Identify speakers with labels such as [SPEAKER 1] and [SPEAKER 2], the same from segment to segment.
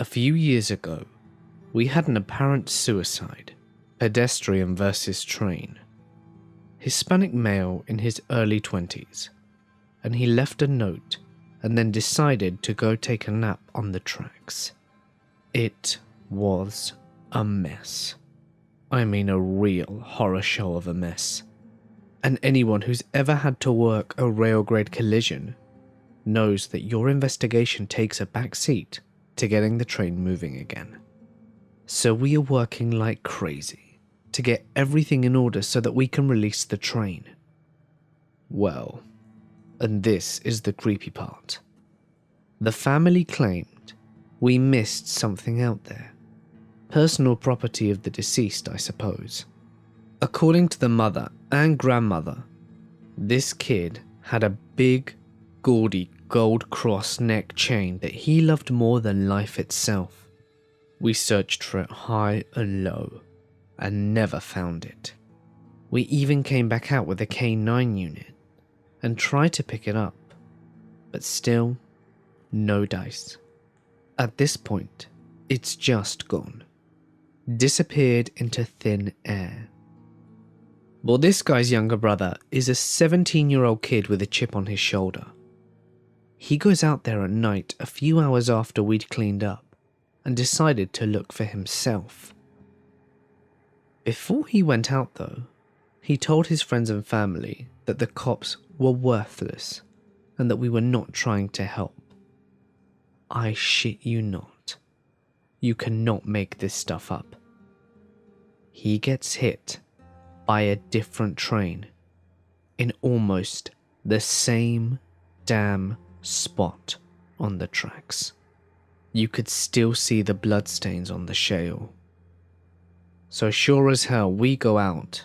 [SPEAKER 1] A few years ago, we had an apparent suicide, pedestrian versus train. Hispanic male in his early 20s, and he left a note and then decided to go take a nap on the tracks. It was a mess. I mean a real horror show of a mess. And anyone who's ever had to work a railgrade collision knows that your investigation takes a back seat to getting the train moving again. So we are working like crazy to get everything in order so that we can release the train. Well, and this is the creepy part. The family claimed we missed something out there. Personal property of the deceased, I suppose. According to the mother and grandmother, this kid had a big, gaudy gold cross neck chain that he loved more than life itself. We searched for it high and low and never found it. We even came back out with a K9 unit and tried to pick it up, but still, no dice. At this point, it's just gone. Disappeared into thin air. Well, this guy's younger brother is a 17-year-old kid with a chip on his shoulder. He goes out there at night a few hours after we'd cleaned up and decided to look for himself. Before he went out though, he told his friends and family that the cops were worthless and that we were not trying to help. I shit you not. You cannot make this stuff up. He gets hit by a different train in almost the same damn spot on the tracks. You could still see the bloodstains on the shale. So sure as hell we go out,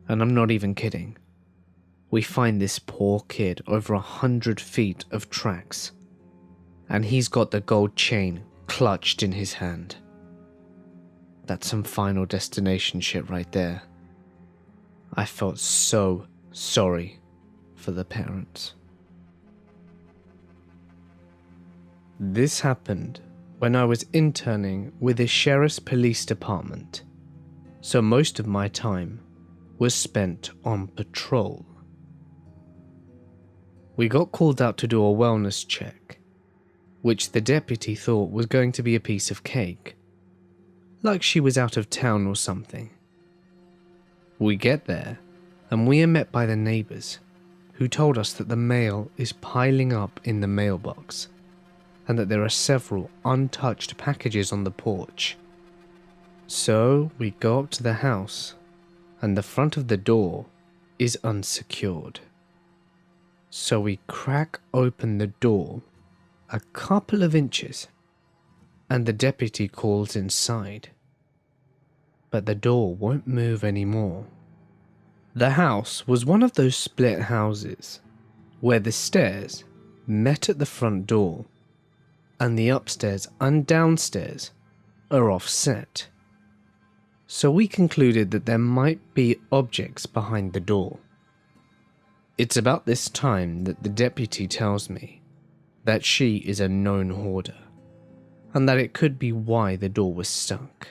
[SPEAKER 1] and I'm not even kidding. We find this poor kid over 100 feet of tracks, and he's got the gold chain clutched in his hand. That's some Final Destination shit right there. I felt so sorry for the parents. This happened when I was interning with the sheriff's police department, so most of my time was spent on patrol. We got called out to do a wellness check, which the deputy thought was going to be a piece of cake, like she was out of town or something. We get there, and we are met by the neighbours, who told us that the mail is piling up in the mailbox, and that there are several untouched packages on the porch. So we go up to the house, and the front of the door is unsecured. So we crack open the door a couple of inches, and the deputy calls inside. But the door won't move anymore. The house was one of those split houses where the stairs met at the front door and the upstairs and downstairs are offset. So we concluded that there might be objects behind the door. It's about this time that the deputy tells me that she is a known hoarder and that it could be why the door was stuck.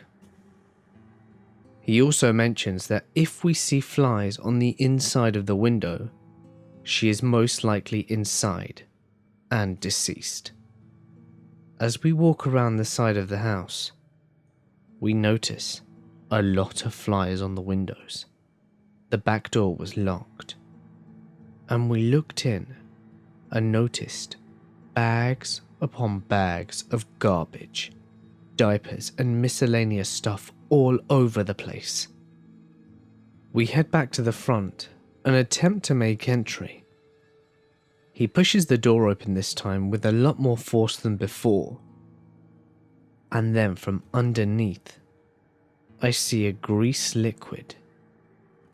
[SPEAKER 1] He also mentions that if we see flies on the inside of the window, she is most likely inside and deceased. As we walk around the side of the house, we notice a lot of flies on the windows. The back door was locked, and we looked in and noticed bags upon bags of garbage, diapers and miscellaneous stuff all over the place. We head back to the front and attempt to make entry. He pushes the door open this time with a lot more force than before, and then from underneath, I see a grease liquid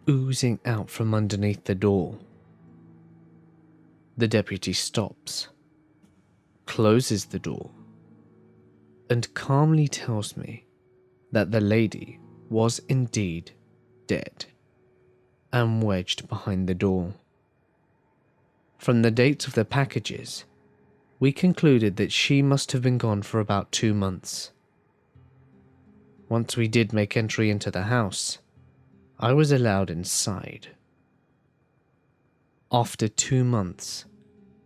[SPEAKER 1] oozing out from underneath the door. The deputy stops, closes the door, and calmly tells me that the lady was indeed dead and wedged behind the door. From the dates of the packages, We concluded that she must have been gone for about 2 months. Once we did make entry into the house, I was allowed inside. After 2 months,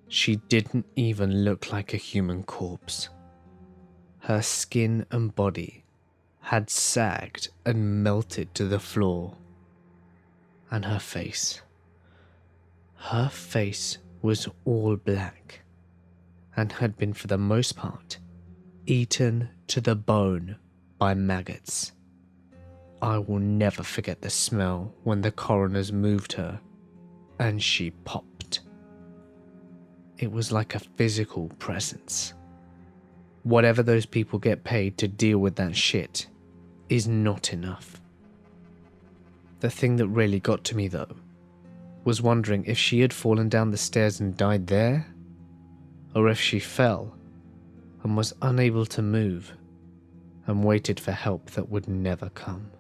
[SPEAKER 1] she didn't even look like a human corpse. Her skin and body had sagged and melted to the floor. And her face was all black and had been for the most part eaten to the bone by maggots. I will never forget the smell when the coroners moved her and she popped. It was like a physical presence. Whatever those people get paid to deal with that shit is not enough. The thing that really got to me though was wondering if she had fallen down the stairs and died there, or if she fell and was unable to move and waited for help that would never come.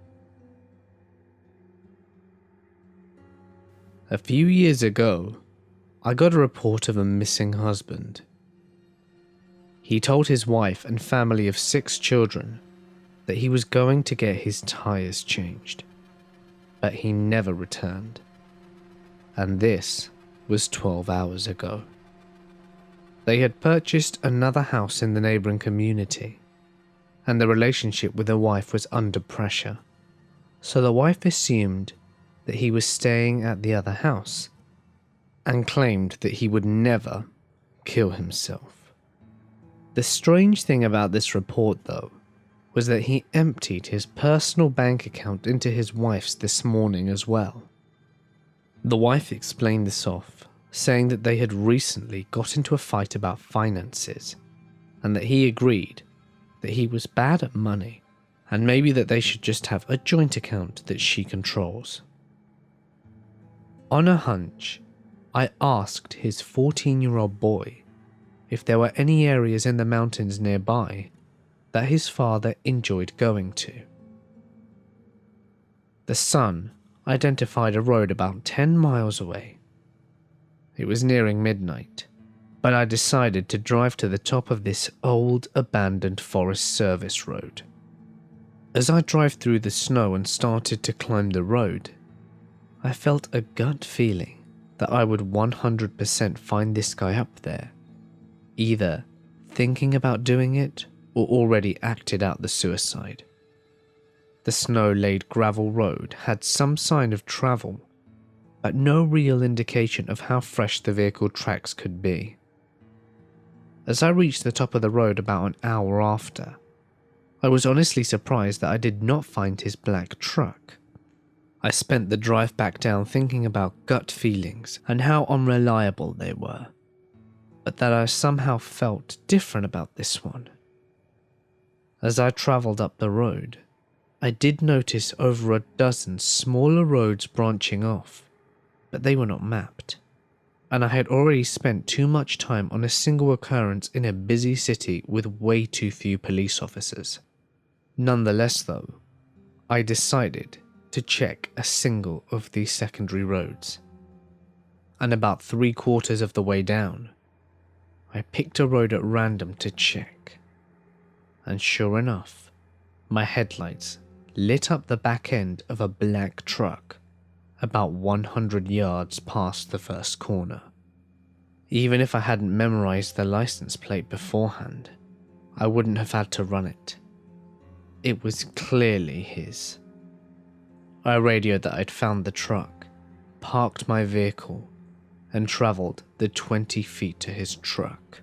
[SPEAKER 1] A few years ago, I got a report of a missing husband. He told his wife and family of 6 children that he was going to get his tires changed, but he never returned. And this was 12 hours ago. They had purchased another house in the neighbouring community, and the relationship with the wife was under pressure, so the wife assumed that he was staying at the other house and claimed that he would never kill himself. The strange thing about this report, though, was that he emptied his personal bank account into his wife's this morning as well. The wife explained this off, saying that they had recently got into a fight about finances, and that he agreed that he was bad at money, and maybe that they should just have a joint account that she controls. On a hunch, I asked his 14-year-old boy if there were any areas in the mountains nearby that his father enjoyed going to. The son identified a road about 10 miles away. It was nearing midnight, but I decided to drive to the top of this old, abandoned Forest Service road. As I drove through the snow and started to climb the road, I felt a gut feeling that I would 100% find this guy up there, either thinking about doing it or already acted out the suicide. The snow-laid gravel road had some sign of travel, but no real indication of how fresh the vehicle tracks could be. As I reached the top of the road about an hour after, I was honestly surprised that I did not find his black truck. I spent the drive back down thinking about gut feelings and how unreliable they were, but that I somehow felt different about this one. As I travelled up the road, I did notice over a dozen smaller roads branching off, but they were not mapped, and I had already spent too much time on a single occurrence in a busy city with way too few police officers. Nonetheless though, I decided to check a single of these secondary roads, and about 3/4 of the way down, I picked a road at random to check, and sure enough, my headlights lit up the back end of a black truck about 100 yards past the first corner. Even if I hadn't memorized the license plate beforehand, I wouldn't have had to run it. It was clearly his. I radioed that I'd found the truck, parked my vehicle, and travelled the 20 feet to his truck,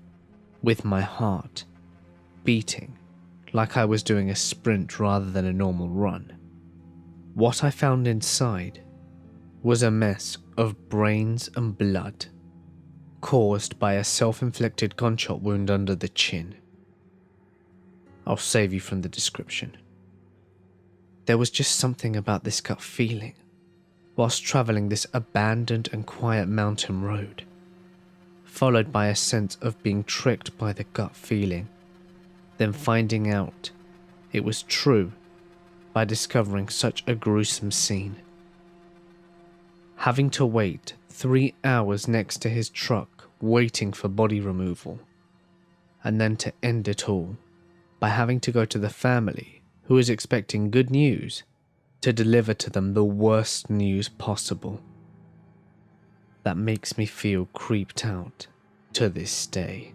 [SPEAKER 1] with my heart beating like I was doing a sprint rather than a normal run. What I found inside was a mess of brains and blood, caused by a self-inflicted gunshot wound under the chin. I'll save you from the description. There was just something about this gut feeling whilst travelling this abandoned and quiet mountain road, followed by a sense of being tricked by the gut feeling, then finding out it was true by discovering such a gruesome scene. Having to wait 3 hours next to his truck waiting for body removal and then to end it all by having to go to the family who is expecting good news to deliver to them the worst news possible. That makes me feel creeped out to this day.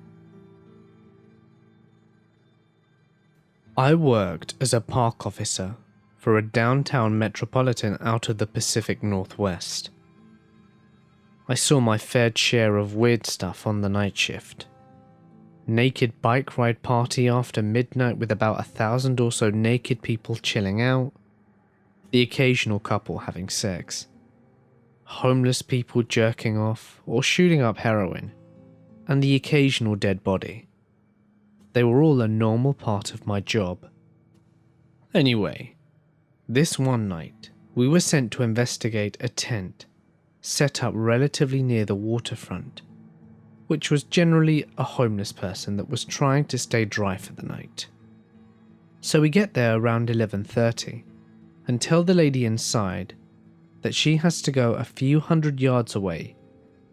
[SPEAKER 1] I worked as a park officer for a downtown metropolitan out of the Pacific Northwest. I saw my fair share of weird stuff on the night shift. Naked bike ride party after midnight with about 1,000 or so naked people chilling out, the occasional couple having sex, homeless people jerking off or shooting up heroin, and the occasional dead body. They were all a normal part of my job. Anyway, this one night we were sent to investigate a tent set up relatively near the waterfront, which was generally a homeless person that was trying to stay dry for the night. So we get there around 11:30 and tell the lady inside that she has to go a few hundred yards away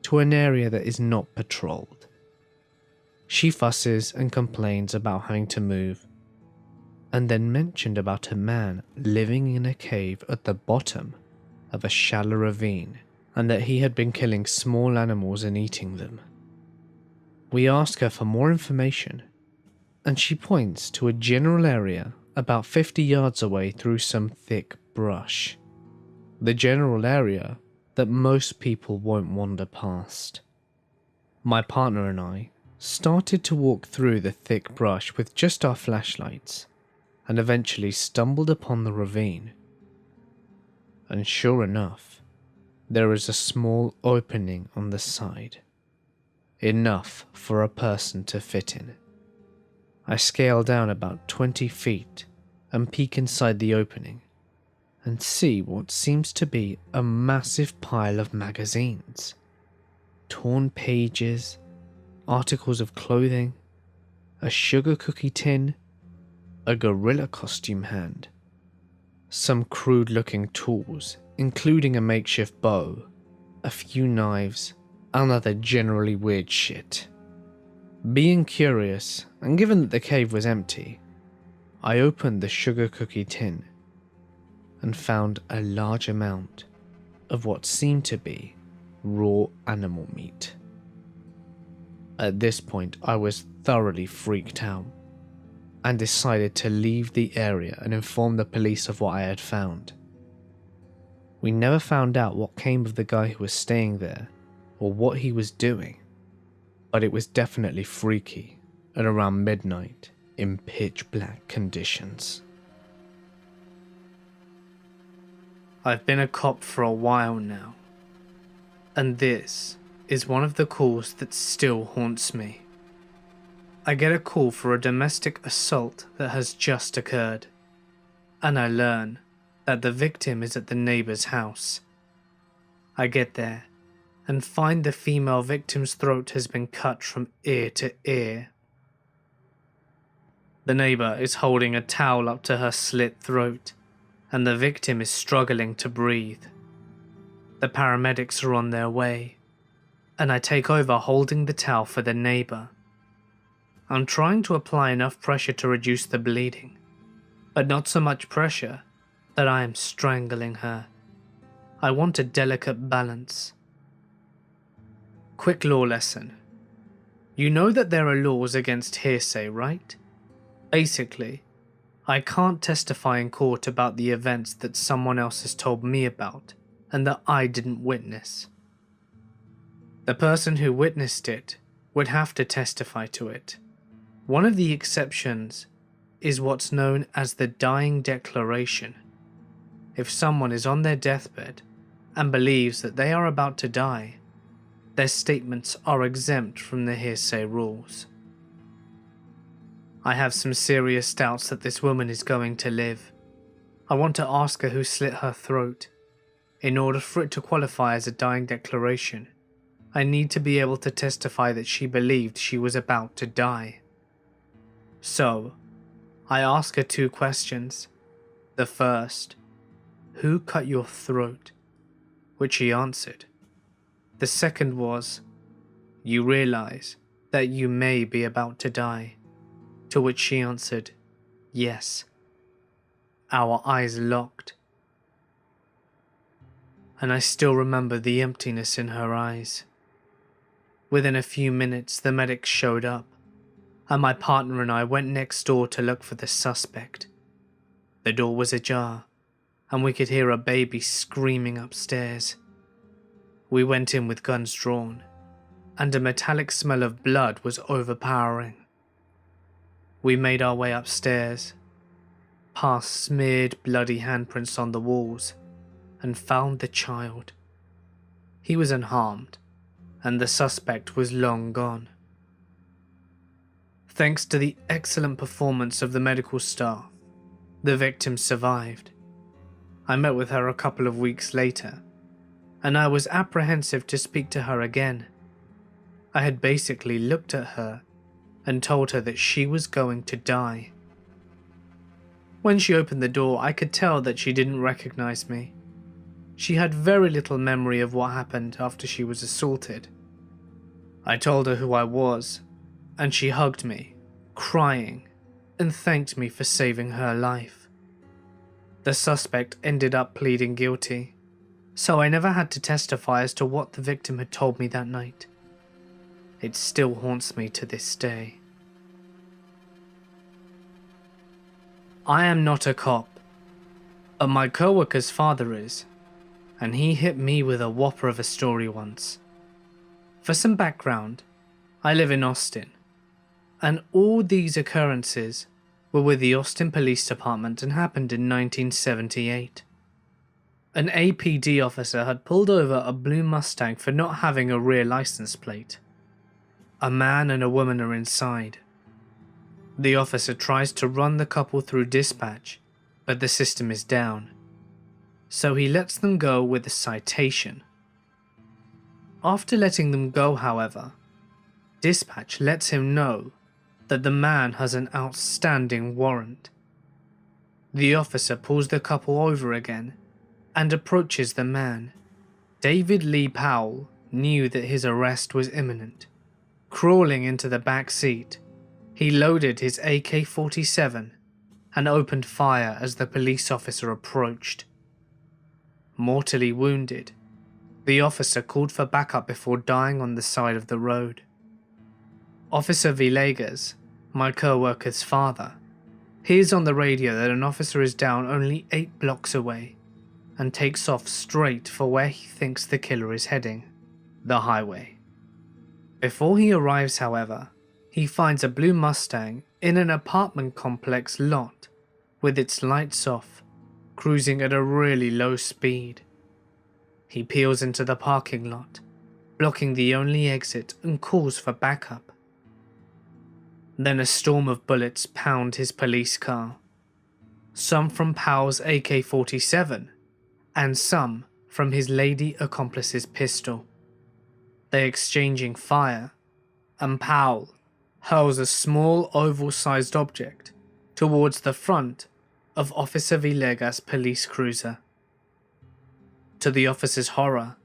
[SPEAKER 1] to an area that is not patrolled. She fusses and complains about having to move, and then mentioned about a man living in a cave at the bottom of a shallow ravine, and that he had been killing small animals and eating them. We ask her for more information, and she points to a general area about 50 yards away through some thick brush. The general area that most people won't wander past. My partner and I started to walk through the thick brush with just our flashlights, and eventually stumbled upon the ravine. And sure enough, there is a small opening on the side. Enough for a person to fit in. I scale down about 20 feet and peek inside the opening and see what seems to be a massive pile of magazines, torn pages, articles of clothing, a sugar cookie tin, a gorilla costume hand, some crude looking tools including a makeshift bow, a few knives, and other generally weird shit. Being curious, and given that the cave was empty, I opened the sugar cookie tin and found a large amount of what seemed to be raw animal meat. At this point, I was thoroughly freaked out and decided to leave the area and inform the police of what I had found. We never found out what came of the guy who was staying there or what he was doing, but it was definitely freaky at around midnight in pitch black conditions. I've been a cop for a while now, and this is one of the calls that still haunts me. I get a call for a domestic assault that has just occurred, and I learn that the victim is at the neighbor's house. I get there and find the female victim's throat has been cut from ear to ear. The neighbor is holding a towel up to her slit throat, and the victim is struggling to breathe. The paramedics are on their way, and I take over holding the towel for the neighbor. I'm trying to apply enough pressure to reduce the bleeding, but not so much pressure that I am strangling her. I want a delicate balance. Quick law lesson. You know that there are laws against hearsay, right? Basically, I can't testify in court about the events that someone else has told me about and that I didn't witness. The person who witnessed it would have to testify to it. One of the exceptions is what's known as the dying declaration. If someone is on their deathbed and believes that they are about to die, their statements are exempt from the hearsay rules. I have some serious doubts that this woman is going to live. I want to ask her who slit her throat. In order for it to qualify as a dying declaration, I need to be able to testify that she believed she was about to die. So, I ask her 2 questions. The first, who cut your throat? Which she answered. The second was, you realize
[SPEAKER 2] that you may be about to die?" To which she answered, "Yes." Our eyes locked, and I still remember the emptiness in her eyes. Within a few minutes, the medics showed up, and my partner and I went next door to look for the suspect. The door was ajar, and we could hear a baby screaming upstairs. We went in with guns drawn, and a metallic smell of blood was overpowering. We made our way upstairs, past smeared bloody handprints on the walls, and found the child. He was unharmed, and the suspect was long gone. Thanks to the excellent performance of the medical staff, the victim survived. I met with her a couple of weeks later, and I was apprehensive to speak to her again. I had basically looked at her and told her that she was going to die. When she opened the door, I could tell that she didn't recognize me. She had very little memory of what happened after she was assaulted. I told her who I was, and she hugged me, crying, and thanked me for saving her life. The suspect ended up pleading guilty, so I never had to testify as to what the victim had told me that night. It still haunts me to this day. I am not a cop, but my coworker's father is, and he hit me with a whopper of a story once. For some background, I live in Austin, and all these occurrences were with the Austin Police Department and happened in 1978. An APD officer had pulled over a blue Mustang for not having a rear license plate. A man and a woman are inside. The officer tries to run the couple through dispatch, but the system is down, so he lets them go with a citation. After letting them go, however, dispatch lets him know that the man has an outstanding warrant. The officer pulls the couple over again and approaches the man. David Lee Powell knew that his arrest was imminent. Crawling into the back seat, he loaded his AK-47 and opened fire as the police officer approached. Mortally wounded, the officer called for backup before dying on the side of the road. Officer Villegas, my co-worker's father, hears on the radio that an officer is down only 8 blocks away and takes off straight for where he thinks the killer is heading, the highway. Before he arrives, however, he finds a blue Mustang in an apartment complex lot with its lights off, cruising at a really low speed. He peels into the parking lot, blocking the only exit, and calls for backup. Then a storm of bullets pound his police car, some from Powell's AK-47 and some from his lady accomplice's pistol. They exchanging fire, and Powell hurls a small oval-sized object towards the front of Officer Villegas' police cruiser. To the officer's horror,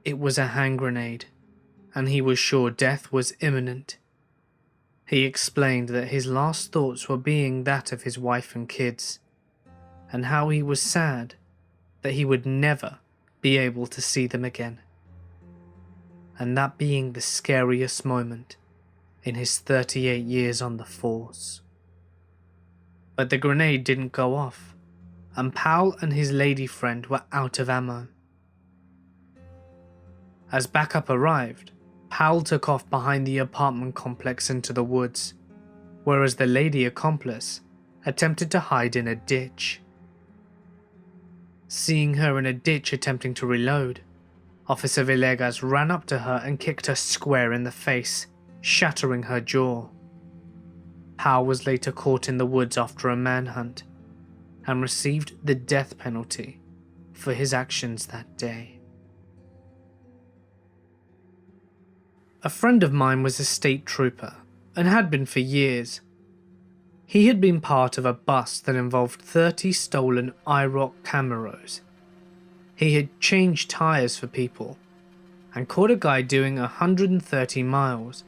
[SPEAKER 2] it was a hand grenade, and he was sure death was imminent. He explained that his last thoughts were being that of his wife and kids, and how he was sad that he would never be able to see them again. And that being the scariest moment in his 38 years on the force. But the grenade didn't go off, and Powell and his lady friend were out of ammo. As backup arrived, Powell took off behind the apartment complex into the woods, whereas the lady accomplice attempted to hide in a ditch. Seeing her in a ditch attempting to reload, Officer Villegas ran up to her and kicked her square in the face, shattering her jaw. Powell was later caught in the woods after a manhunt and received the death penalty for his actions that day. A friend of mine was a state trooper and had been for years. He had been part of a bust that involved 30 stolen IROC Camaros. He had changed tires for people and caught a guy doing 130 miles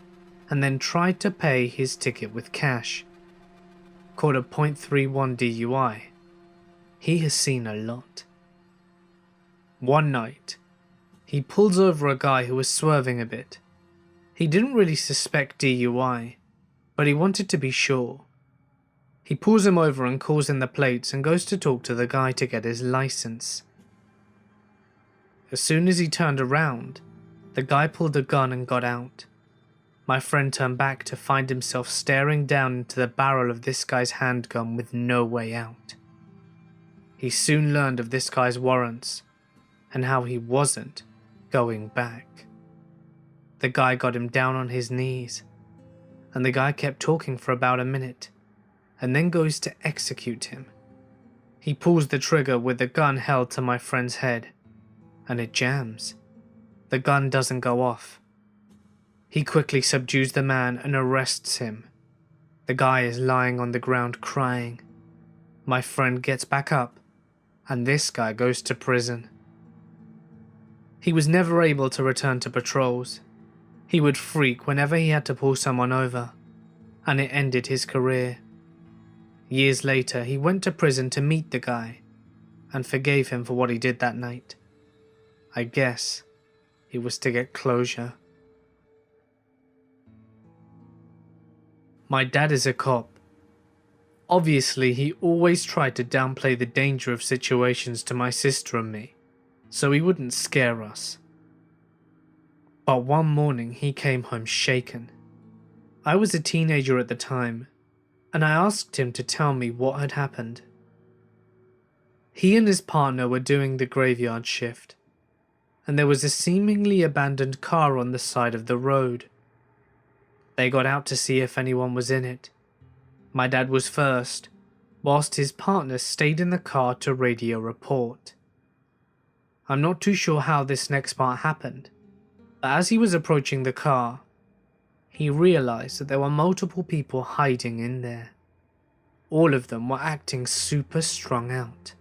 [SPEAKER 2] and then tried to pay his ticket with cash. Caught a .31 DUI. He has seen a lot. One night, he pulls over a guy who was swerving a bit. He didn't really suspect DUI, but he wanted to be sure. He pulls him over and calls in the plates and goes to talk to the guy to get his license. As soon as he turned around, the guy pulled a gun and got out. My friend turned back to find himself staring down into the barrel of this guy's handgun with no way out. He soon learned of this guy's warrants and how he wasn't going back. The guy got him down on his knees, and the guy kept talking for about a minute and then goes to execute him. He pulls the trigger with the gun held to my friend's head, and it jams. The gun doesn't go off. He quickly subdues the man and arrests him. The guy is lying on the ground crying. My friend gets back up, and this guy goes to prison. He was never able to return to patrols. He would freak whenever he had to pull someone over, and it ended his career. Years later, he went to prison to meet the guy, and forgave him for what he did that night. I guess it was to get closure. My dad is a cop. Obviously, he always tried to downplay the danger of situations to my sister and me, so he wouldn't scare us. But one morning he came home shaken. I was a teenager at the time, and I asked him to tell me what had happened. He and his partner were doing the graveyard shift, and there was a seemingly abandoned car on the side of the road. They got out to see if anyone was in it. My dad was first, whilst his partner stayed in the car to radio report. I'm not too sure how this next part happened, but as he was approaching the car, he realized that there were multiple people hiding in there. All of them were acting super strung out.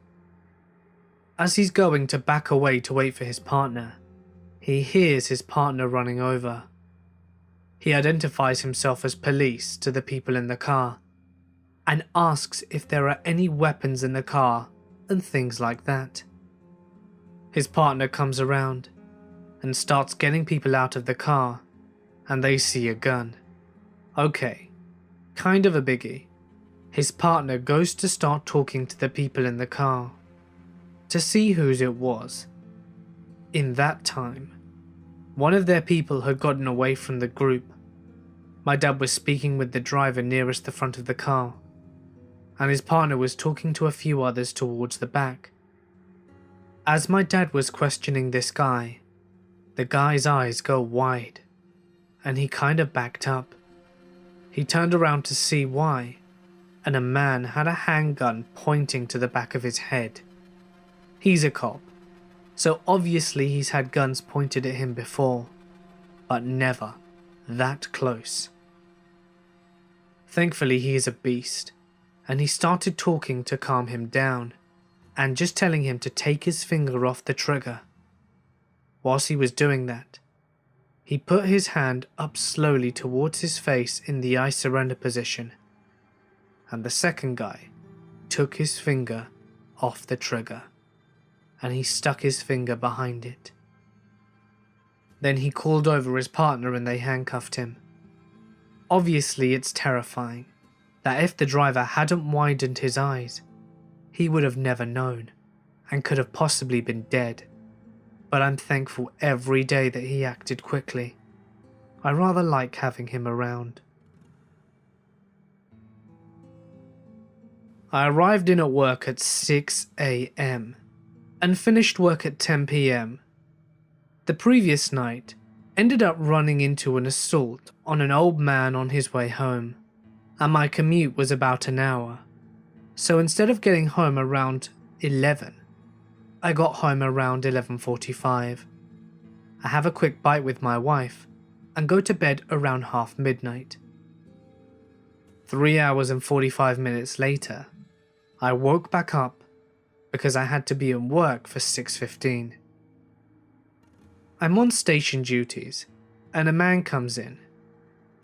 [SPEAKER 2] As he's going to back away to wait for his partner, he hears his partner running over. He identifies himself as police to the people in the car and asks if there are any weapons in the car and things like that. His partner comes around and starts getting people out of the car, and they see a gun. Okay, kind of a biggie. His partner goes to start talking to the people in the car to see whose it was. In that time, one of their people had gotten away from the group. My dad was speaking with the driver nearest the front of the car, and his partner was talking to a few others towards the back. As my dad was questioning this guy, the guy's eyes go wide, and he kind of backed up. He turned around to see why, and a man had a handgun pointing to the back of his head. He's a cop, so obviously he's had guns pointed at him before, but never that close. Thankfully he is a beast, and he started talking to calm him down, and just telling him to take his finger off the trigger. Whilst he was doing that, he put his hand up slowly towards his face in the I surrender position, and the second guy took his finger off the trigger, and he stuck his finger behind it. Then he called over his partner and they handcuffed him. Obviously it's terrifying that if the driver hadn't widened his eyes, he would have never known and could have possibly been dead. But I'm thankful every day that he acted quickly. I rather like having him around. I arrived in at work at 6 AM and finished work at 10 PM. The previous night ended up running into an assault on an old man on his way home, and my commute was about an hour. So instead of getting home around 11, I got home around 11:45. I have a quick bite with my wife and go to bed around half midnight. 3 hours and 45 minutes later, I woke back up because I had to be in work for 6:15. I'm on station duties and a man comes in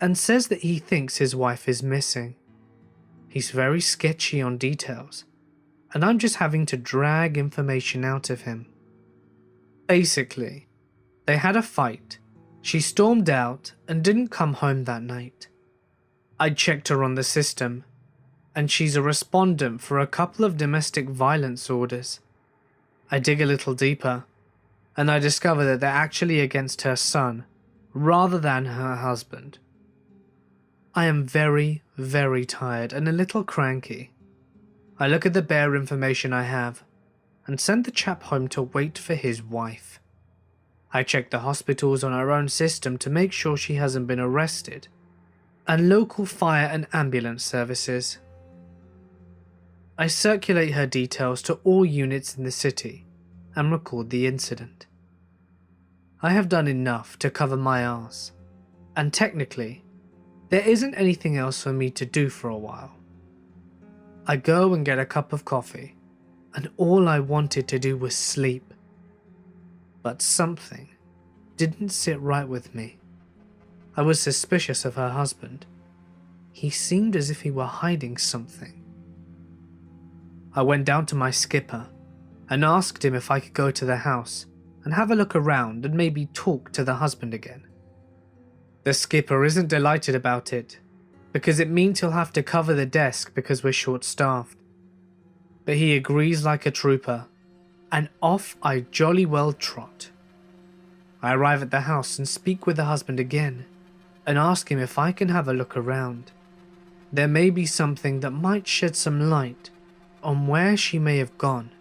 [SPEAKER 2] and says that he thinks his wife is missing. He's very sketchy on details, and I'm just having to drag information out of him. Basically, they had a fight, she stormed out and didn't come home that night. I checked her on the system, and she's a respondent for a couple of domestic violence orders. I dig a little deeper, and I discover that they're actually against her son, rather than her husband. I am very, very tired and a little cranky. I look at the bare information I have, and send the chap home to wait for his wife. I check the hospitals on our own system to make sure she hasn't been arrested, and local fire and ambulance services. I circulate her details to all units in the city and record the incident. I have done enough to cover my arse, and technically, there isn't anything else for me to do for a while. I go and get a cup of coffee, and all I wanted to do was sleep. But something didn't sit right with me. I was suspicious of her husband. He seemed as if he were hiding something. I went down to my skipper and asked him if I could go to the house and have a look around and maybe talk to the husband again. The skipper isn't delighted about it, because it means he'll have to cover the desk because we're short-staffed. But he agrees like a trooper, and off I jolly well trot. I arrive at the house and speak with the husband again, and ask him if I can have a look around. There may be something that might shed some light on where she may have gone.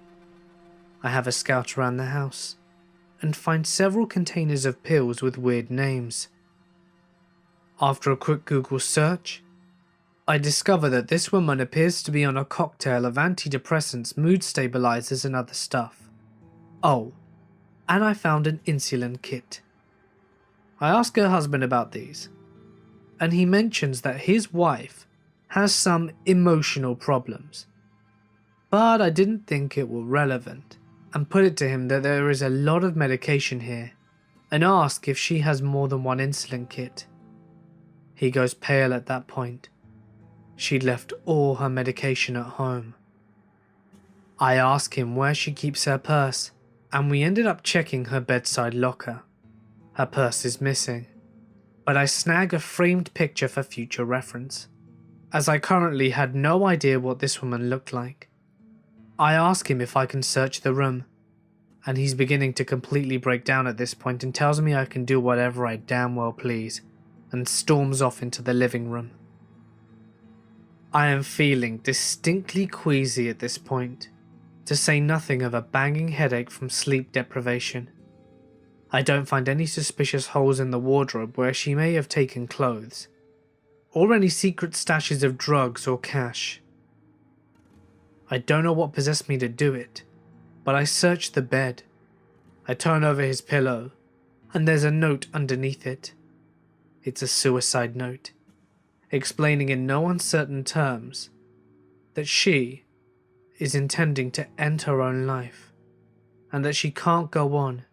[SPEAKER 2] I have a scout around the house, and find several containers of pills with weird names. After a quick Google search, I discover that this woman appears to be on a cocktail of antidepressants, mood stabilizers and other stuff. Oh, and I found an insulin kit. I ask her husband about these, and he mentions that his wife has some emotional problems. But I didn't think it were relevant, and put it to him that there is a lot of medication here, and ask if she has more than one insulin kit. He goes pale at that point. She'd left all her medication at home. I ask him where she keeps her purse, and we ended up checking her bedside locker. Her purse is missing, but I snag a framed picture for future reference, as I currently had no idea what this woman looked like. I ask him if I can search the room, and he's beginning to completely break down at this point and tells me I can do whatever I damn well please, and storms off into the living room. I am feeling distinctly queasy at this point, to say nothing of a banging headache from sleep deprivation. I don't find any suspicious holes in the wardrobe where she may have taken clothes, or any secret stashes of drugs or cash. I don't know what possessed me to do it, but I search the bed. I turn over his pillow, and there's a note underneath it. It's a suicide note, explaining in no uncertain terms that she is intending to end her own life, and that she can't go on,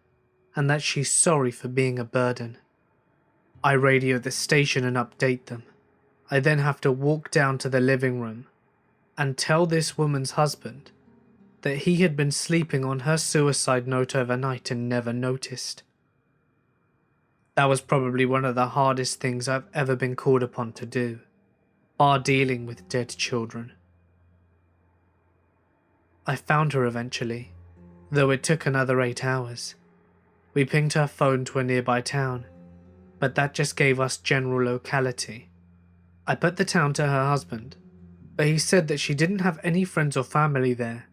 [SPEAKER 2] and that she's sorry for being a burden. I radio the station and update them. I then have to walk down to the living room and tell this woman's husband that he had been sleeping on her suicide note overnight and never noticed. That was probably one of the hardest things I've ever been called upon to do, bar dealing with dead children. I found her eventually, though it took another 8 hours. We pinged her phone to a nearby town, but that just gave us general locality. I put the town to her husband, but he said that she didn't have any friends or family there.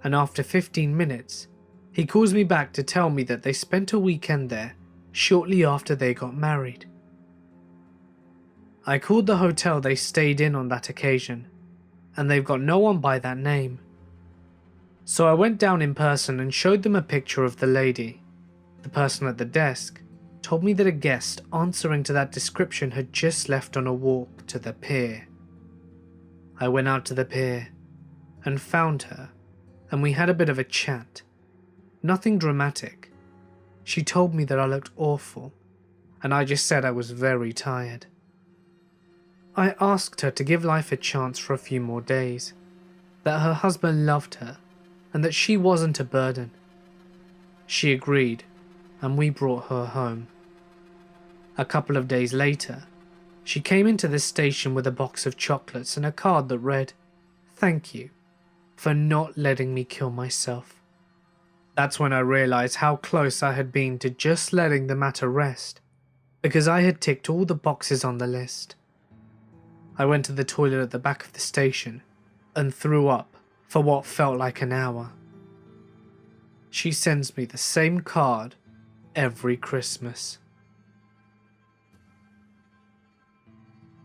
[SPEAKER 2] And after 15 minutes, he calls me back to tell me that they spent a weekend there shortly after they got married. I called the hotel they stayed in on that occasion, and they've got no one by that name. So I went down in person and showed them a picture of the lady. The person at the desk told me that a guest answering to that description had just left on a walk to the pier. I went out to the pier and found her, and we had a bit of a chat. Nothing dramatic. She told me that I looked awful, and I just said I was very tired. I asked her to give life a chance for a few more days, that her husband loved her, and that she wasn't a burden. She agreed, and we brought her home. A couple of days later, she came into the station with a box of chocolates and a card that read, "Thank you for not letting me kill myself." That's when I realized how close I had been to just letting the matter rest, because I had ticked all the boxes on the list. I went to the toilet at the back of the station and threw up for what felt like an hour. She sends me the same card every Christmas.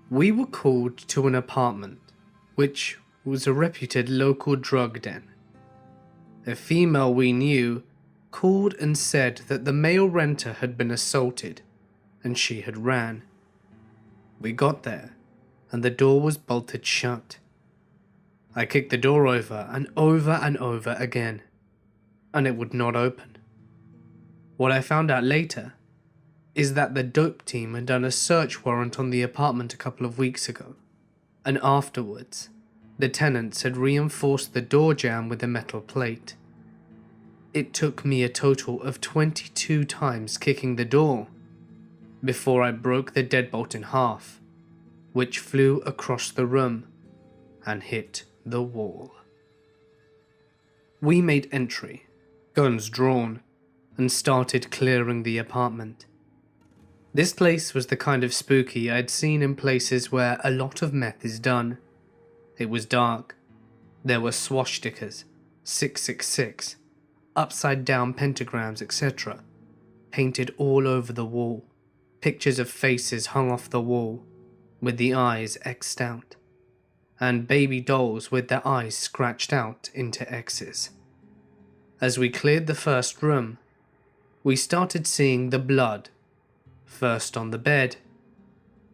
[SPEAKER 2] We were called to an apartment, which was a reputed local drug den. A female we knew called and said that the male renter had been assaulted and she had ran. We got there and the door was bolted shut. I kicked the door over and over again, and it would not open. What I found out later is that the dope team had done a search warrant on the apartment a couple of weeks ago, and afterwards, the tenants had reinforced the door jamb with a metal plate. It took me a total of 22 times kicking the door before I broke the deadbolt in half, which flew across the room and hit the wall. We made entry, guns drawn, and started clearing the apartment. This place was the kind of spooky I'd seen in places where a lot of meth is done. It was dark. There were swastikas, 666, upside down pentagrams, etc., painted all over the wall. Pictures of faces hung off the wall, with the eyes X'd out, and baby dolls with their eyes scratched out into X's. As we cleared the first room, we started seeing the blood, first on the bed,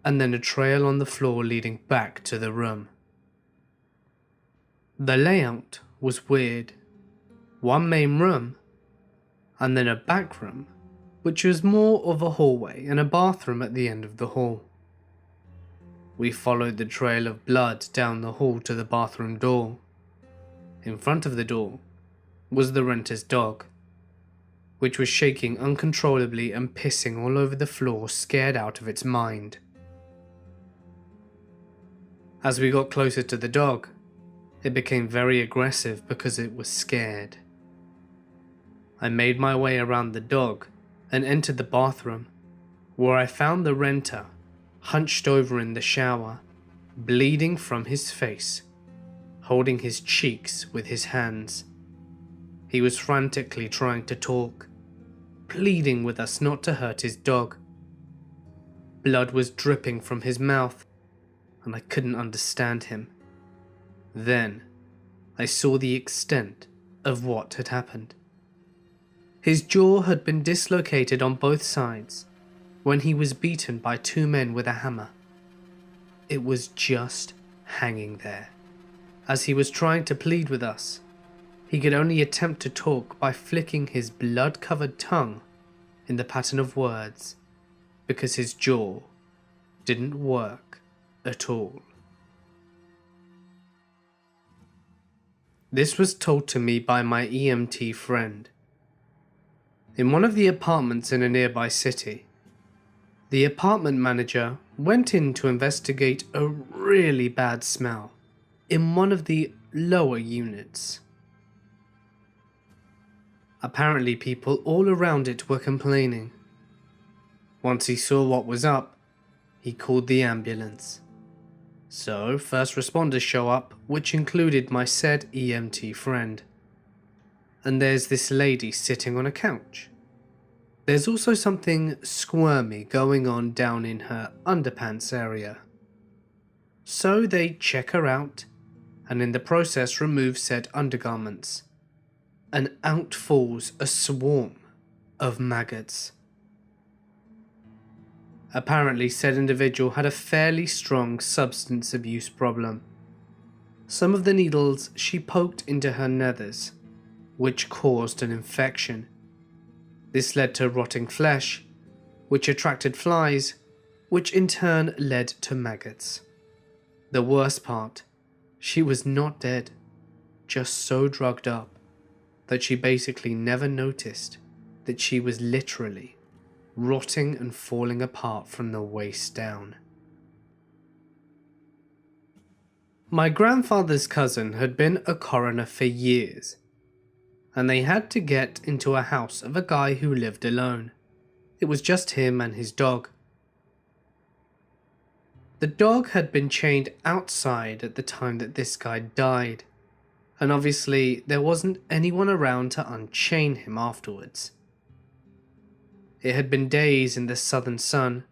[SPEAKER 2] and then a trail on the floor leading back to the room. The layout was weird. One main room, and then a back room, which was more of a hallway and a bathroom at the end of the hall. We followed the trail of blood down the hall to the bathroom door. In front of the door was the renter's dog, which was shaking uncontrollably and pissing all over the floor, scared out of its mind. As we got closer to the dog, it became very aggressive because it was scared. I made my way around the dog and entered the bathroom, where I found the renter hunched over in the shower, bleeding from his face, holding his cheeks with his hands. He was frantically trying to talk, pleading with us not to hurt his dog. Blood was dripping from his mouth, and I couldn't understand him. Then, I saw the extent of what had happened. His jaw had been dislocated on both sides when he was beaten by two men with a hammer. It was just hanging there. As he was trying to plead with us, he could only attempt to talk by flicking his blood-covered tongue in the pattern of words, because his jaw didn't work at all. This was told to me by my EMT friend. In one of the apartments in a nearby city, the apartment manager went in to investigate a really bad smell in one of the lower units. Apparently people all around it were complaining. Once he saw what was up, he called the ambulance. So first responders show up, which included my said EMT friend. And there's this lady sitting on a couch. There's also something squirmy going on down in her underpants area. So they check her out, and in the process remove said undergarments. And out falls a swarm of maggots. Apparently said individual had a fairly strong substance abuse problem. Some of the needles she poked into her nethers, which caused an infection. This led to rotting flesh, which attracted flies, which in turn led to maggots. The worst part, she was not dead, just so drugged up that she basically never noticed that she was literally rotting and falling apart from the waist down. My grandfather's cousin had been a coroner for years, and they had to get into a house of a guy who lived alone. It was just him and his dog. The dog had been chained outside at the time that this guy died, and obviously there wasn't anyone around to unchain him afterwards. It had been days in the southern sun,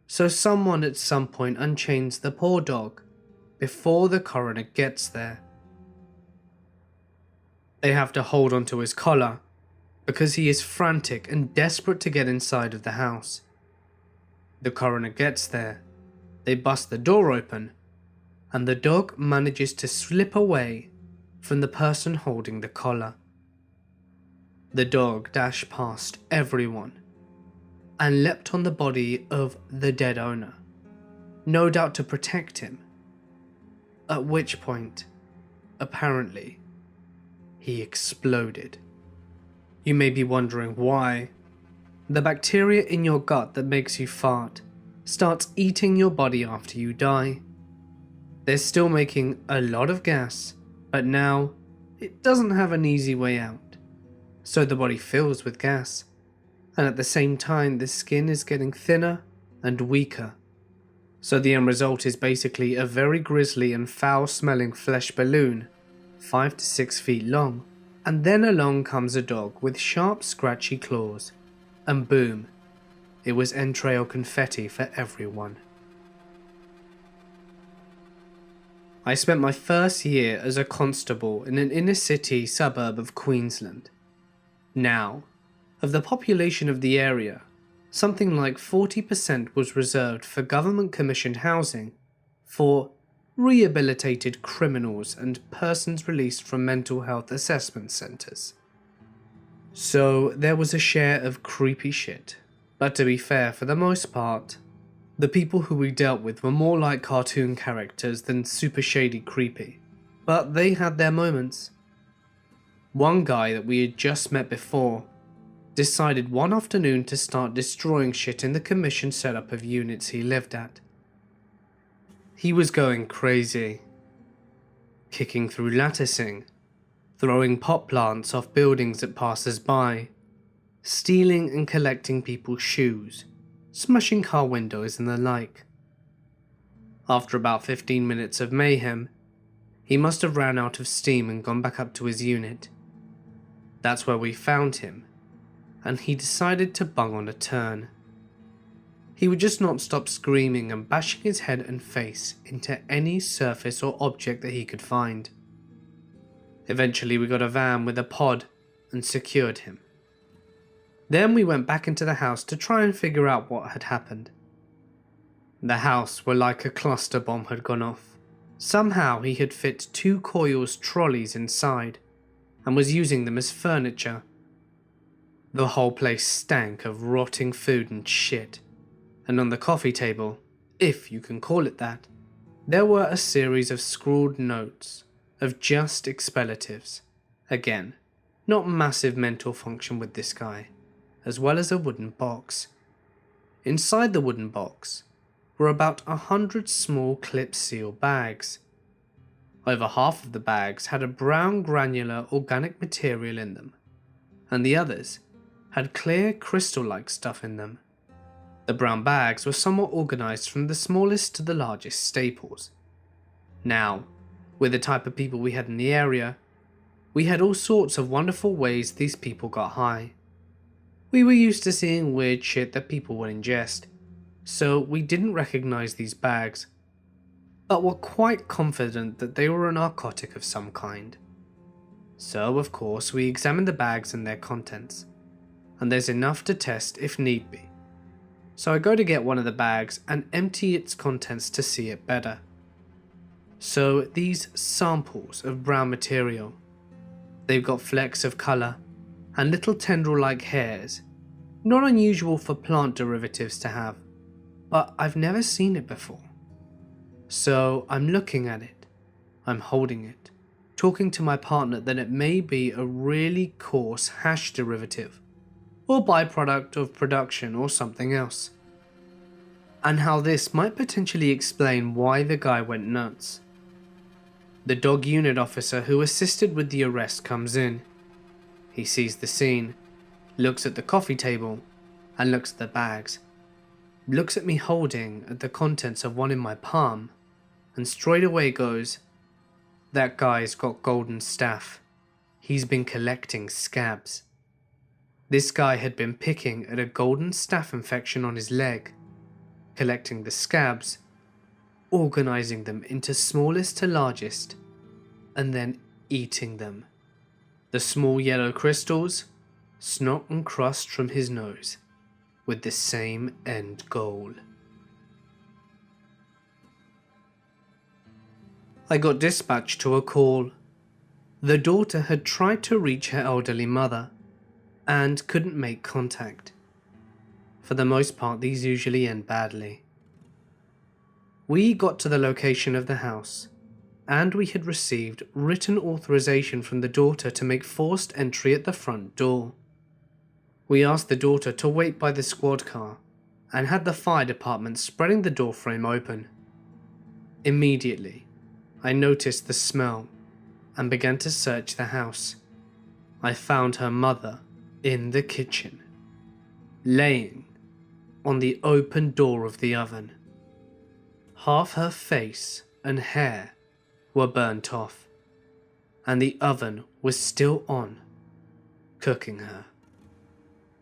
[SPEAKER 2] so someone at some point unchains the poor dog before the coroner gets there. They have to hold onto his collar because he is frantic and desperate to get inside of the house. The coroner gets there, they bust the door open, and the dog manages to slip away from the person holding the collar. The dog dashed past everyone and leapt on the body of the dead owner, no doubt to protect him. At which point, apparently, he exploded. You may be wondering why. The bacteria in your gut that makes you fart starts eating your body after you die. They're still making a lot of gas, but now it doesn't have an easy way out. So the body fills with gas, and at the same time the skin is getting thinner and weaker. So the end result is basically a very grisly and foul-smelling flesh balloon, 5 to 6 feet long, and then along comes a dog with sharp scratchy claws, and boom, it was entrail confetti for everyone. I spent my first year as a constable in an inner city suburb of Queensland. Now, of the population of the area, something like 40% was reserved for government-commissioned housing for rehabilitated criminals and persons released from mental health assessment centres. So there was a share of creepy shit, but to be fair, for the most part, the people who we dealt with were more like cartoon characters than super shady creepy, but they had their moments. One guy that we had just met before decided one afternoon to start destroying shit in the commission setup of units he lived at. He was going crazy, kicking through latticing, throwing pot plants off buildings at passers-by, stealing and collecting people's shoes, smashing car windows and the like. After about 15 minutes of mayhem, he must have ran out of steam and gone back up to his unit. That's where we found him, and he decided to bung on a turn. He would just not stop screaming and bashing his head and face into any surface or object that he could find. Eventually we got a van with a pod and secured him. Then we went back into the house to try and figure out what had happened. The house were like a cluster bomb had gone off. Somehow he had fit 2 coils trolleys inside and was using them as furniture. The whole place stank of rotting food and shit, and on the coffee table, if you can call it that, there were a series of scrawled notes of just expletives. Again, not massive mental function with this guy, as well as a wooden box. Inside the wooden box were about 100 small clip seal bags. Over half of the bags had a brown granular organic material in them, and the others had clear crystal-like stuff in them. The brown bags were somewhat organised from the smallest to the largest staples. Now, with the type of people we had in the area, we had all sorts of wonderful ways these people got high. We were used to seeing weird shit that people would ingest, so we didn't recognise these bags, but were quite confident that they were a narcotic of some kind. So, of course, we examined the bags and their contents, and there's enough to test if need be. So I go to get one of the bags and empty its contents to see it better. So these samples of brown material, they've got flecks of colour and little tendril-like hairs, not unusual for plant derivatives to have, but I've never seen it before. So I'm looking at it, I'm holding it, talking to my partner that it may be a really coarse hash derivative, or byproduct of production or something else, and how this might potentially explain why the guy went nuts. The dog unit officer who assisted with the arrest comes in. He sees the scene, looks at the coffee table, and looks at the bags, looks at me holding at the contents of one in my palm, and straight away goes, "That guy's got golden staph. He's been collecting scabs." This guy had been picking at a golden staph infection on his leg, collecting the scabs, organizing them into smallest to largest, and then eating them. The small yellow crystals, snot and crust from his nose, with the same end goal. I got dispatched to a call. The daughter had tried to reach her elderly mother and couldn't make contact. For the most part, these usually end badly. We got to the location of the house, and we had received written authorization from the daughter to make forced entry at the front door. We asked the daughter to wait by the squad car and had the fire department spreading the door frame open. Immediately, I noticed the smell and began to search the house. I found her mother in the kitchen, laying on the open door of the oven. Half her face and hair were burnt off, and the oven was still on, cooking her.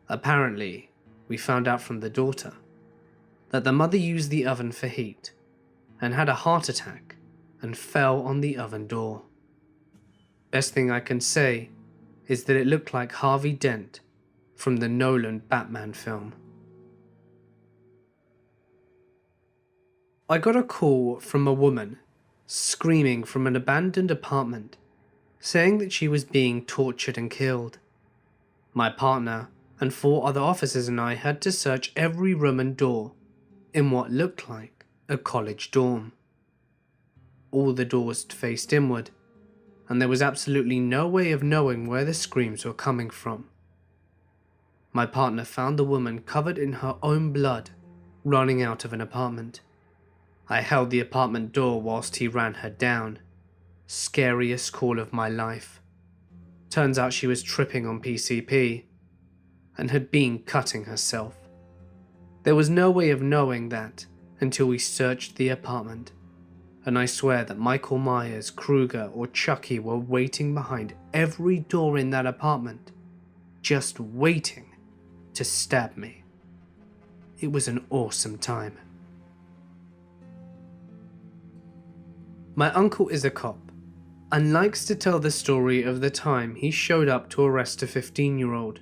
[SPEAKER 2] Apparently, we found out from the daughter that the mother used the oven for heat and had a heart attack and fell on the oven door. Best thing I can say is that it looked like Harvey Dent from the Nolan Batman film. I got a call from a woman screaming from an abandoned apartment, saying that she was being tortured and killed. My partner and 4 other officers and I had to search every room and door in what looked like a college dorm. All the doors faced inward, and there was absolutely no way of knowing where the screams were coming from. My partner found the woman covered in her own blood, running out of an apartment. I held the apartment door whilst he ran her down. Scariest call of my life. Turns out she was tripping on PCP and had been cutting herself. There was no way of knowing that until we searched the apartment, and I swear that Michael Myers, Krueger, or Chucky were waiting behind every door in that apartment, just waiting to stab me. It was an awesome time. My uncle is a cop and likes to tell the story of the time he showed up to arrest a 15-year-old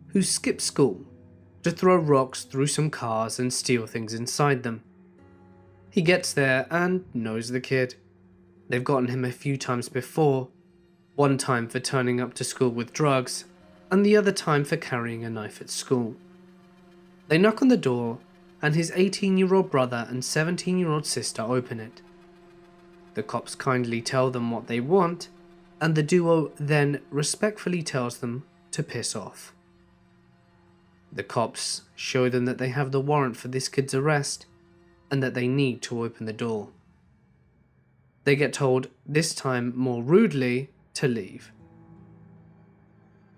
[SPEAKER 2] who skipped school to throw rocks through some cars and steal things inside them. He gets there and knows the kid. They've gotten him a few times before, one time for turning up to school with drugs, and the other time for carrying a knife at school. They knock on the door, and his 18-year-old brother and 17-year-old sister open it. The cops kindly tell them what they want, and the duo then respectfully tells them to piss off. The cops show them that they have the warrant for this kid's arrest, and that they need to open the door. They get told, this time more rudely, to leave.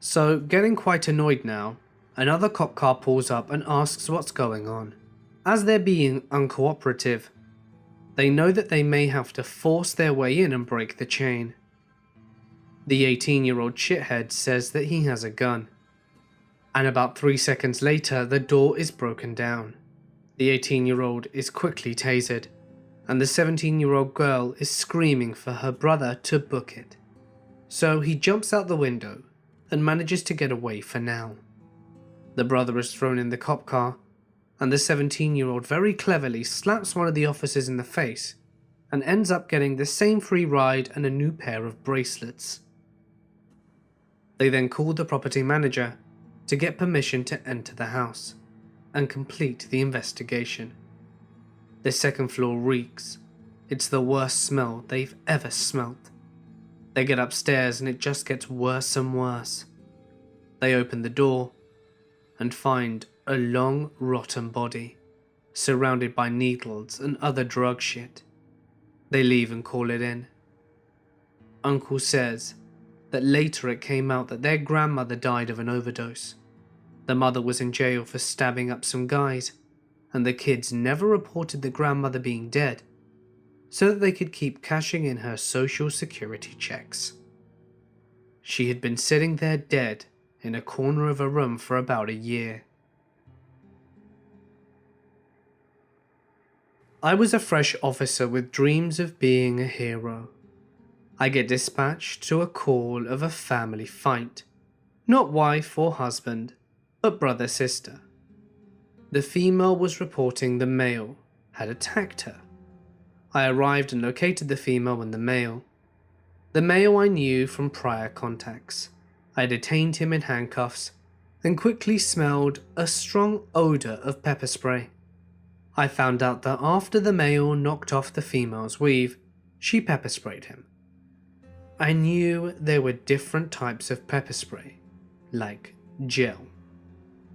[SPEAKER 2] So, getting quite annoyed now, another cop car pulls up and asks what's going on. As they're being uncooperative, they know that they may have to force their way in and break the chain. The 18-year-old shithead says that he has a gun, and about 3 seconds later the door is broken down. The 18-year-old is quickly tasered, and the 17-year-old girl is screaming for her brother to book it. So he jumps out the window and manages to get away for now. The brother is thrown in the cop car, and the 17-year-old very cleverly slaps one of the officers in the face and ends up getting the same free ride and a new pair of bracelets. They then call the property manager to get permission to enter the house and complete the investigation. The second floor reeks. It's the worst smell they've ever smelt. They get upstairs and it just gets worse and worse. They open the door and find a long, rotten body, surrounded by needles and other drug shit. They leave and call it in. Uncle says that later it came out that their grandmother died of an overdose. The mother was in jail for stabbing up some guys, and the kids never reported the grandmother being dead, so that they could keep cashing in her social security checks. She had been sitting there dead in a corner of a room for about a year. I was a fresh officer with dreams of being a hero. I get dispatched to a call of a family fight. Not wife or husband, but brother-sister. The female was reporting the male had attacked her. I arrived and located the female and the male. The male I knew from prior contacts. I detained him in handcuffs and quickly smelled a strong odour of pepper spray. I found out that after the male knocked off the female's weave, she pepper sprayed him. I knew there were different types of pepper spray, like gel,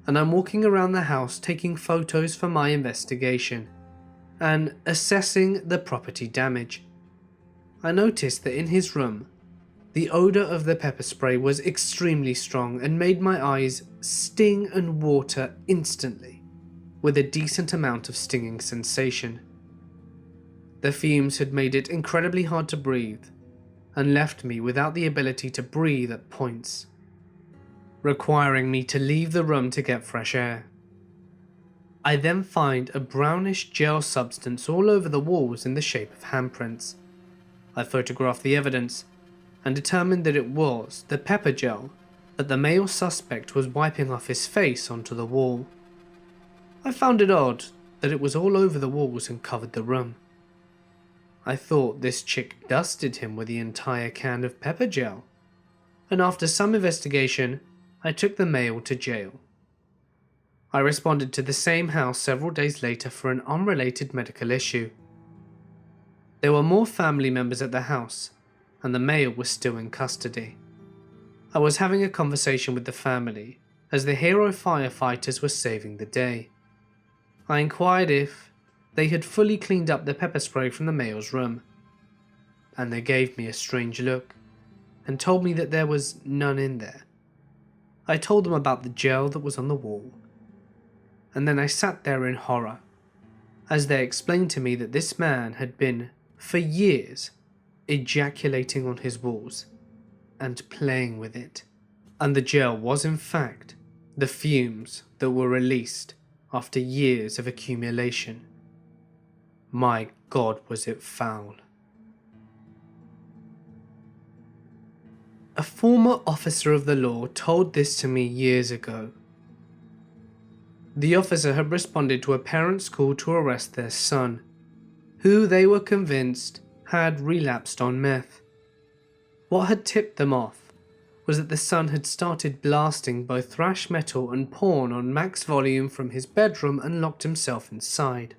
[SPEAKER 2] and I'm walking around the house taking photos for my investigation and assessing the property damage. I noticed that in his room, the odour of the pepper spray was extremely strong and made my eyes sting and water instantly, with a decent amount of stinging sensation. The fumes had made it incredibly hard to breathe, and left me without the ability to breathe at points, requiring me to leave the room to get fresh air. I then find a brownish gel substance all over the walls in the shape of handprints. I photographed the evidence and determined that it was the pepper gel that the male suspect was wiping off his face onto the wall. I found it odd that it was all over the walls and covered the room. I thought this chick dusted him with the entire can of pepper gel, and after some investigation, I took the male to jail. I responded to the same house several days later for an unrelated medical issue. There were more family members at the house, and the male was still in custody. I was having a conversation with the family as the hero firefighters were saving the day. I inquired if they had fully cleaned up the pepper spray from the male's room, and they gave me a strange look and told me that there was none in there. I told them about the gel that was on the wall, and then I sat there in horror as they explained to me that this man had been, for years, ejaculating on his walls and playing with it, and the gel was in fact the fumes that were released after years of accumulation. My God, was it foul. A former officer of the law told this to me years ago. The officer had responded to a parent's call to arrest their son, who they were convinced had relapsed on meth. What had tipped them off was that the son had started blasting both thrash metal and porn on max volume from his bedroom and locked himself inside.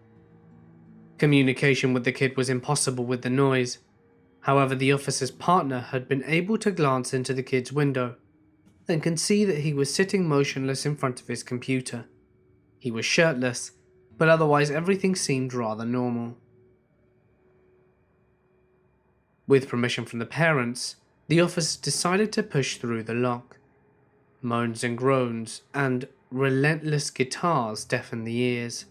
[SPEAKER 2] Communication with the kid was impossible with the noise. However, the officer's partner had been able to glance into the kid's window and can see that he was sitting motionless in front of his computer. He was shirtless, but otherwise everything seemed rather normal. With permission from the parents, the officer decided to push through the lock. Moans and groans and relentless guitars deafened the ears.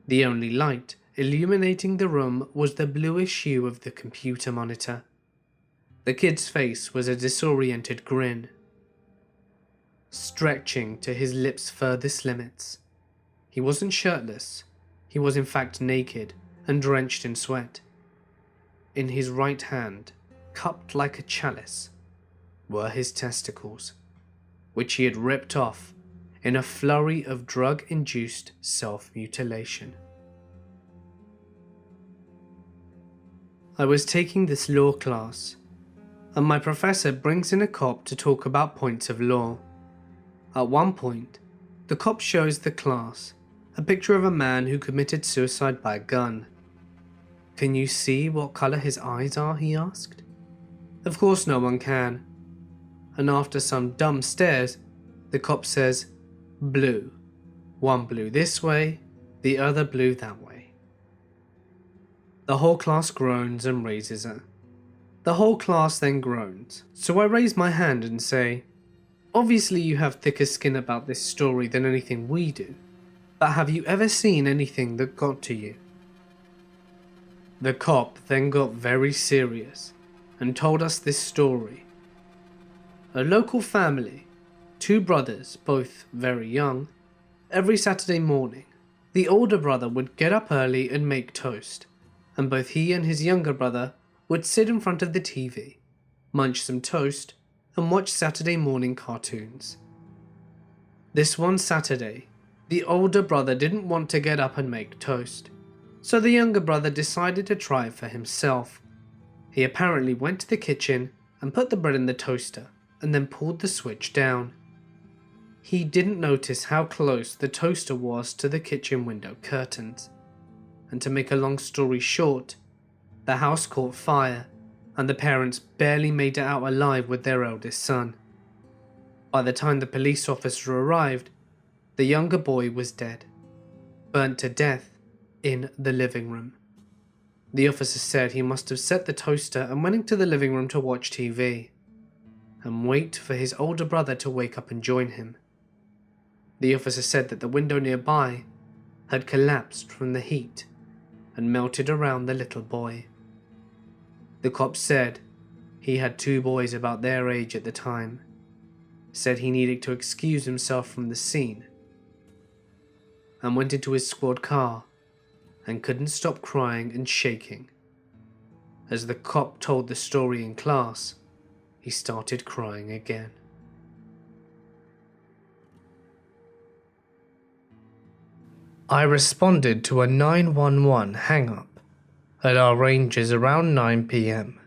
[SPEAKER 2] The only light illuminating the room was the bluish hue of the computer monitor. The kid's face was a disoriented grin, stretching to his lips' furthest limits. He wasn't shirtless, he was in fact naked and drenched in sweat. In his right hand, cupped like a chalice, were his testicles, which he had ripped off in a flurry of drug-induced self-mutilation. I was taking this law class, and my professor brings in a cop to talk about points of law. At one point, the cop shows the class a picture of a man who committed suicide by a gun. "Can you see what colour his eyes are?" he asked. Of course no one can, and after some dumb stares, the cop says, "Blue. One blue this way, the other blue that way." The whole class groans and raises her. The whole class then groans, so I raise my hand and say, "Obviously you have thicker skin about this story than anything we do, but have you ever seen anything that got to you?" The cop then got very serious and told us this story. A local family, 2 brothers, both very young, every Saturday morning, the older brother would get up early and make toast, and both he and his younger brother would sit in front of the TV, munch some toast, and watch Saturday morning cartoons. This one Saturday, the older brother didn't want to get up and make toast, so the younger brother decided to try it for himself. He apparently went to the kitchen and put the bread in the toaster and then pulled the switch down. He didn't notice how close the toaster was to the kitchen window curtains, and to make a long story short, the house caught fire and the parents barely made it out alive with their eldest son. By the time the police officer arrived, the younger boy was dead, burnt to death in the living room. The officer said he must have set the toaster and went into the living room to watch TV and wait for his older brother to wake up and join him. The officer said that the window nearby had collapsed from the heat and melted around the little boy. The cop said he had 2 boys about their age at the time, said he needed to excuse himself from the scene, and went into his squad car and couldn't stop crying and shaking. As the cop told the story in class, he started crying again. I responded to a 911 hang-up at our ranges around 9 PM.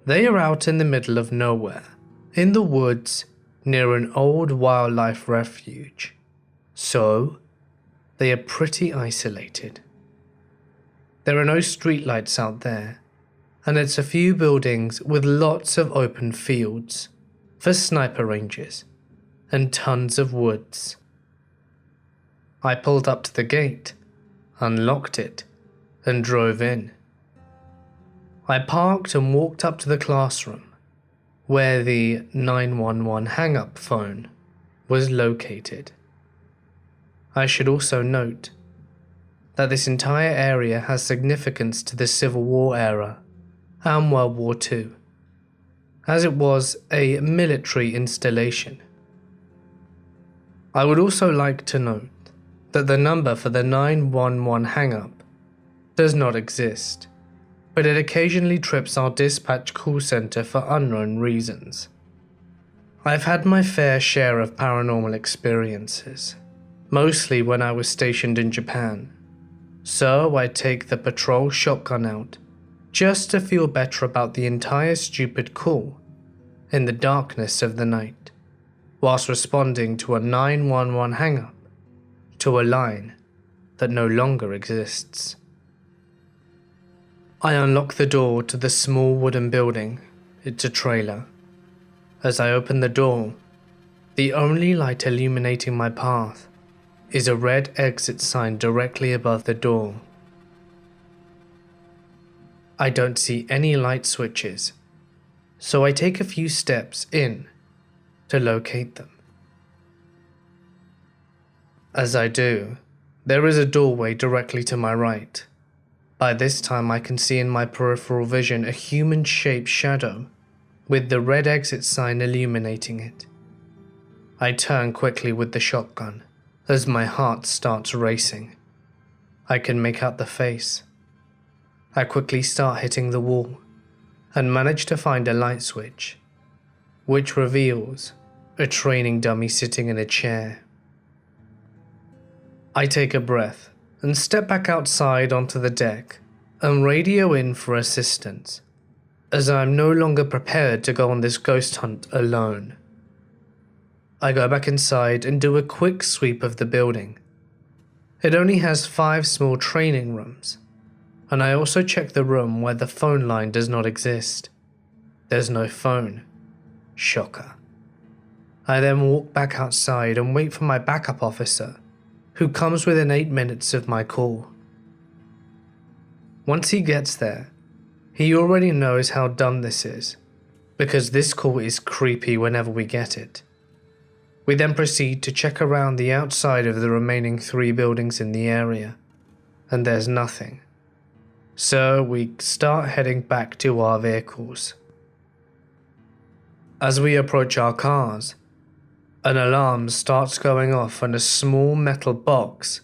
[SPEAKER 2] They are out in the middle of nowhere, in the woods near an old wildlife refuge, so they are pretty isolated. There are no streetlights out there, and it's a few buildings with lots of open fields for sniper ranges and tons of woods. I pulled up to the gate, unlocked it, and drove in. I parked and walked up to the classroom, where the 911 hang-up phone was located. I should also note that this entire area has significance to the Civil War era and World War II, as it was a military installation. I would also like to note that the number for the 911 hang-up does not exist, but it occasionally trips our dispatch call center for unknown reasons. I've had my fair share of paranormal experiences, mostly when I was stationed in Japan, so I take the patrol shotgun out just to feel better about the entire stupid call in the darkness of the night, whilst responding to a 911 hang-up to a line that no longer exists. I unlock the door to the small wooden building. It's a trailer. As I open the door, the only light illuminating my path is a red exit sign directly above the door. I don't see any light switches, so I take a few steps in to locate them. As I do, there is a doorway directly to my right. By this time I can see in my peripheral vision a human-shaped shadow with the red exit sign illuminating it. I turn quickly with the shotgun as my heart starts racing. I can make out the face. I quickly start hitting the wall and manage to find a light switch, which reveals a training dummy sitting in a chair. I take a breath and step back outside onto the deck and radio in for assistance, as I am no longer prepared to go on this ghost hunt alone. I go back inside and do a quick sweep of the building. It only has 5 small training rooms, And I also check the room where the phone line does not exist. There's no phone. Shocker. I then walk back outside and wait for my backup officer, who comes within 8 minutes of my call. Once he gets there, he already knows how dumb this is, because this call is creepy whenever we get it. We then proceed to check around the outside of the remaining 3 buildings in the area, and there's nothing. So we start heading back to our vehicles. As we approach our cars, an alarm starts going off on a small metal box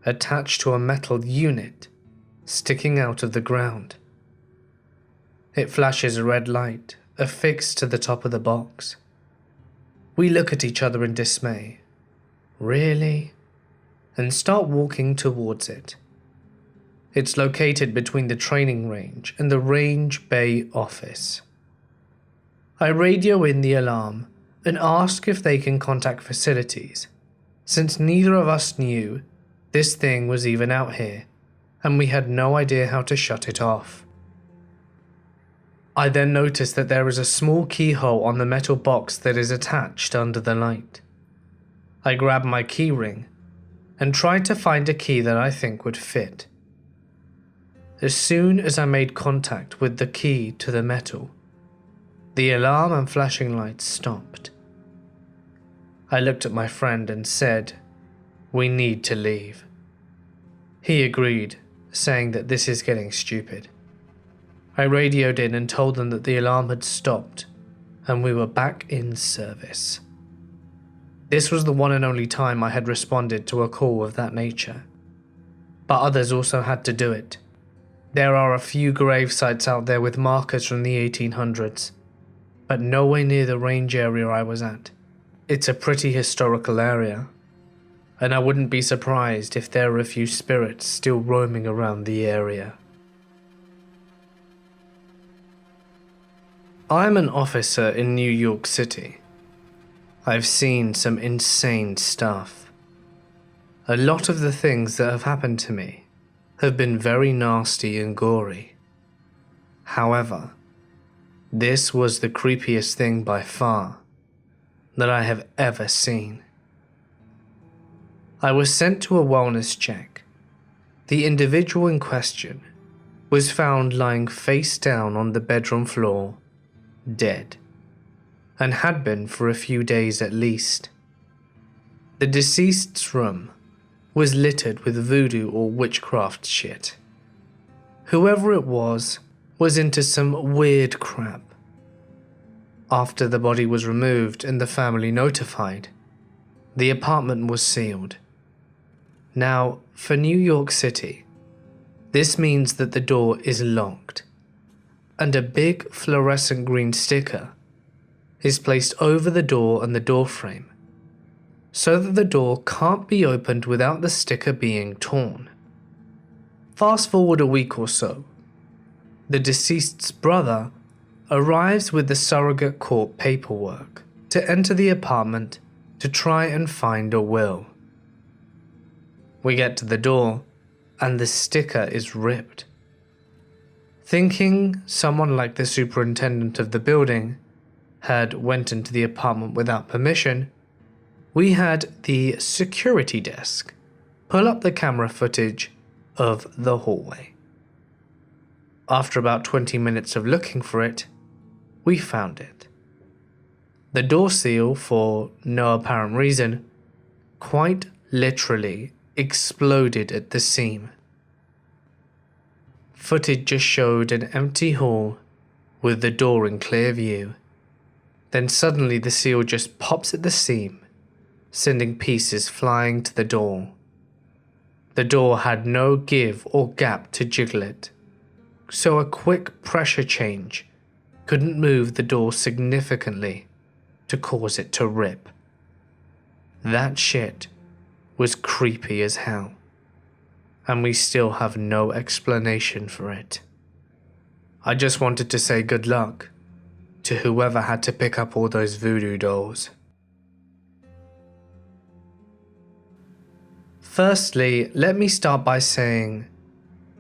[SPEAKER 2] attached to a metal unit sticking out of the ground. It flashes a red light affixed to the top of the box. We look at each other in dismay. Really? And start walking towards it. It's located between the training range and the range bay office. I radio in the alarm and ask if they can contact facilities, since neither of us knew this thing was even out here, and we had no idea how to shut it off. I then notice that there is a small keyhole on the metal box that is attached under the light. I grab my key ring and try to find a key that I think would fit. As soon as I made contact with the key to the metal, the alarm and flashing lights stopped. I looked at my friend and said, "We need to leave." He agreed, saying that this is getting stupid. I radioed in and told them that the alarm had stopped and we were back in service. This was the one and only time I had responded to a call of that nature, but others also had to do it. There are a few grave sites out there with markers from the 1800s, but nowhere near the range area I was at. It's a pretty historical area, and I wouldn't be surprised if there are a few spirits still roaming around the area. I'm an officer in New York City. I've seen some insane stuff. A lot of the things that have happened to me have been very nasty and gory. However, this was the creepiest thing by far that I have ever seen. I was sent to a wellness check. The individual in question was found lying face down on the bedroom floor, dead, and had been for a few days at least. The deceased's room was littered with voodoo or witchcraft shit. Whoever it was into some weird crap. After the body was removed and the family notified, the apartment was sealed. Now, for New York City, this means that the door is locked, and a big fluorescent green sticker is placed over the door and the door frame, so that the door can't be opened without the sticker being torn. Fast forward a week or so. The deceased's brother arrives with the surrogate court paperwork to enter the apartment to try and find a will. We get to the door and the sticker is ripped. Thinking someone like the superintendent of the building had went into the apartment without permission, we had the security desk pull up the camera footage of the hallway. After about 20 minutes of looking for it, we found it. The door seal, for no apparent reason, quite literally exploded at the seam. Footage just showed an empty hall with the door in clear view. Then suddenly the seal just pops at the seam, sending pieces flying to the door. The door had no give or gap to jiggle it, so a quick pressure change couldn't move the door significantly to cause it to rip. That shit was creepy as hell, and we still have no explanation for it. I just wanted to say good luck to whoever had to pick up all those voodoo dolls. Firstly, let me start by saying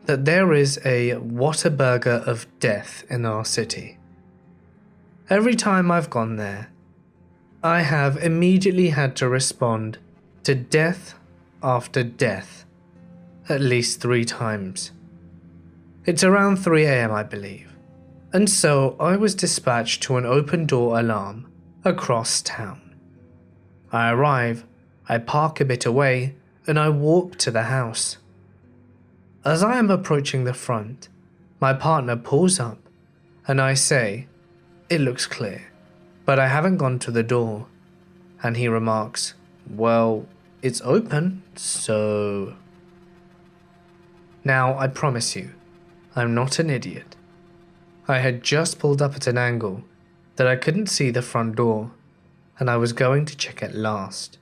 [SPEAKER 2] that there is a Whataburger of death in our city. Every time I've gone there, I have immediately had to respond to death after death, at least 3 times. It's around 3 AM, I believe, and so I was dispatched to an open door alarm across town. I arrive, I park a bit away, and I walk to the house. As I am approaching the front, my partner pulls up, and I say, "It looks clear, but I haven't gone to the door," and he remarks, "Well, it's open, so..." Now, I promise you, I'm not an idiot. I had just pulled up at an angle that I couldn't see the front door, and I was going to check it last.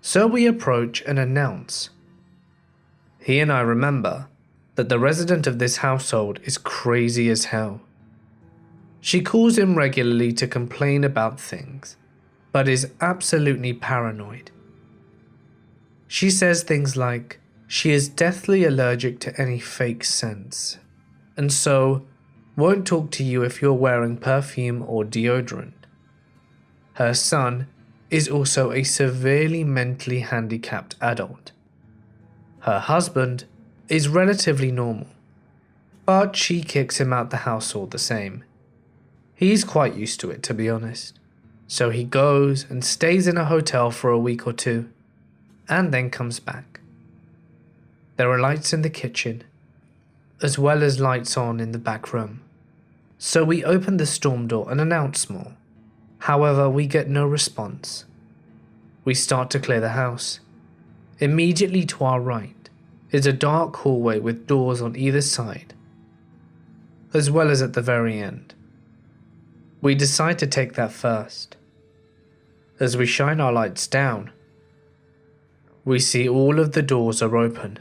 [SPEAKER 2] So we approach and announce. He and I remember that the resident of this household is crazy as hell. She calls him regularly to complain about things, but is absolutely paranoid. She says things like she is deathly allergic to any fake scents, and so won't talk to you if you're wearing perfume or deodorant. Her son is also a severely mentally handicapped adult. Her husband is relatively normal, but she kicks him out the house all the same. He's quite used to it, to be honest, so he goes and stays in a hotel for a week or 2, and then comes back. There are lights in the kitchen, as well as lights on in the back room, so we open the storm door and announce more. However, we get no response. We start to clear the house. Immediately to our right is a dark hallway with doors on either side, as well as at the very end. We decide to take that first. As we shine our lights down, we see all of the doors are open,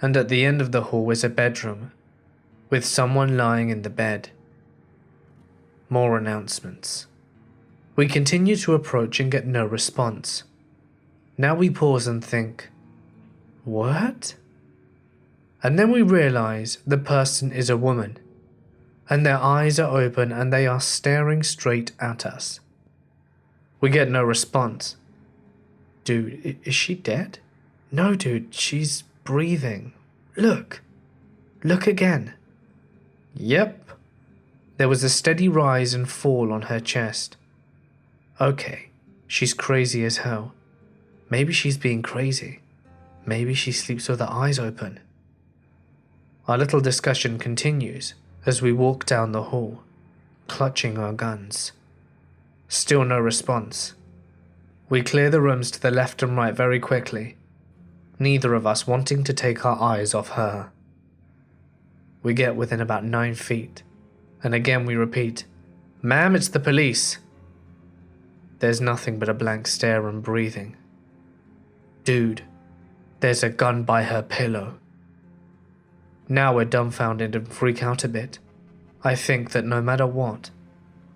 [SPEAKER 2] and at the end of the hall is a bedroom with someone lying in the bed. More announcements. We continue to approach and get no response. Now we pause and think, what? And then we realize the person is a woman, and their eyes are open and they are staring straight at us. We get no response. Dude, is she dead? No, dude, she's breathing. Look. Look again. Yep. There was a steady rise and fall on her chest. Okay, she's crazy as hell. Maybe she's being crazy. Maybe she sleeps with her eyes open. Our little discussion continues as we walk down the hall, clutching our guns. Still no response. We clear the rooms to the left and right very quickly, neither of us wanting to take our eyes off her. We get within about 9 feet, and again we repeat, "Ma'am, it's the police." There's nothing but a blank stare and breathing. Dude, there's a gun by her pillow. Now we're dumbfounded and freak out a bit. I think that no matter what,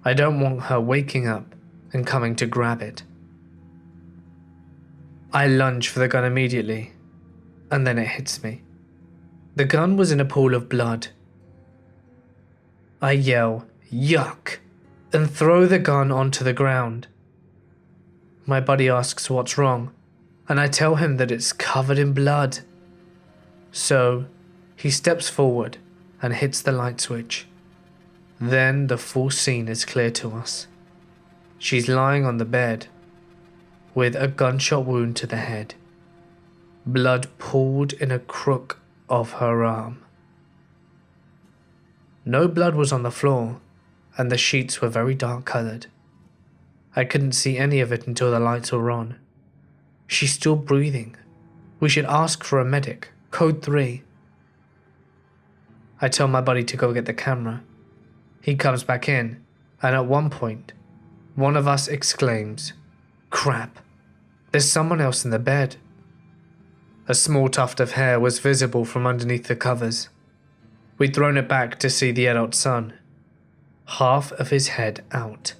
[SPEAKER 2] I don't want her waking up and coming to grab it. I lunge for the gun immediately, and then it hits me. The gun was in a pool of blood. I yell, "Yuck," and throw the gun onto the ground. My buddy asks what's wrong, and I tell him that it's covered in blood. So, he steps forward and hits the light switch. Then the full scene is clear to us. She's lying on the bed, with a gunshot wound to the head. Blood pooled in a crook of her arm. No blood was on the floor, and the sheets were very dark colored. I couldn't see any of it until the lights were on. She's still breathing. We should ask for a medic. Code 3. I tell my buddy to go get the camera. He comes back in, and at one point, one of us exclaims, "Crap, there's someone else in the bed." A small tuft of hair was visible from underneath the covers. We'd thrown it back to see the adult son, half of his head out,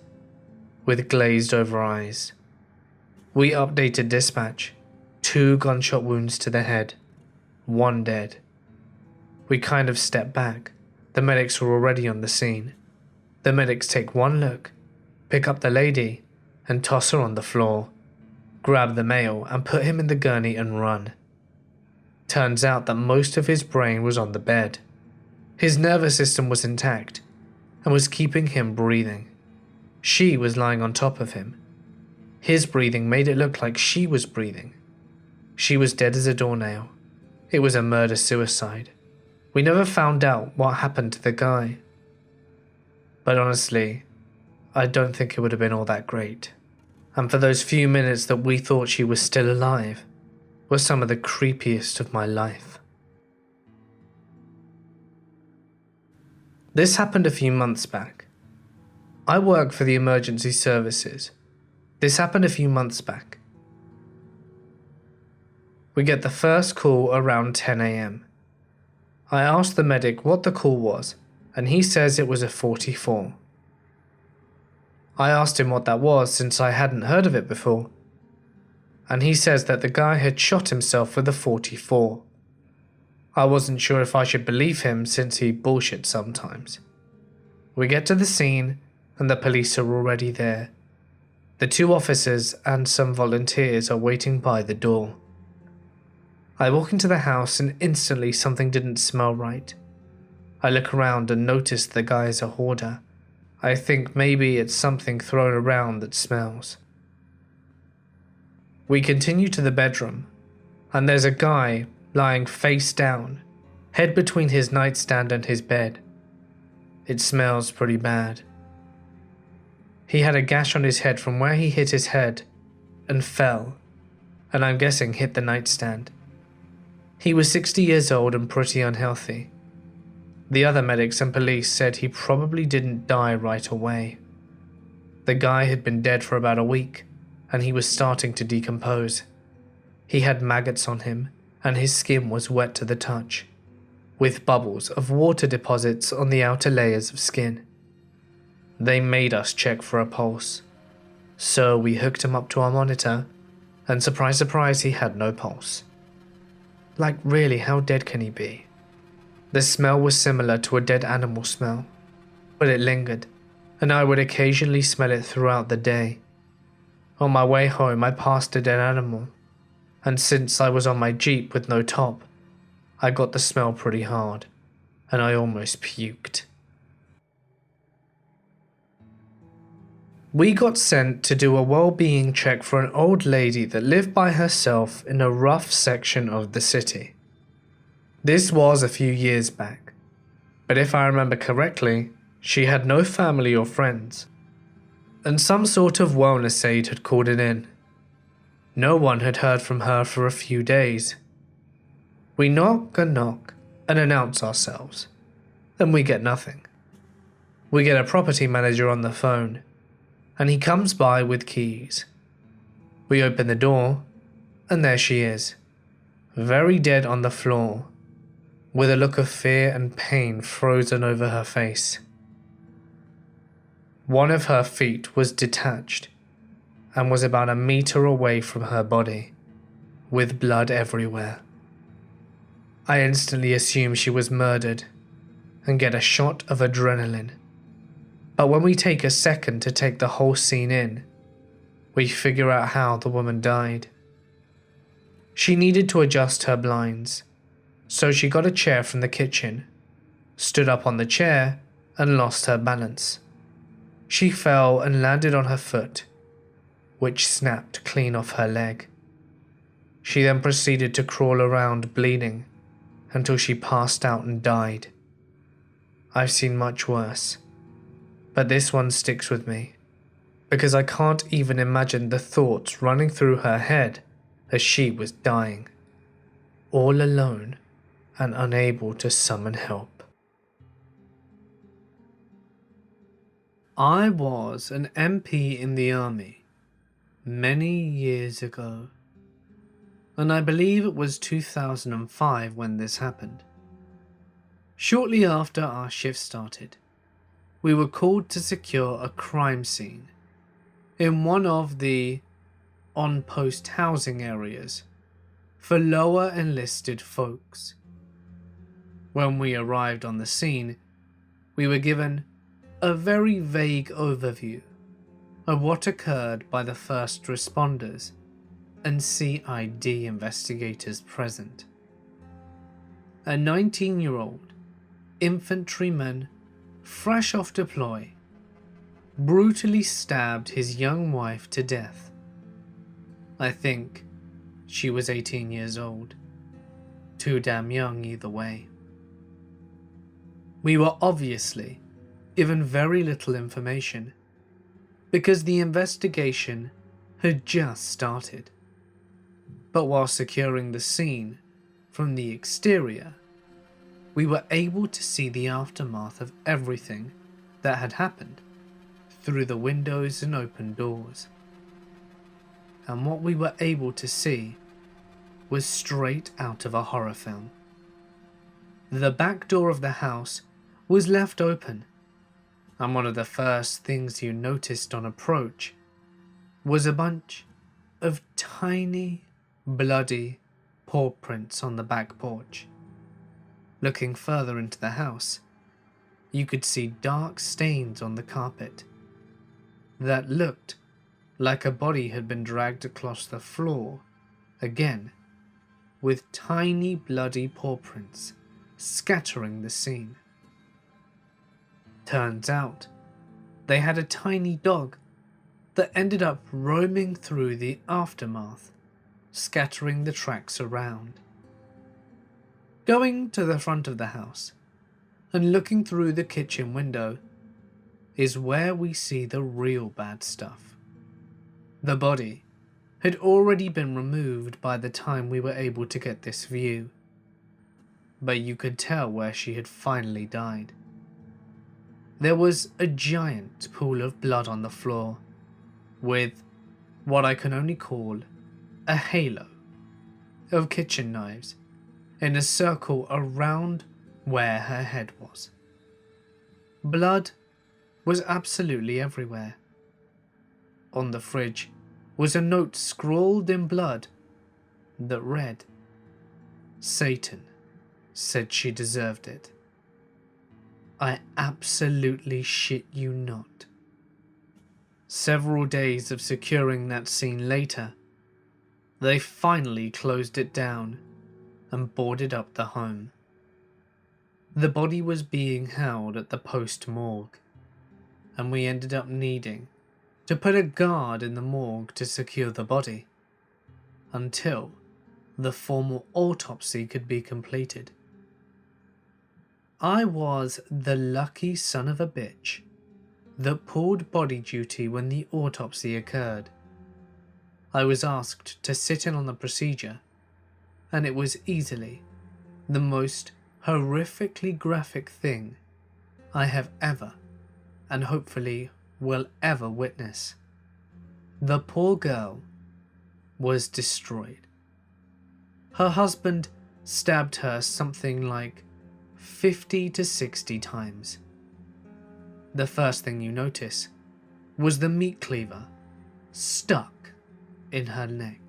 [SPEAKER 2] with glazed over eyes. We updated dispatch. 2 gunshot wounds to the head, 1 dead. We kind of step back. The medics were already on the scene. The medics take one look, pick up the lady, and toss her on the floor, grab the male and put him in the gurney and run. Turns out that most of his brain was on the bed. His nervous system was intact and was keeping him breathing. She was lying on top of him. His breathing made it look like she was breathing. She was dead as a doornail. It was a murder-suicide. We never found out what happened to the guy. But honestly, I don't think it would have been all that great. And for those few minutes that we thought she was still alive, were some of the creepiest of my life. This happened a few months back. I work for the emergency services. This happened a few months back. We get the first call around 10 AM. I asked the medic what the call was, and he says it was a 44. I asked him what that was since I hadn't heard of it before, and he says that the guy had shot himself with a 44. I wasn't sure if I should believe him since he bullshits sometimes. We get to the scene and the police are already there. The 2 officers and some volunteers are waiting by the door. I walk into the house and instantly something didn't smell right. I look around and notice the guy is a hoarder. I think maybe it's something thrown around that smells. We continue to the bedroom, and there's a guy lying face down, head between his nightstand and his bed. It smells pretty bad. He had a gash on his head from where he hit his head and fell, and I'm guessing hit the nightstand. He was 60 years old and pretty unhealthy. The other medics and police said he probably didn't die right away. The guy had been dead for about a week, and he was starting to decompose. He had maggots on him, and his skin was wet to the touch, with bubbles of water deposits on the outer layers of skin. They made us check for a pulse, so we hooked him up to our monitor, and surprise surprise, he had no pulse. Like, really, how dead can he be? The smell was similar to a dead animal smell, but it lingered, and I would occasionally smell it throughout the day. On my way home, I passed a dead animal, and since I was on my Jeep with no top, I got the smell pretty hard, and I almost puked. We got sent to do a well-being check for an old lady that lived by herself in a rough section of the city. This was a few years back, but if I remember correctly, she had no family or friends, and some sort of wellness aide had called it in. No one had heard from her for a few days. We knock and announce ourselves, and we get nothing. We get a property manager on the phone, and he comes by with keys. We open the door, and there she is, very dead on the floor, with a look of fear and pain frozen over her face. One of her feet was detached and was about a meter away from her body, with blood everywhere. I instantly assume she was murdered and get a shot of adrenaline. But when we take a second to take the whole scene in, we figure out how the woman died. She needed to adjust her blinds, so she got a chair from the kitchen, stood up on the chair, and lost her balance. She fell and landed on her foot, which snapped clean off her leg. She then proceeded to crawl around bleeding until she passed out and died. I've seen much worse, but this one sticks with me, because I can't even imagine the thoughts running through her head as she was dying, all alone and unable to summon help. I was an MP in the army many years ago, and I believe it was 2005 when this happened. Shortly after our shift started, we were called to secure a crime scene in one of the on-post housing areas for lower enlisted folks. When we arrived on the scene, we were given a very vague overview of what occurred by the first responders and CID investigators present. A 19-year-old infantryman, fresh off deploy, brutally stabbed his young wife to death. I think she was 18 years old. Too damn young either way. We were obviously given very little information because the investigation had just started. But while securing the scene from the exterior, we were able to see the aftermath of everything that had happened through the windows and open doors. And what we were able to see was straight out of a horror film. The back door of the house was left open, and one of the first things you noticed on approach was a bunch of tiny, bloody paw prints on the back porch. Looking further into the house, you could see dark stains on the carpet that looked like a body had been dragged across the floor, again, with tiny bloody paw prints scattering the scene. Turns out, they had a tiny dog that ended up roaming through the aftermath, scattering the tracks around. Going to the front of the house and looking through the kitchen window is where we see the real bad stuff. The body had already been removed by the time we were able to get this view, but you could tell where she had finally died. There was a giant pool of blood on the floor, with what I can only call a halo of kitchen knives in a circle around where her head was. Blood was absolutely everywhere. On the fridge was a note scrawled in blood that read, "Satan said she deserved it." I absolutely shit you not. Several days of securing that scene later, they finally closed it down and boarded up the home. The body was being held at the post-morgue, and we ended up needing to put a guard in the morgue to secure the body until the formal autopsy could be completed. I was the lucky son of a bitch that pulled body duty when the autopsy occurred. I was asked to sit in on the procedure, and it was easily the most horrifically graphic thing I have ever, and hopefully will ever, witness. The poor girl was destroyed. Her husband stabbed her something like 50 to 60 times. The first thing you notice was the meat cleaver stuck in her neck.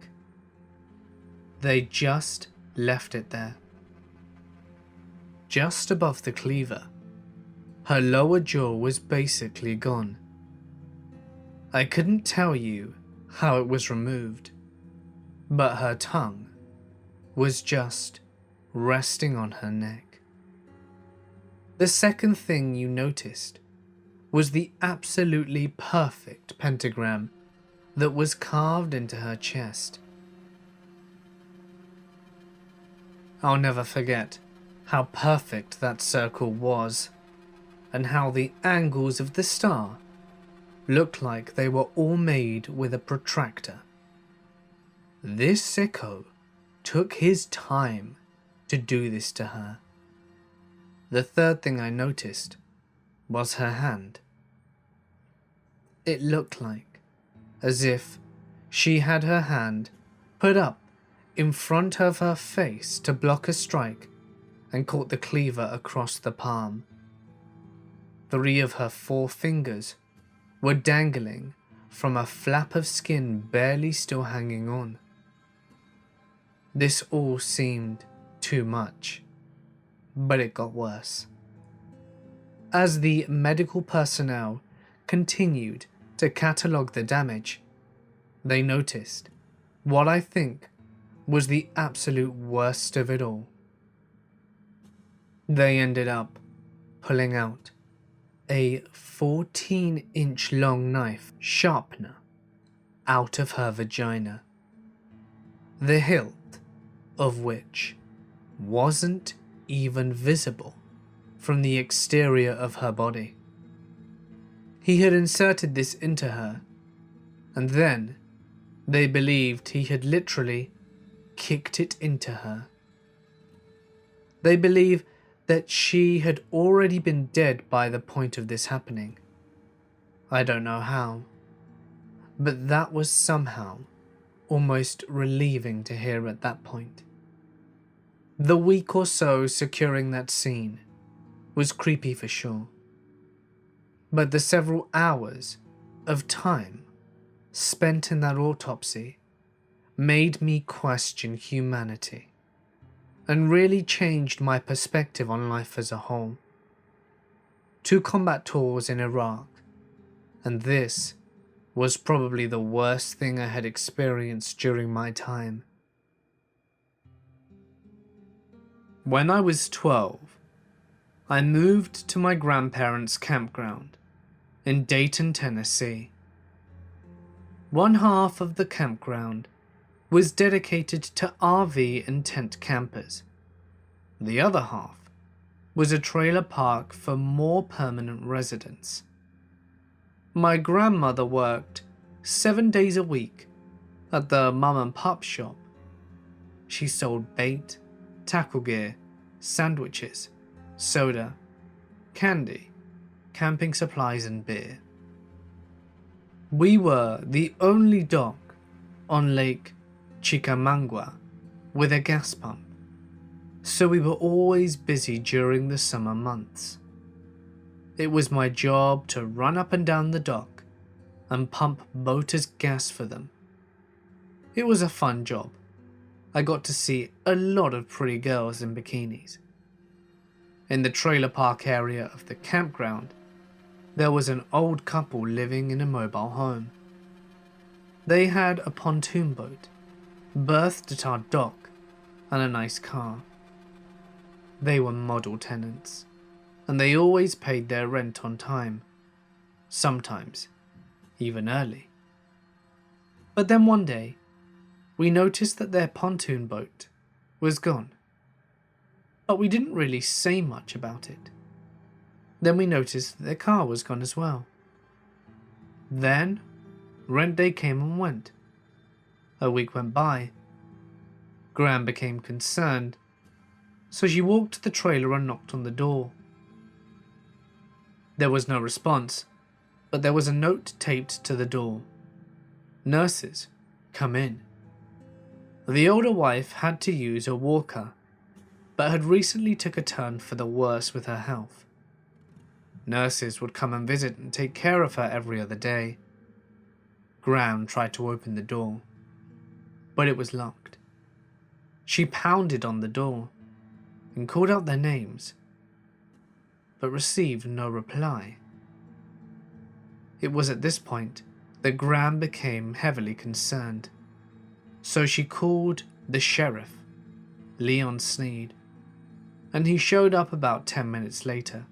[SPEAKER 2] They just left it there. Just above the cleaver, her lower jaw was basically gone. I couldn't tell you how it was removed, but her tongue was just resting on her neck. The second thing you noticed was the absolutely perfect pentagram that was carved into her chest. I'll never forget how perfect that circle was, and how the angles of the star looked like they were all made with a protractor. This sicko took his time to do this to her. The third thing I noticed was her hand. It looked like as if she had her hand put up in front of her face to block a strike and caught the cleaver across the palm. 3 of her 4 fingers were dangling from a flap of skin barely still hanging on. This all seemed too much. But it got worse. As the medical personnel continued to catalogue the damage, they noticed what I think was the absolute worst of it all. They ended up pulling out a 14-inch long knife sharpener out of her vagina, the hilt of which wasn't even visible from the exterior of her body. He had inserted this into her, and then they believed he had literally kicked it into her. They believe that she had already been dead by the point of this happening. I don't know how, but that was somehow almost relieving to hear at that point. The week or so securing that scene was creepy for sure, but the several hours of time spent in that autopsy made me question humanity and really changed my perspective on life as a whole. 2 combat tours in Iraq, and this was probably the worst thing I had experienced during my time. When I was 12, I moved to my grandparents' campground in Dayton, Tennessee. One half of the campground was dedicated to RV and tent campers. The other half was a trailer park for more permanent residents. My grandmother worked 7 days a week at the mum and pop shop. She sold bait, tackle gear, sandwiches, soda, candy, camping supplies and beer. We were the only dock on Lake Chickamauga with a gas pump, so we were always busy during the summer months. It was my job to run up and down the dock and pump boaters' gas for them. It was a fun job. I got to see a lot of pretty girls in bikinis. In the trailer park area of the campground, there was an old couple living in a mobile home. They had a pontoon boat, berthed at our dock, and a nice car. They were model tenants, and they always paid their rent on time, sometimes even early. But then one day, we noticed that their pontoon boat was gone. But we didn't really say much about it. Then we noticed that their car was gone as well. Then, rent day came and went. A week went by. Gran became concerned, so she walked to the trailer and knocked on the door. There was no response, but there was a note taped to the door. "Nurses, come in." The older wife had to use a walker, but had recently took a turn for the worse with her health. Nurses would come and visit and take care of her every other day. Graham tried to open the door, but it was locked. She pounded on the door and called out their names, but received no reply. It was at this point that Graham became heavily concerned, so she called the sheriff, Leon Sneed, and he showed up about 10 minutes later.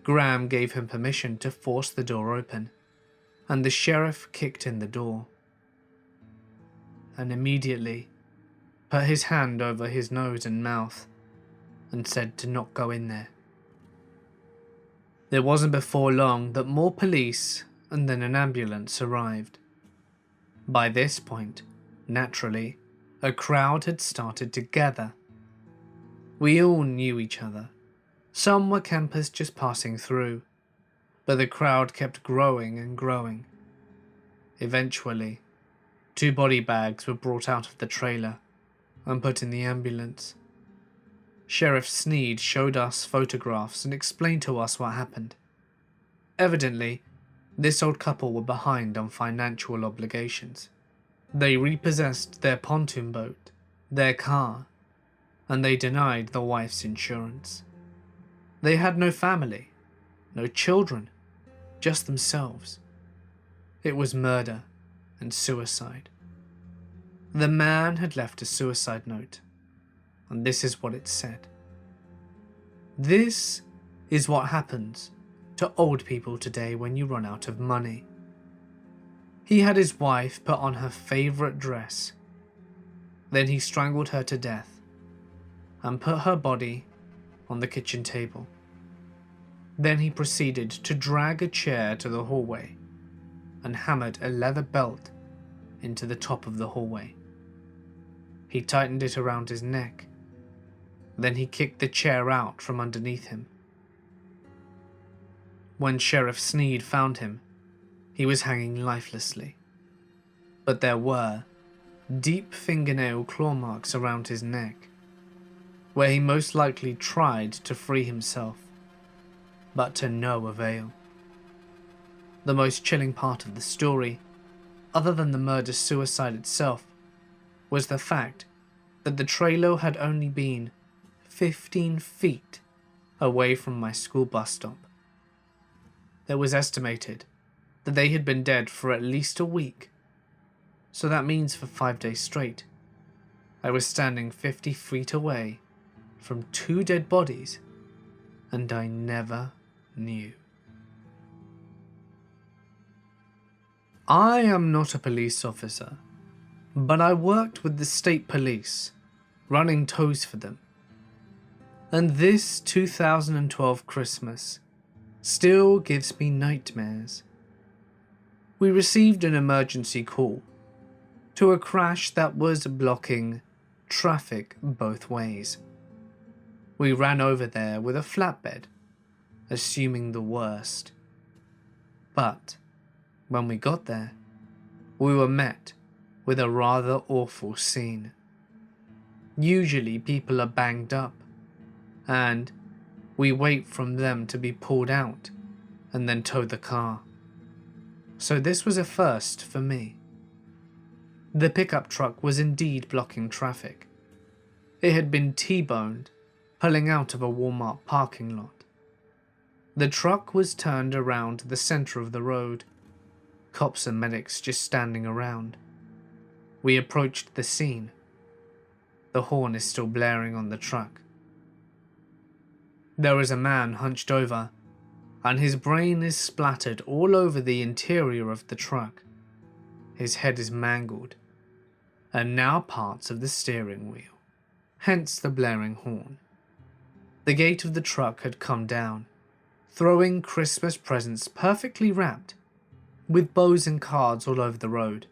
[SPEAKER 2] Graham gave him permission to force the door open, and the sheriff kicked in the door, and immediately put his hand over his nose and mouth and said to not go in there. It wasn't before long that more police and then an ambulance arrived. By this point, naturally, a crowd had started to gather. We all knew each other. Some were campers just passing through, but the crowd kept growing and growing. Eventually, 2 body bags were brought out of the trailer and put in the ambulance. Sheriff Sneed showed us photographs and explained to us what happened. Evidently, this old couple were behind on financial obligations. They repossessed their pontoon boat, their car, and they denied the wife's insurance. They had no family, no children, just themselves. It was murder and suicide. The man had left a suicide note, and this is what it said. "This is what happens to old people today when you run out of money." He had his wife put on her favourite dress. Then he strangled her to death and put her body on the kitchen table. Then he proceeded to drag a chair to the hallway and hammered a leather belt into the top of the hallway. He tightened it around his neck. Then he kicked the chair out from underneath him. When Sheriff Sneed found him, he was hanging lifelessly. But there were deep fingernail claw marks around his neck, where he most likely tried to free himself, but to no avail. The most chilling part of the story, other than the murder-suicide itself, was the fact that the trailer had only been 15 feet away from my school bus stop. It was estimated that they had been dead for at least a week, so that means for 5 days straight, I was standing 50 feet away from 2 dead bodies, and I never knew. I am not a police officer, but I worked with the state police, running tows for them. And this 2012 Christmas still gives me nightmares. We received an emergency call to a crash that was blocking traffic both ways. We ran over there with a flatbed, assuming the worst. But when we got there, we were met with a rather awful scene. Usually people are banged up, and we wait for them to be pulled out and then tow the car. So this was a first for me. The pickup truck was indeed blocking traffic. It had been T-boned, pulling out of a Walmart parking lot. The truck was turned around the center of the road, cops and medics just standing around. We approached the scene. The horn is still blaring on the truck. There is a man hunched over, and his brain is splattered all over the interior of the truck. His head is mangled, and now parts of the steering wheel, hence the blaring horn. The gate of the truck had come down, throwing Christmas presents perfectly wrapped, with bows and cards all over the road.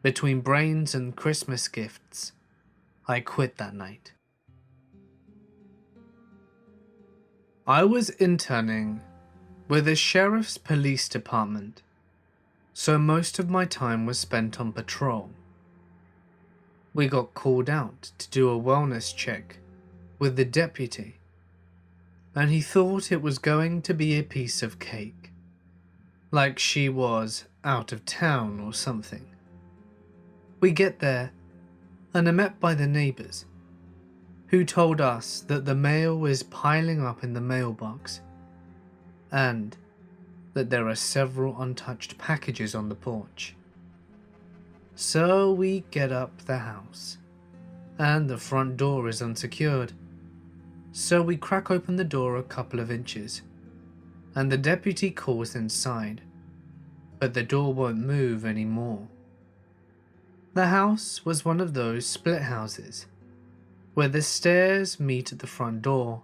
[SPEAKER 2] Between brains and Christmas gifts, I quit that night. I was interning with the sheriff's police department, so most of my time was spent on patrol. We got called out to do a wellness check with the deputy, and he thought it was going to be a piece of cake, like she was out of town or something. We get there and are met by the neighbours, who told us that the mail is piling up in the mailbox and that there are several untouched packages on the porch. So we get up the house, and the front door is unsecured. So we crack open the door a couple of inches, and the deputy calls inside, but the door won't move anymore. The house was one of those split houses, where the stairs meet at the front door,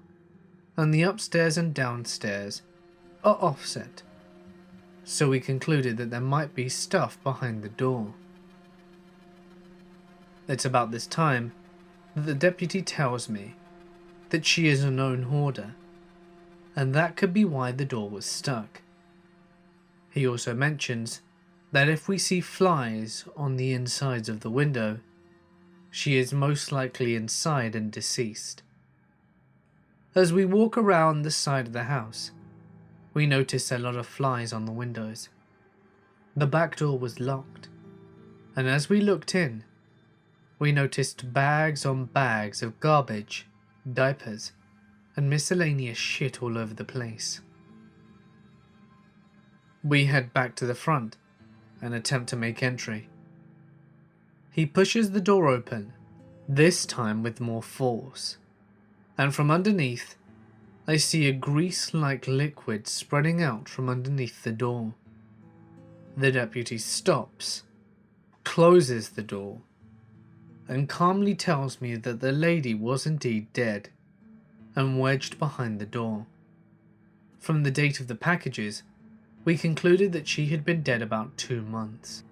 [SPEAKER 2] and the upstairs and downstairs are offset, so we concluded that there might be stuff behind the door. It's about this time that the deputy tells me that she is a known hoarder, and that could be why the door was stuck. He also mentions that if we see flies on the insides of the window, she is most likely inside and deceased. As we walk around the side of the house, we notice a lot of flies on the windows. The back door was locked, and as we looked in, we noticed bags on bags of garbage, diapers, and miscellaneous shit all over the place. We head back to the front and attempt to make entry. He pushes the door open, this time with more force, and from underneath, I see a grease-like liquid spreading out from underneath the door. The deputy stops, closes the door, and calmly tells me that the lady was indeed dead and wedged behind the door. From the date of the packages, we concluded that she had been dead about 2 months.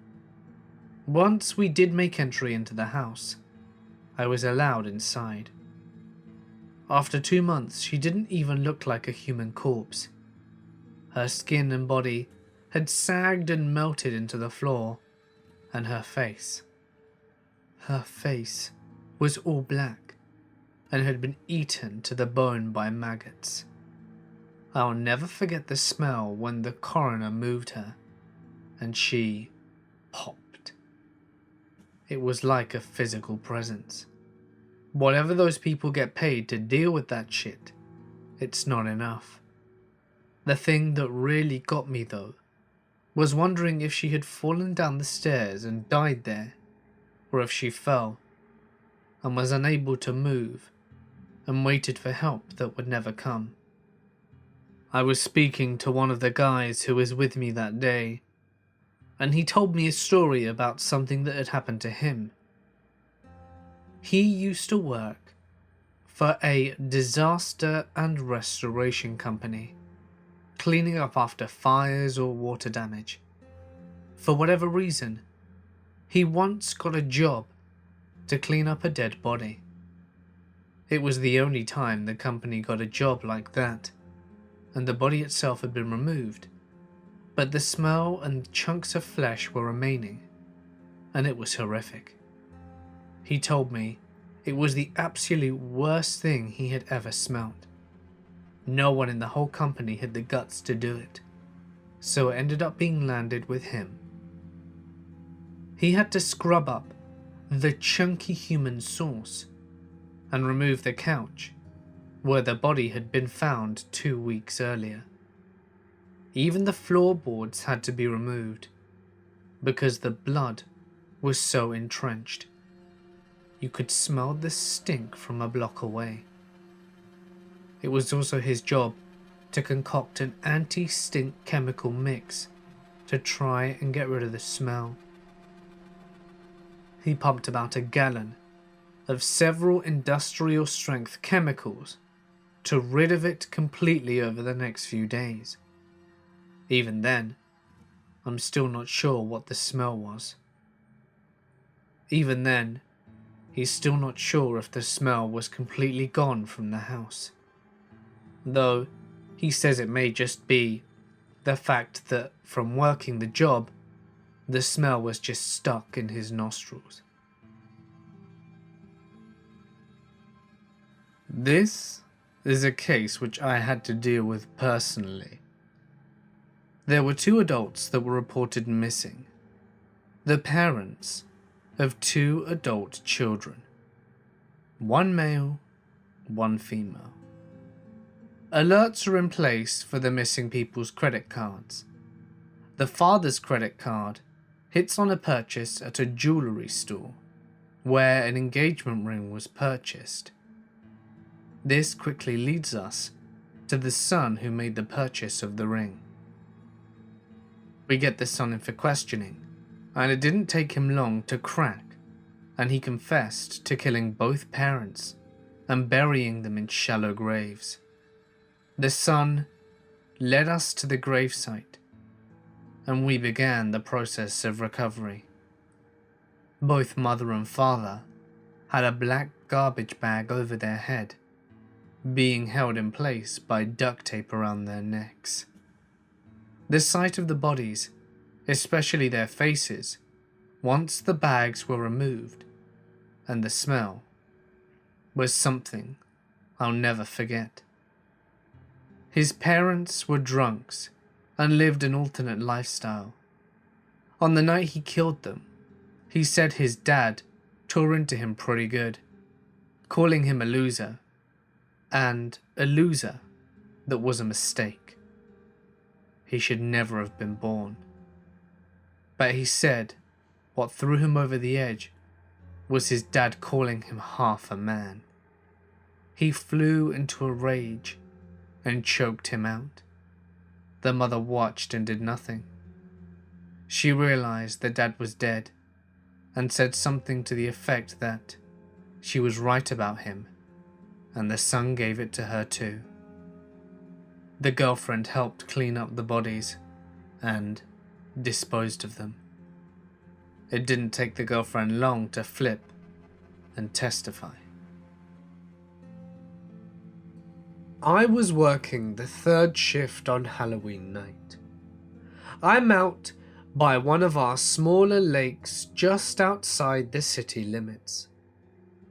[SPEAKER 2] Once we did make entry into the house, I was allowed inside. After 2 months, she didn't even look like a human corpse. Her skin and body had sagged and melted into the floor, and her face was all black and had been eaten to the bone by maggots. I'll never forget the smell when the coroner moved her and she popped. It was like a physical presence. Whatever those people get paid to deal with that shit, it's not enough. The thing that really got me though was wondering if she had fallen down the stairs and died there, or if she fell and was unable to move and waited for help that would never come. I was speaking to one of the guys who was with me that day, and he told me a story about something that had happened to him. He used to work for a disaster and restoration company, cleaning up after fires or water damage. For whatever reason, he once got a job to clean up a dead body. It was the only time the company got a job like that, and the body itself had been removed, but the smell and chunks of flesh were remaining, and it was horrific. He told me it was the absolute worst thing he had ever smelled. No one in the whole company had the guts to do it, so it ended up being landed with him. He had to scrub up the chunky human sauce and remove the couch where the body had been found 2 weeks earlier. Even the floorboards had to be removed because the blood was so entrenched. You could smell the stink from a block away. It was also his job to concoct an anti-stink chemical mix to try and get rid of the smell. He pumped about a gallon of several industrial strength chemicals to rid of it completely over the next few days. Even then, I'm still not sure what the smell was. Even then, he's still not sure if the smell was completely gone from the house. Though, he says it may just be the fact that from working the job, the smell was just stuck in his nostrils. This is a case which I had to deal with personally. There were 2 adults that were reported missing, the parents of 2 adult children, 1 male, 1 female. Alerts are in place for the missing people's credit cards. The father's credit card hits on a purchase at a jewellery store where an engagement ring was purchased. This quickly leads us to the son who made the purchase of the ring. We get the son in for questioning, and it didn't take him long to crack, and he confessed to killing both parents and burying them in shallow graves. The son led us to the gravesite, and we began the process of recovery. Both mother and father had a black garbage bag over their head, being held in place by duct tape around their necks. The sight of the bodies, especially their faces, once the bags were removed, and the smell, was something I'll never forget. His parents were drunks and lived an alternate lifestyle. On the night he killed them, he said his dad tore into him pretty good, calling him a loser, and a loser that was a mistake. He should never have been born. But he said what threw him over the edge was his dad calling him half a man. He flew into a rage and choked him out. The mother watched and did nothing. She realized that Dad was dead and said something to the effect that she was right about him, and the son gave it to her too. The girlfriend helped clean up the bodies and disposed of them. It didn't take the girlfriend long to flip and testify. I was working the third shift on Halloween night. I'm out by one of our smaller lakes just outside the city limits.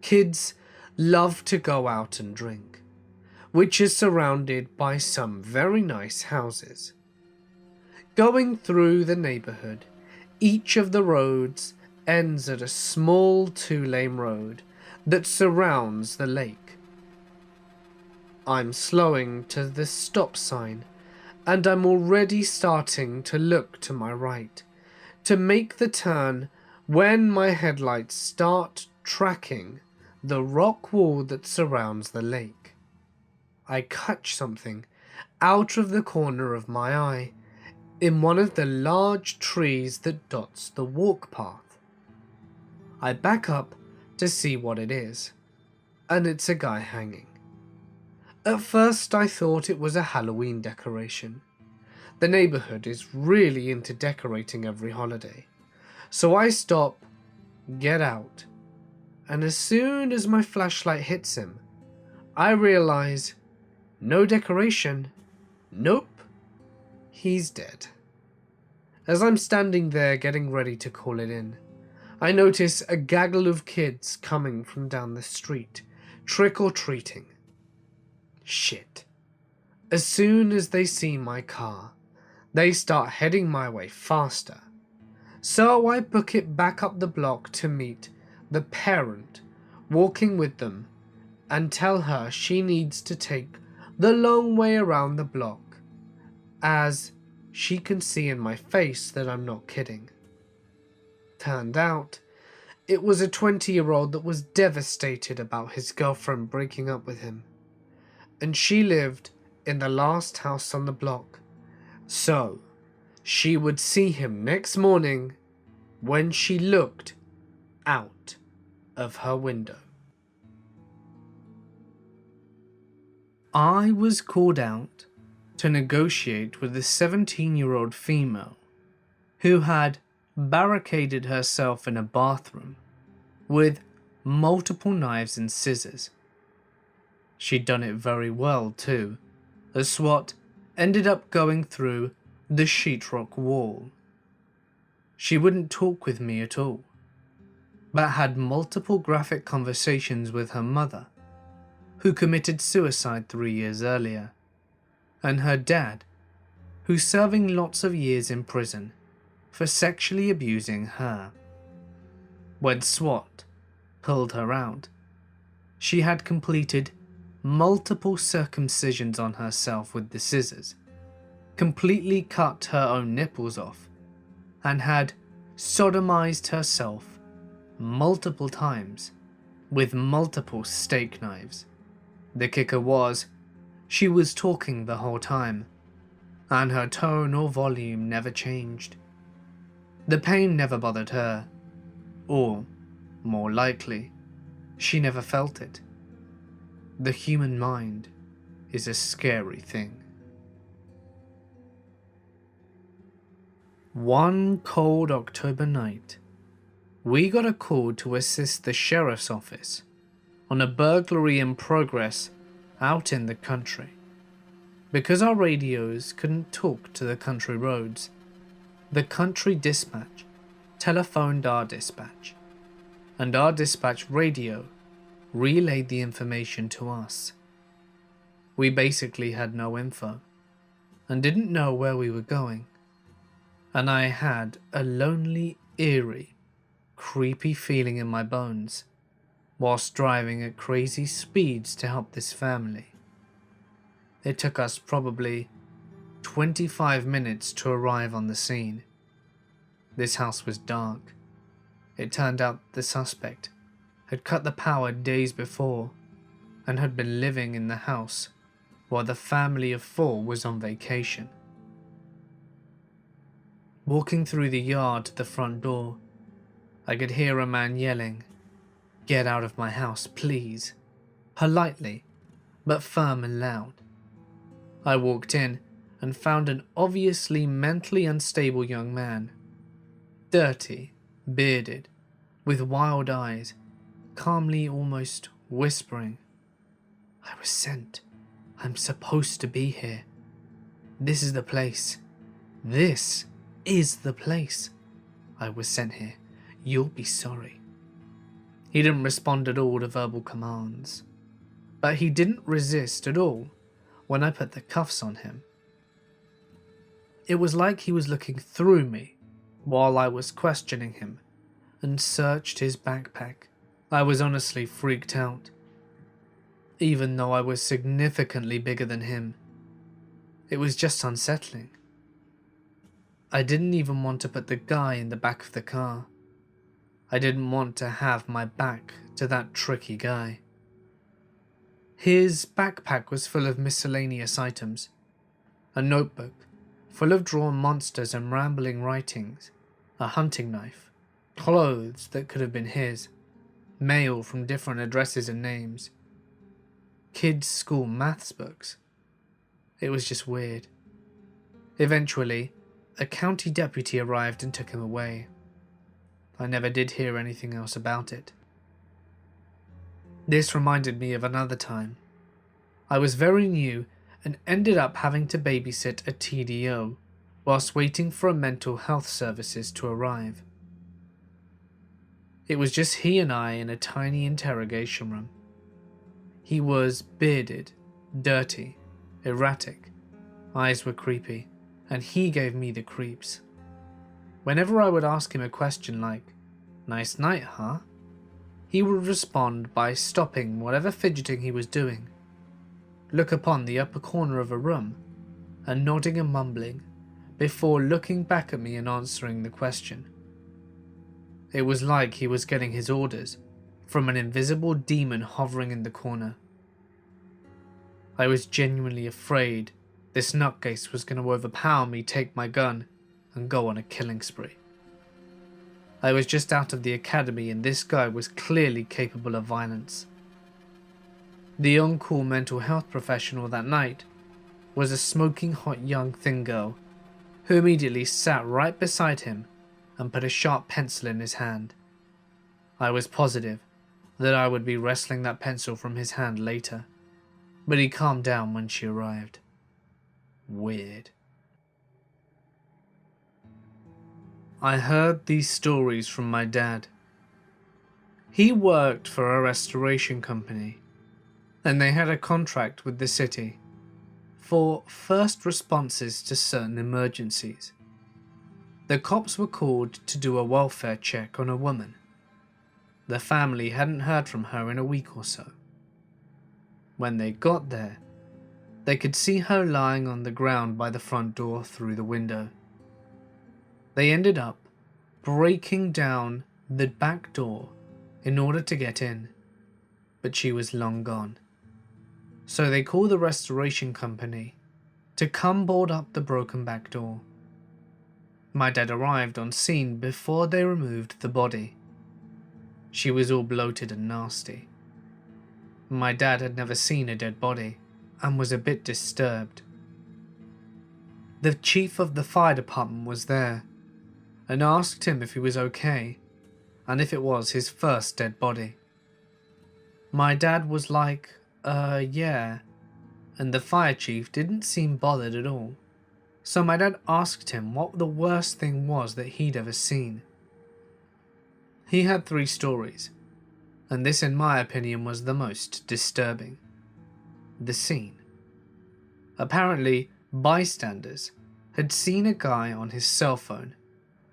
[SPEAKER 2] Kids love to go out and drink, which is surrounded by some very nice houses. Going through the neighborhood, each of the roads ends at a small 2-lane road that surrounds the lake. I'm slowing to the stop sign, and I'm already starting to look to my right to make the turn when my headlights start tracking the rock wall that surrounds the lake. I catch something out of the corner of my eye in one of the large trees that dots the walk path. I back up to see what it is, and it's a guy hanging. At first I thought it was a Halloween decoration. The neighborhood is really into decorating every holiday. So I stop, get out, and as soon as my flashlight hits him, I realize no decoration, nope, he's dead. As I'm standing there getting ready to call it in, I notice a gaggle of kids coming from down the street, trick-or-treating. Shit. As soon as they see my car, they start heading my way faster. So I book it back up the block to meet the parent walking with them and tell her she needs to take the long way around the block, as she can see in my face that I'm not kidding. Turned out, it was a 20-year-old that was devastated about his girlfriend breaking up with him, and she lived in the last house on the block, so she would see him next morning when she looked out of her window. I was called out to negotiate with a 17-year-old female who had barricaded herself in a bathroom with multiple knives and scissors. She'd done it very well too, as SWAT ended up going through the sheetrock wall. She wouldn't talk with me at all, but had multiple graphic conversations with her mother, who committed suicide 3 years earlier, and her dad, who's serving lots of years in prison for sexually abusing her. When SWAT pulled her out, she had completed multiple circumcisions on herself with the scissors, completely cut her own nipples off, and had sodomized herself multiple times with multiple steak knives. The kicker was, she was talking the whole time, and her tone or volume never changed. The pain never bothered her, or, more likely, she never felt it. The human mind is a scary thing. One cold October night, we got a call to assist the sheriff's office on a burglary in progress out in the country. Because our radios couldn't talk to the country roads, the country dispatch telephoned our dispatch, and our dispatch radio relayed the information to us. We basically had no info and didn't know where we were going, and I had a lonely, eerie, creepy feeling in my bones whilst driving at crazy speeds to help this family. It took us probably 25 minutes to arrive on the scene. This house was dark. It turned out the suspect had cut the power days before and had been living in the house while the family of 4 was on vacation. Walking through the yard to the front door, I could hear a man yelling, "Get out of my house, please," politely, but firm and loud. I walked in and found an obviously mentally unstable young man, dirty, bearded, with wild eyes, calmly almost whispering, "I was sent. I'm supposed to be here. This is the place. This is the place. I was sent here. You'll be sorry." He didn't respond at all to verbal commands, but he didn't resist at all when I put the cuffs on him. It was like he was looking through me while I was questioning him and searched his backpack. I was honestly freaked out. Even though I was significantly bigger than him, it was just unsettling. I didn't even want to put the guy in the back of the car. I didn't want to have my back to that tricky guy. His backpack was full of miscellaneous items, a notebook full of drawn monsters and rambling writings, a hunting knife, clothes that could have been his, mail from different addresses and names, kids' school maths books. It was just weird. Eventually, a county deputy arrived and took him away. I never did hear anything else about it. This reminded me of another time. I was very new and ended up having to babysit a TDO whilst waiting for a mental health services to arrive. It was just he and I in a tiny interrogation room. He was bearded, dirty, erratic, eyes were creepy, and he gave me the creeps. Whenever I would ask him a question like, "Nice night, huh?" he would respond by stopping whatever fidgeting he was doing, look upon the upper corner of a room, and nodding and mumbling, before looking back at me and answering the question. It was like he was getting his orders from an invisible demon hovering in the corner. I was genuinely afraid this nutcase was going to overpower me, take my gun, and go on a killing spree. I was just out of the academy and this guy was clearly capable of violence. The on-call mental health professional that night was a smoking hot young thin girl who immediately sat right beside him and put a sharp pencil in his hand. I was positive that I would be wresting that pencil from his hand later, but he calmed down when she arrived. Weird. I heard these stories from my dad. He worked for a restoration company, and they had a contract with the city for first responses to certain emergencies. The cops were called to do a welfare check on a woman. The family hadn't heard from her in a week or so. When they got there, they could see her lying on the ground by the front door through the window. They ended up breaking down the back door in order to get in, but she was long gone. So they called the restoration company to come board up the broken back door. My dad arrived on scene before they removed the body. She was all bloated and nasty. My dad had never seen a dead body and was a bit disturbed. The chief of the fire department was there and asked him if he was okay and if it was his first dead body. My dad was like, yeah, and the fire chief didn't seem bothered at all. So my dad asked him what the worst thing was that he'd ever seen. He had 3 stories, and this in my opinion was the most disturbing. The scene. Apparently, bystanders had seen a guy on his cell phone,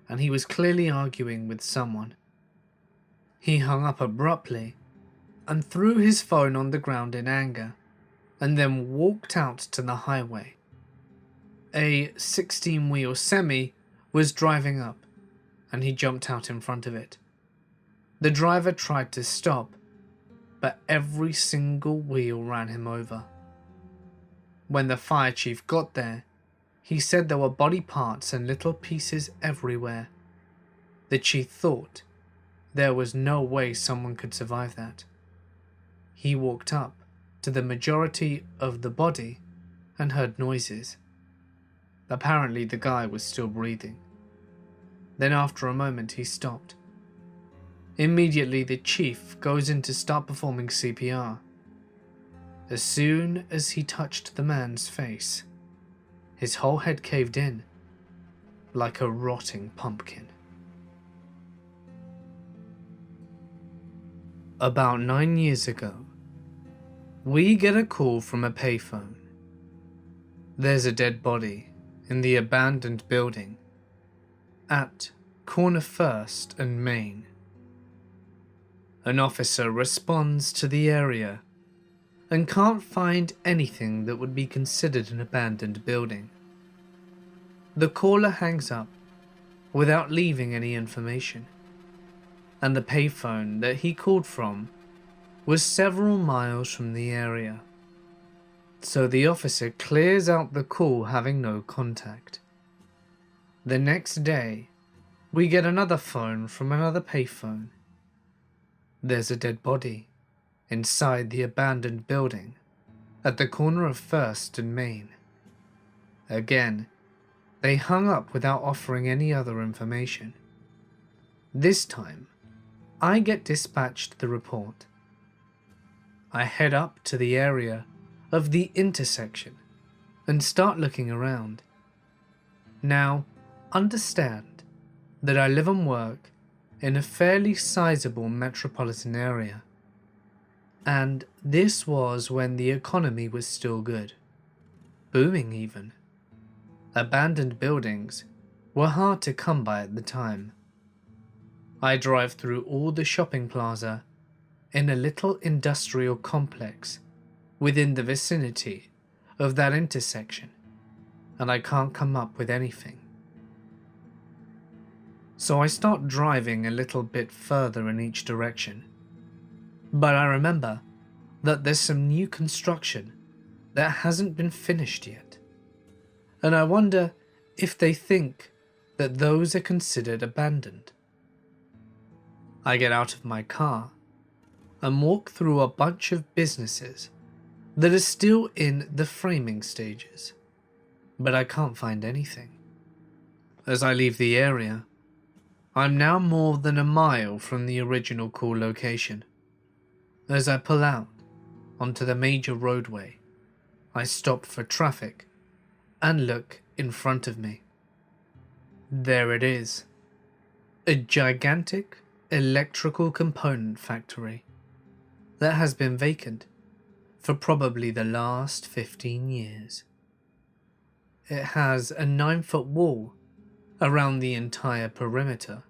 [SPEAKER 2] and he was clearly arguing with someone. He hung up abruptly and threw his phone on the ground in anger, and then walked out to the highway. A 16-wheel semi was driving up, and he jumped out in front of it. The driver tried to stop, but every single wheel ran him over. When the fire chief got there, he said there were body parts and little pieces everywhere. The chief thought there was no way someone could survive that. He walked up to the majority of the body and heard noises. Apparently the guy was still breathing. Then after a moment he stopped. Immediately the chief goes in to start performing CPR. As soon as he touched the man's face, his whole head caved in like a rotting pumpkin. About 9 years ago, we get a call from a payphone. There's a dead body in the abandoned building at corner 1st and Main. An officer responds to the area and can't find anything that would be considered an abandoned building. The caller hangs up without leaving any information, and the payphone that he called from was several miles from the area. So the officer clears out the call having no contact. The next day, we get another phone from another payphone. There's a dead body inside the abandoned building at the corner of 1st and Main. Again, they hung up without offering any other information. This time, I get dispatched the report. I head up to the area of the intersection and start looking around. Now, understand that I live and work in a fairly sizable metropolitan area, and this was when the economy was still good, booming even. Abandoned buildings were hard to come by at the time. I drive through all the shopping plaza in a little industrial complex within the vicinity of that intersection, and I can't come up with anything. So I start driving a little bit further in each direction. But I remember that there's some new construction that hasn't been finished yet, and I wonder if they think that those are considered abandoned. I get out of my car and walk through a bunch of businesses that are still in the framing stages, but I can't find anything. As I leave the area, I'm now more than a mile from the original call location. As I pull out onto the major roadway, I stop for traffic and look in front of me. There it is, a gigantic electrical component factory that has been vacant for probably the last 15 years. It has a 9-foot wall around the entire perimeter,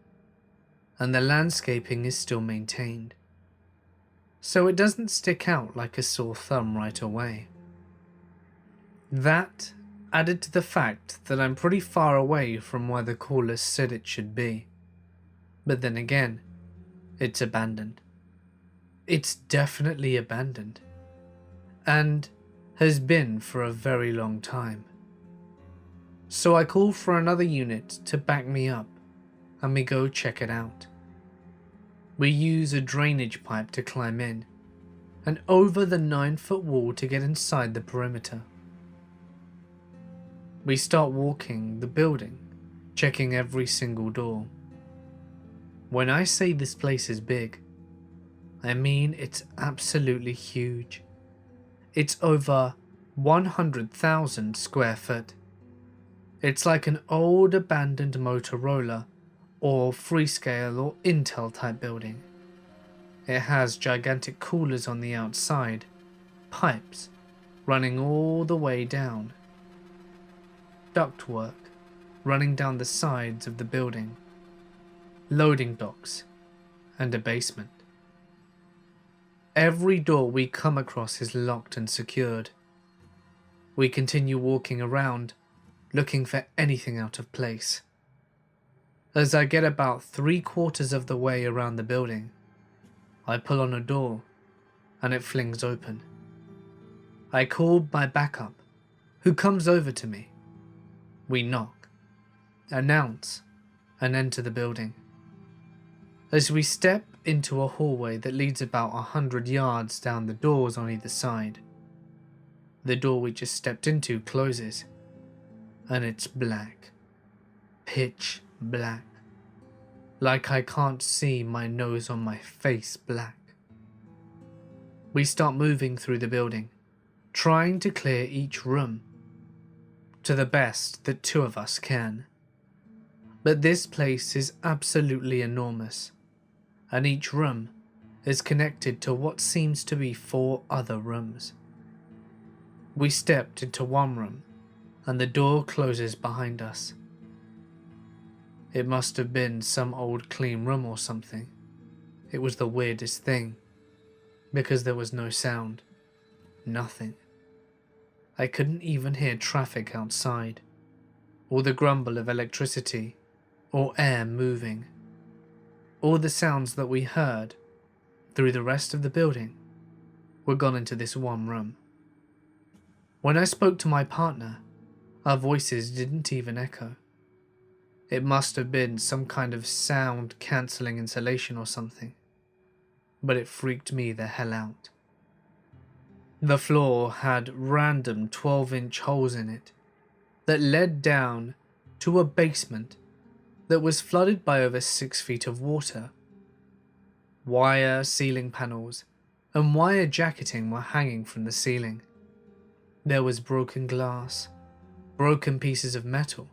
[SPEAKER 2] and the landscaping is still maintained, so it doesn't stick out like a sore thumb right away. That, added to the fact that I'm pretty far away from where the caller said it should be. But then again, it's abandoned. It's definitely abandoned, and has been for a very long time. So I call for another unit to back me up, and we go check it out. We use a drainage pipe to climb in, and over the 9-foot wall to get inside the perimeter. We start walking the building, checking every single door. When I say this place is big, I mean it's absolutely huge. It's over 100,000 square foot. It's like an old abandoned Motorola or Freescale or Intel type building. It has gigantic coolers on the outside, pipes running all the way down, ductwork running down the sides of the building, loading docks, and a basement. Every door we come across is locked and secured. We continue walking around, looking for anything out of place. As I get about 3/4 of the way around the building, I pull on a door and it flings open. I call my backup, who comes over to me. We knock, announce, and enter the building. As we step into a hallway that leads about 100 yards down, the doors on either side. The door we just stepped into closes, and it's black. Pitch black. Like I can't see my nose on my face black. We start moving through the building, trying to clear each room, to the best that two of us can. But this place is absolutely enormous, and each room is connected to what seems to be 4 other rooms. We stepped into one room, and the door closes behind us. It must have been some old clean room or something. It was the weirdest thing, because there was no sound. Nothing. I couldn't even hear traffic outside, or the grumble of electricity, or air moving. All the sounds that we heard through the rest of the building were gone into this one room. When I spoke to my partner, our voices didn't even echo. It must have been some kind of sound cancelling insulation or something, but it freaked me the hell out. The floor had random 12-inch holes in it that led down to a basement that was flooded by over 6 feet of water. Wire ceiling panels and wire jacketing were hanging from the ceiling. There was broken glass, broken pieces of metal,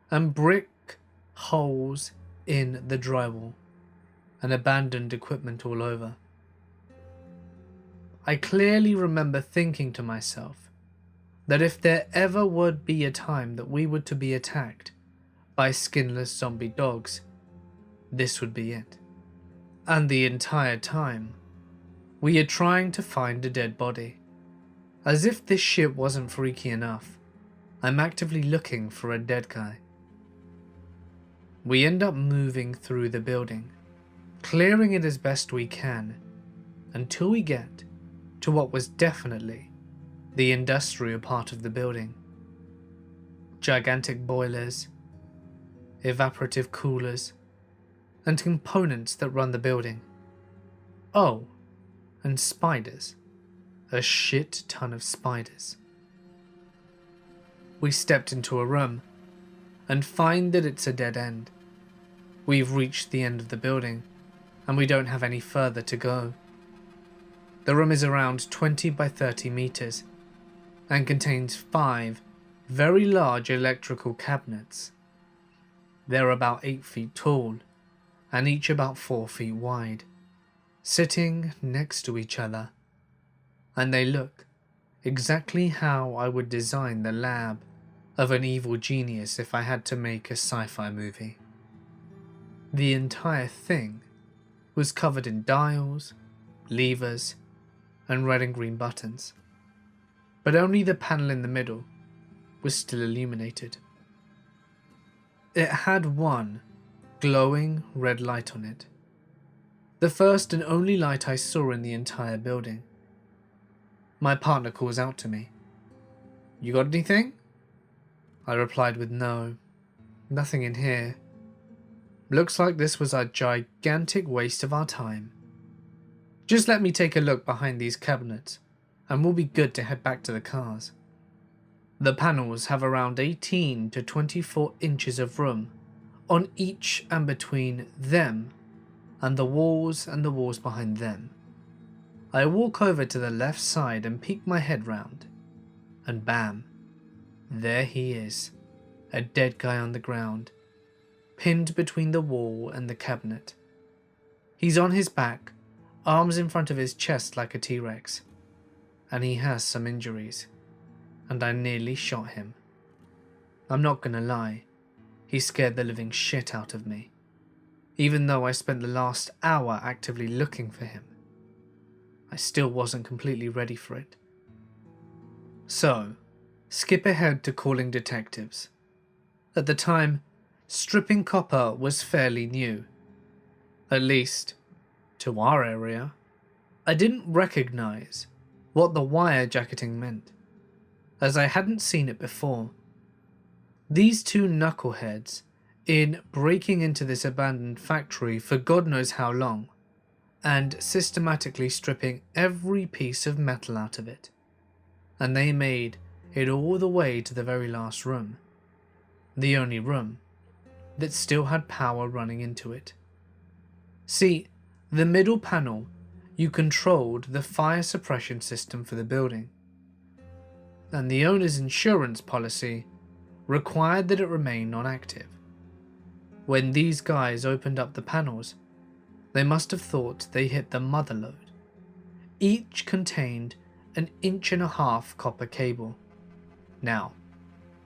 [SPEAKER 2] and brick holes in the drywall, and abandoned equipment all over. I clearly remember thinking to myself that if there ever would be a time that we were to be attacked by skinless zombie dogs, this would be it. And the entire time, we are trying to find a dead body. As if this shit wasn't freaky enough, I'm actively looking for a dead guy. We end up moving through the building, clearing it as best we can, until we get to what was definitely the industrial part of the building. Gigantic boilers, evaporative coolers, and components that run the building. Oh, and spiders. A shit ton of spiders. We stepped into a room and find that it's a dead end. We've reached the end of the building and we don't have any further to go. The room is around 20 by 30 meters and contains 5 very large electrical cabinets. They're about 8 feet tall and each about 4 feet wide, sitting next to each other. And they look exactly how I would design the lab of an evil genius if I had to make a sci-fi movie. The entire thing was covered in dials, levers, and red and green buttons, but only the panel in the middle was still illuminated. It had one glowing red light on it, the first and only light I saw in the entire building. My partner calls out to me. "You got anything?" I replied with no, nothing in here. Looks like this was a gigantic waste of our time. Just let me take a look behind these cabinets and we'll be good to head back to the cars. The panels have around 18 to 24 inches of room on each and between them and the walls behind them. I walk over to the left side and peek my head round, and bam, there he is, a dead guy on the ground, pinned between the wall and the cabinet. He's on his back, arms in front of his chest like a T-Rex, and he has some injuries, and I nearly shot him. I'm not gonna lie, he scared the living shit out of me. even though I spent the last hour actively looking for him. I still wasn't completely ready for it. So, skip ahead to calling detectives. At the time, stripping copper was fairly new. At least, to our area. I didn't recognize what the wire jacketing meant, as I hadn't seen it before. These two knuckleheads, in breaking into this abandoned factory for God knows how long, and systematically stripping every piece of metal out of it. And they made it all the way to the very last room. The only room that still had power running into it. See, the middle panel, you controlled the fire suppression system for the building. And the owner's insurance policy required that it remain non-active. When these guys opened up the panels, they must have thought they hit the mother lode. Each contained an 1.5-inch copper cable. Now,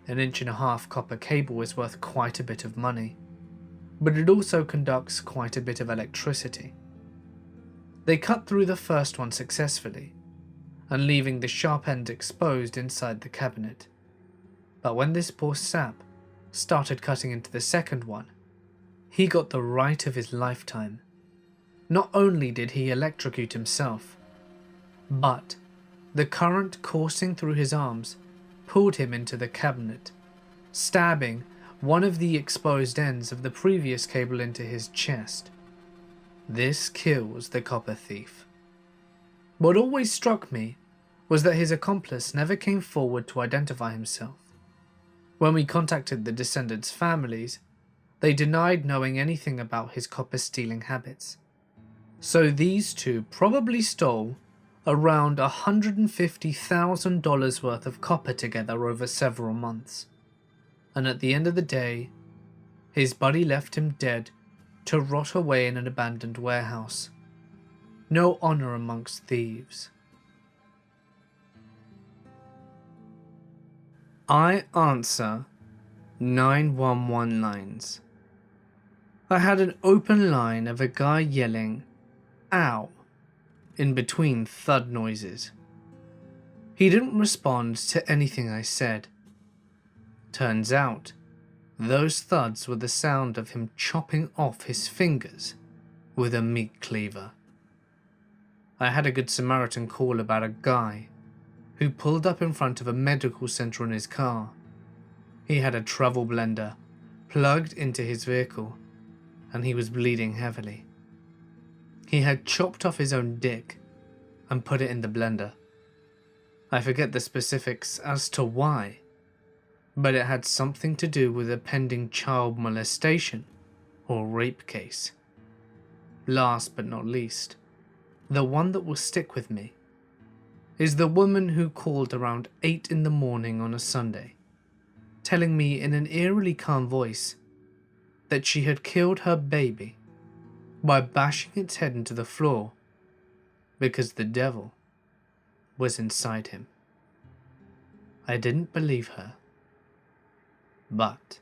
[SPEAKER 2] an 1.5-inch copper cable is worth quite a bit of money, but it also conducts quite a bit of electricity. They cut through the first one successfully, and leaving the sharp end exposed inside the cabinet. But when this poor sap started cutting into the second one, he got the right of his lifetime. Not only did he electrocute himself, but the current coursing through his arms pulled him into the cabinet, stabbing one of the exposed ends of the previous cable into his chest. This kills the copper thief. What always struck me was that his accomplice never came forward to identify himself. When we contacted the descendants' families, they denied knowing anything about his copper stealing habits. So these two probably stole around $150,000 worth of copper together over several months. And at the end of the day, his body left him dead to rot away in an abandoned warehouse. No honor amongst thieves. I answer 911 lines. I had an open line of a guy yelling, "Ow," in between thud noises. He didn't respond to anything I said. Turns out, those thuds were the sound of him chopping off his fingers with a meat cleaver. I had a Good Samaritan call about a guy who pulled up in front of a medical center in his car. He had a travel blender plugged into his vehicle, and he was bleeding heavily. He had chopped off his own dick and put it in the blender. I forget the specifics as to why, but it had something to do with a pending child molestation or rape case. Last but not least, the one that will stick with me is the woman who called around 8 in the morning on a Sunday, telling me in an eerily calm voice that she had killed her baby by bashing its head into the floor because the devil was inside him. I didn't believe her, but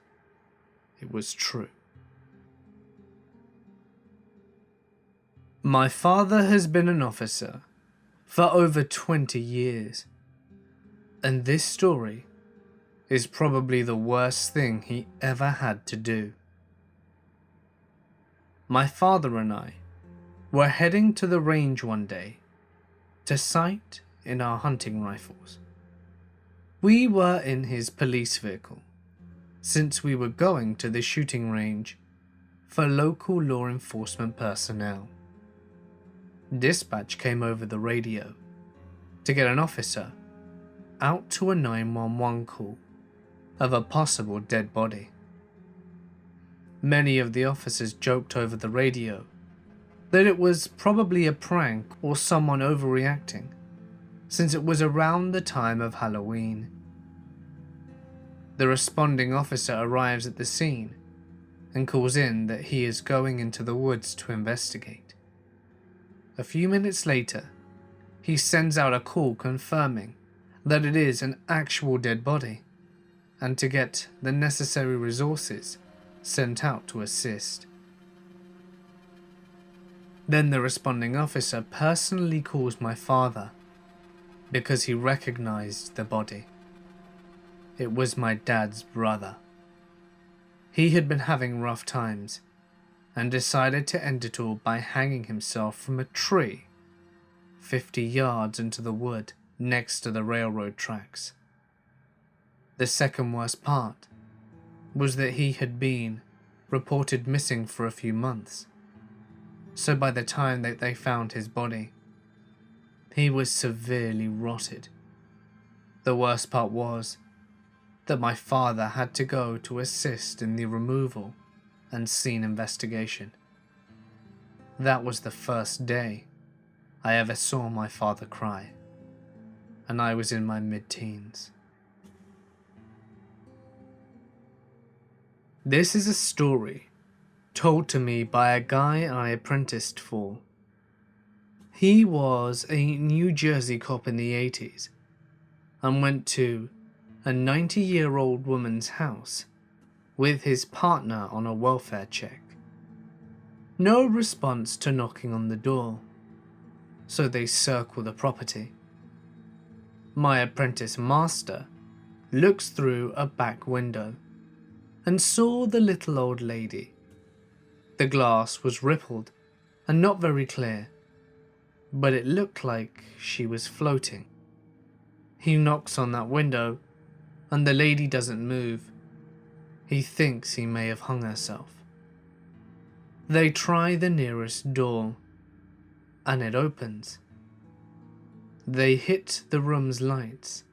[SPEAKER 2] it was true. My father has been an officer for over 20 years, and this story is probably the worst thing he ever had to do. My father and I were heading to the range one day to sight in our hunting rifles. We were in his police vehicle, since we were going to the shooting range for local law enforcement personnel. Dispatch came over the radio to get an officer out to a 911 call of a possible dead body. Many of the officers joked over the radio that it was probably a prank or someone overreacting, since it was around the time of Halloween. The responding officer arrives at the scene and calls in that he is going into the woods to investigate. A few minutes later, he sends out a call confirming that it is an actual dead body and to get the necessary resources sent out to assist. Then the responding officer personally calls my father because he recognized the body. It was my dad's brother. He had been having rough times and decided to end it all by hanging himself from a tree 50 yards into the wood next to the railroad tracks. The second worst part was that he had been reported missing for a few months. So by the time that they found his body, he was severely rotted. The worst part was that my father had to go to assist in the removal and scene investigation. That was the first day I ever saw my father cry, and I was in my mid-teens. This is a story told to me by a guy I apprenticed for. He was a New Jersey cop in the 80s and went to a 90-year-old woman's house with his partner on a welfare check. No response to knocking on the door, so they circle the property. My apprentice master looks through a back window and saw the little old lady. The glass was rippled and not very clear, but it looked like she was floating. He knocks on that window and the lady doesn't move. He thinks he may have hung herself. They try the nearest door and it opens. They hit the room's lights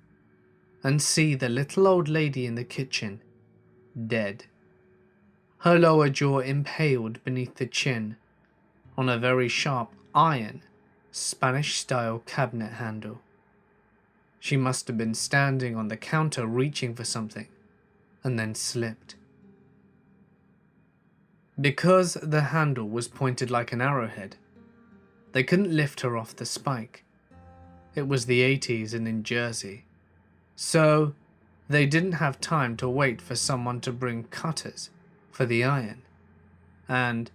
[SPEAKER 2] and see the little old lady in the kitchen, dead. Her lower jaw impaled beneath the chin on a very sharp iron, Spanish-style cabinet handle. She must have been standing on the counter reaching for something, and then slipped. Because the handle was pointed like an arrowhead, they couldn't lift her off the spike. It was the 80s and in Jersey, so they didn't have time to wait for someone to bring cutters for the iron, and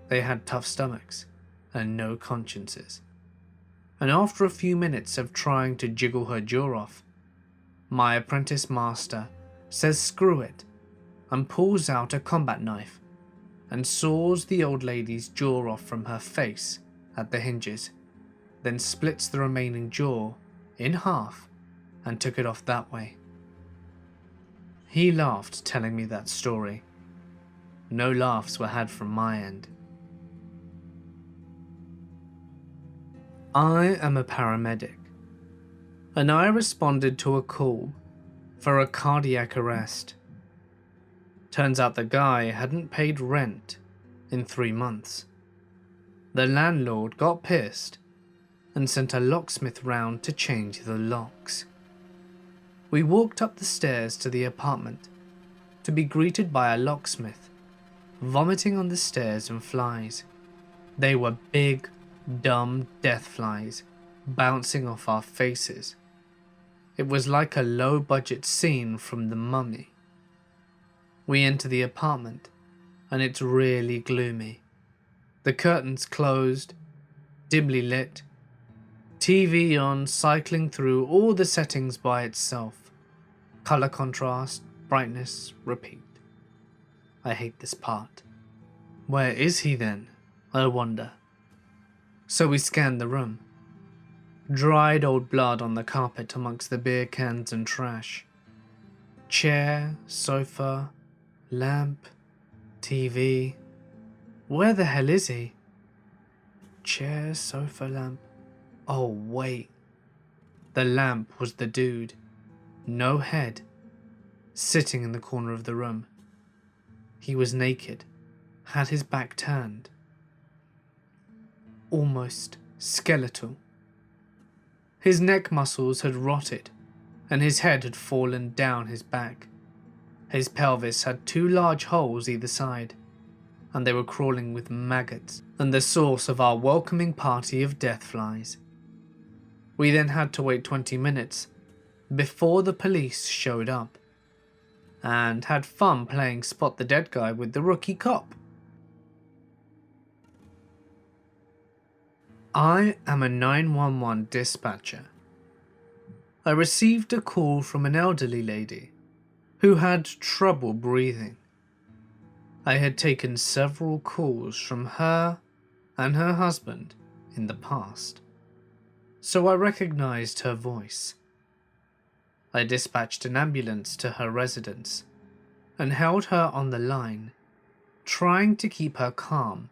[SPEAKER 2] they had tough stomachs and no consciences. And after a few minutes of trying to jiggle her jaw off, my apprentice master says screw it and pulls out a combat knife and saws the old lady's jaw off from her face at the hinges, then splits the remaining jaw in half and took it off that way. He laughed telling me that story. No laughs were had from my end. I am a paramedic, and I responded to a call for a cardiac arrest. Turns out the guy hadn't paid rent in 3 months. The landlord got pissed and sent a locksmith round to change the locks. We walked up the stairs to the apartment to be greeted by a locksmith vomiting on the stairs and flies. They were big, dumb death flies bouncing off our faces. It was like a low-budget scene from The Mummy. We enter the apartment and it's really gloomy. The curtains closed, dimly lit, TV on cycling through all the settings by itself. Color contrast, brightness, repeat. I hate this part. Where is he then? I wonder. So we scanned the room. Dried old blood on the carpet amongst the beer cans and trash. Chair, sofa, lamp, TV. Where the hell is he? Chair, sofa, lamp. Oh wait. The lamp was the dude. No head. Sitting in the corner of the room. He was naked. Had his back turned. Almost skeletal. His neck muscles had rotted, and his head had fallen down his back. His pelvis had 2 large holes either side, and they were crawling with maggots and the source of our welcoming party of death flies. We then had to wait 20 minutes before the police showed up, and had fun playing spot the dead guy with the rookie cop. I am a 911 dispatcher. I received a call from an elderly lady who had trouble breathing. I had taken several calls from her and her husband in the past, so I recognized her voice. I dispatched an ambulance to her residence and held her on the line, trying to keep her calm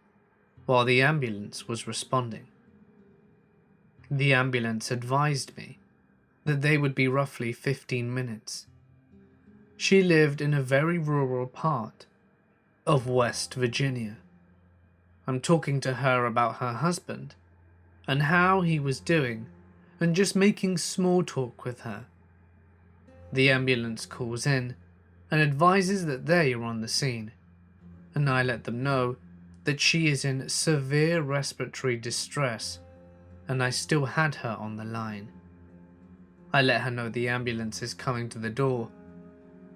[SPEAKER 2] while the ambulance was responding. The ambulance advised me that they would be roughly 15 minutes. She lived in a very rural part of West Virginia. I'm talking to her about her husband and how he was doing and just making small talk with her. The ambulance calls in and advises that they are on the scene, and I let them know that she is in severe respiratory distress and I still had her on the line. I let her know the ambulance is coming to the door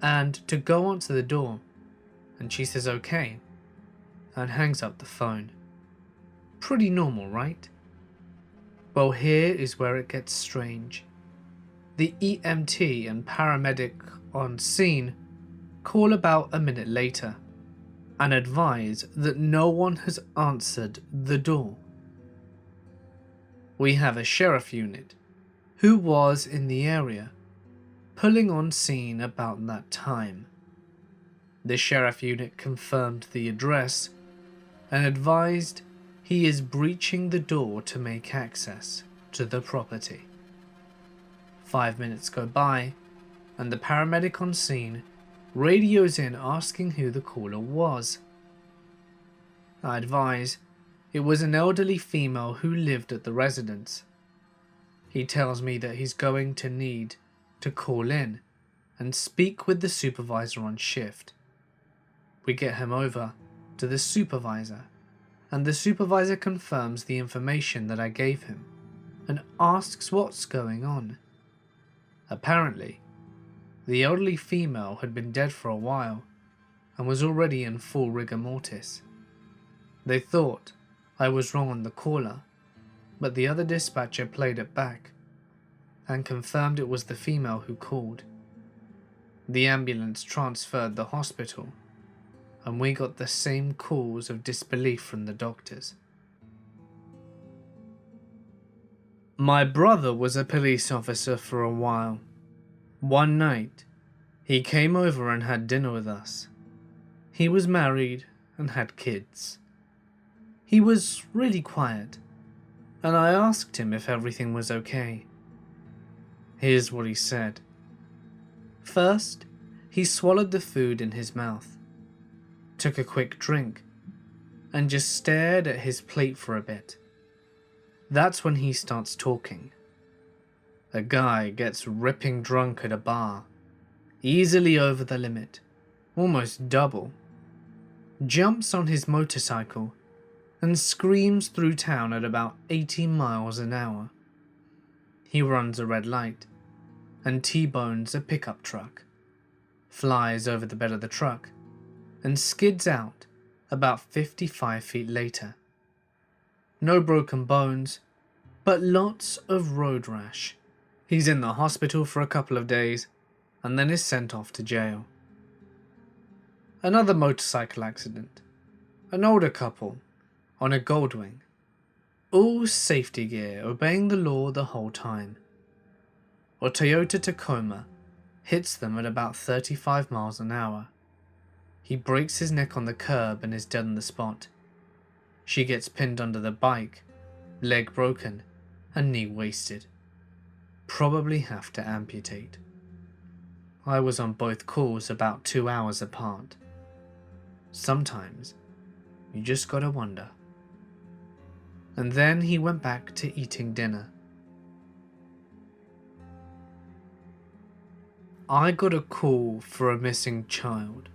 [SPEAKER 2] and to go onto the door, and she says okay and hangs up the phone. Pretty normal, right? Well, here is where it gets strange. The EMT and paramedic on scene call about a minute later and advise that no one has answered the door. We have a sheriff unit who was in the area pulling on scene about that time. The sheriff unit confirmed the address and advised he is breaching the door to make access to the property. 5 minutes go by and the paramedic on scene radios in asking who the caller was. I advise it was an elderly female who lived at the residence. He tells me that he's going to need to call in and speak with the supervisor on shift. We get him over to the supervisor, and the supervisor confirms the information that I gave him and asks what's going on. Apparently, the elderly female had been dead for a while and was already in full rigor mortis. They thought I was wrong on the caller, but the other dispatcher played it back and confirmed it was the female who called. The ambulance transferred the hospital, and we got the same calls of disbelief from the doctors. My brother was a police officer for a while. One night, he came over and had dinner with us. He was married and had kids. He was really quiet, and I asked him if everything was okay. Here's what he said. First, he swallowed the food in his mouth, took a quick drink, and just stared at his plate for a bit. That's when he starts talking. A guy gets ripping drunk at a bar, easily over the limit, almost double, jumps on his motorcycle and screams through town at about 80 miles an hour. He runs a red light and T-bones a pickup truck, flies over the bed of the truck, and skids out about 55 feet later. No broken bones, but lots of road rash. He's in the hospital for a couple of days and then is sent off to jail. Another motorcycle accident. An older couple on a Goldwing. All safety gear, obeying the law the whole time. A Toyota Tacoma hits them at about 35 miles an hour. He breaks his neck on the curb and is dead on the spot. She gets pinned under the bike, leg broken and knee wasted. Probably have to amputate. I was on both calls about 2 hours apart. Sometimes you just gotta wonder. And then he went back to eating dinner. I got a call for a missing child.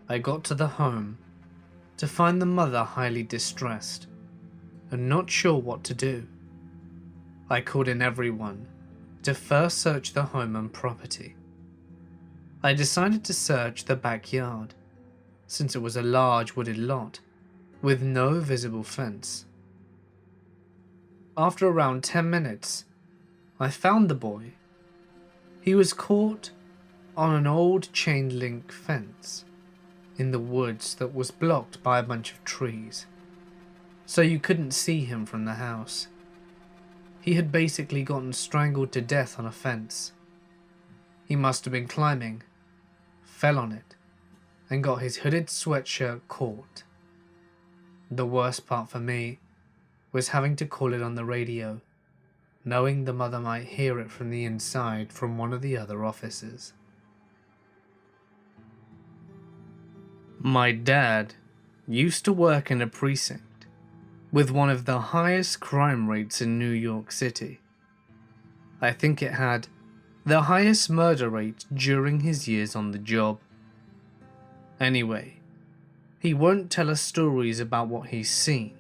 [SPEAKER 2] I got to the home to find the mother highly distressed and not sure what to do. I called in everyone to first search the home and property. I decided to search the backyard, since it was a large wooded lot with no visible fence. after around 10 minutes, I found the boy. He was caught on an old chain link fence in the woods that was blocked by a bunch of trees, so you couldn't see him from the house. He had basically gotten strangled to death on a fence. He must have been climbing, fell on it, and got his hooded sweatshirt caught. The worst part for me was having to call it on the radio, knowing the mother might hear it from the inside from one of the other offices. My dad used to work in a precinct with one of the highest crime rates in New York City. I think it had the highest murder rate during his years on the job. Anyway, he won't tell us stories about what he's seen,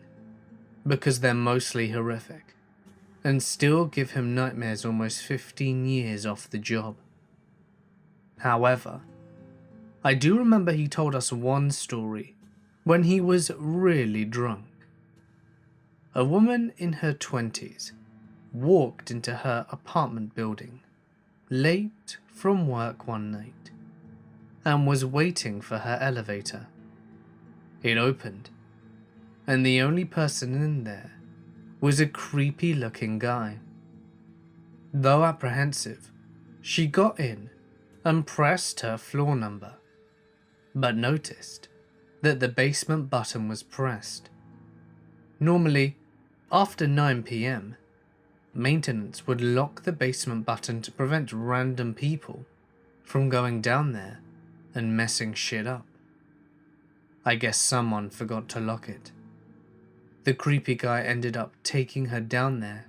[SPEAKER 2] because they're mostly horrific, and still give him nightmares almost 15 years off the job. However, I do remember he told us one story when he was really drunk. A woman in her 20s walked into her apartment building late from work one night and was waiting for her elevator. It opened, and the only person in there was a creepy looking guy. Though apprehensive, she got in and pressed her floor number, but noticed that the basement button was pressed. Normally, after 9 PM, maintenance would lock the basement button to prevent random people from going down there and messing shit up. I guess someone forgot to lock it. The creepy guy ended up taking her down there,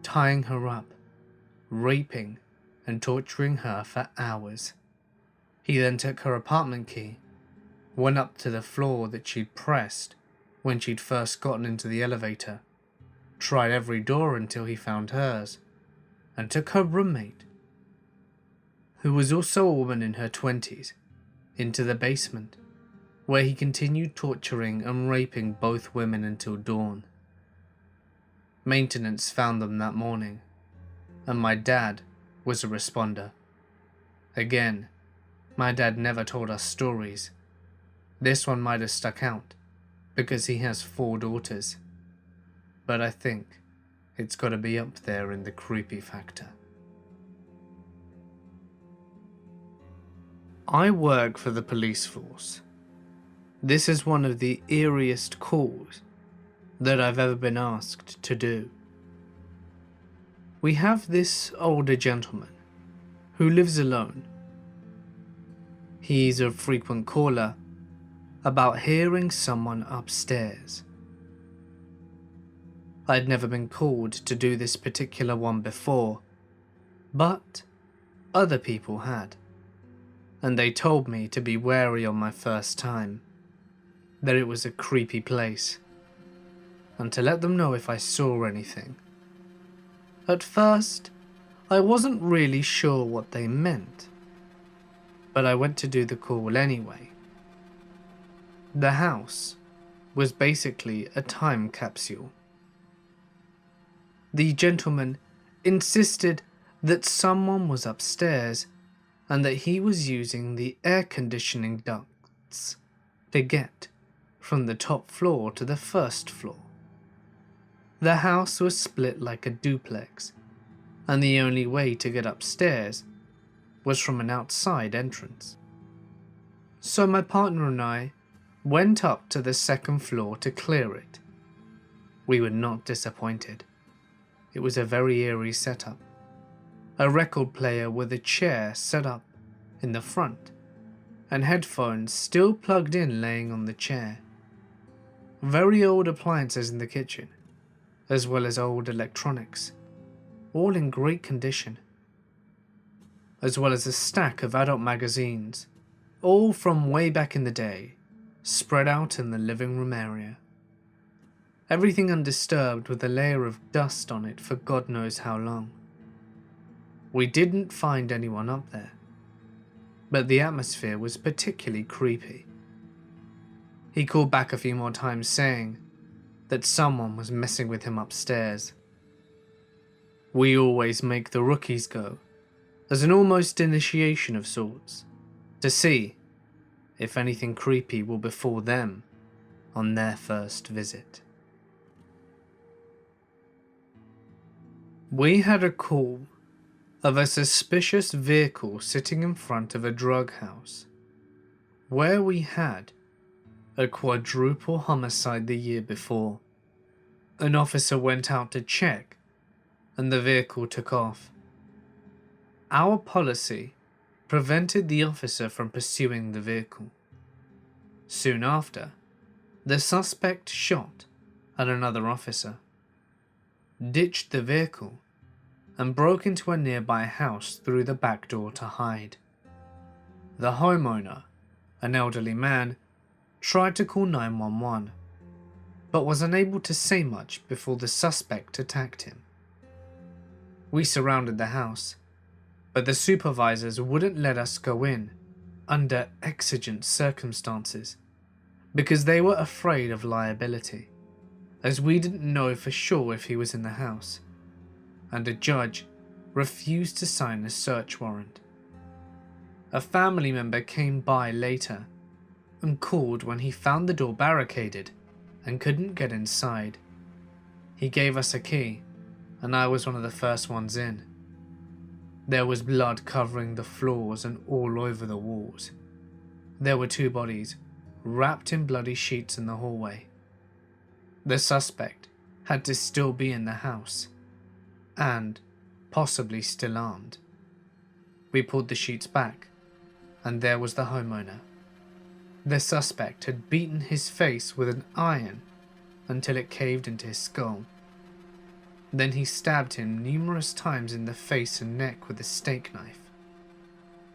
[SPEAKER 2] tying her up, raping and torturing her for hours. He then took her apartment key, went up to the floor that she'd pressed when she'd first gotten into the elevator, tried every door until he found hers, and took her roommate, who was also a woman in her 20s, into the basement, where he continued torturing and raping both women until dawn. Maintenance found them that morning, and my dad was a responder. Again, my dad never told us stories. This one might have stuck out, because he has 4 daughters. But I think it's got to be up there in the creepy factor. I work for the police force. This is one of the eeriest calls that I've ever been asked to do. We have this older gentleman who lives alone. He's a frequent caller about hearing someone upstairs. I'd never been called to do this particular one before, but other people had, and they told me to be wary on my first time, that it was a creepy place, and to let them know if I saw anything. At first, I wasn't really sure what they meant, but I went to do the call anyway. The house was basically a time capsule. The gentleman insisted that someone was upstairs and that he was using the air conditioning ducts to get from the top floor to the first floor. The house was split like a duplex, and the only way to get upstairs was from an outside entrance. So my partner and I went up to the second floor to clear it. We were not disappointed. It was a very eerie setup. A record player with a chair set up in the front, and headphones still plugged in laying on the chair. Very old appliances in the kitchen, as well as old electronics, all in great condition, as well as a stack of adult magazines, all from way back in the day, spread out in the living room area. Everything undisturbed with a layer of dust on it for God knows how long. We didn't find anyone up there, but the atmosphere was particularly creepy. He called back a few more times saying that someone was messing with him upstairs, We always make the rookies go, as an almost initiation of sorts, to see if anything creepy will befall them on their first visit. We had a call of a suspicious vehicle sitting in front of a drug house, where we had a quadruple homicide the year before. An officer went out to check, and the vehicle took off. Our policy prevented the officer from pursuing the vehicle. Soon after, the suspect shot at another officer, ditched the vehicle, and broke into a nearby house through the back door to hide. The homeowner, an elderly man, tried to call 911, but was unable to say much before the suspect attacked him. We surrounded the house, but the supervisors wouldn't let us go in under exigent circumstances because they were afraid of liability, as we didn't know for sure if he was in the house, and a judge refused to sign a search warrant. A family member came by later and called when he found the door barricaded and couldn't get inside. He gave us a key, and I was one of the first ones in. There was blood covering the floors and all over the walls. There were 2 bodies wrapped in bloody sheets in the hallway. The suspect had to still be in the house, and possibly still armed. We pulled the sheets back, and there was the homeowner. The suspect had beaten his face with an iron until it caved into his skull. Then he stabbed him numerous times in the face and neck with a steak knife.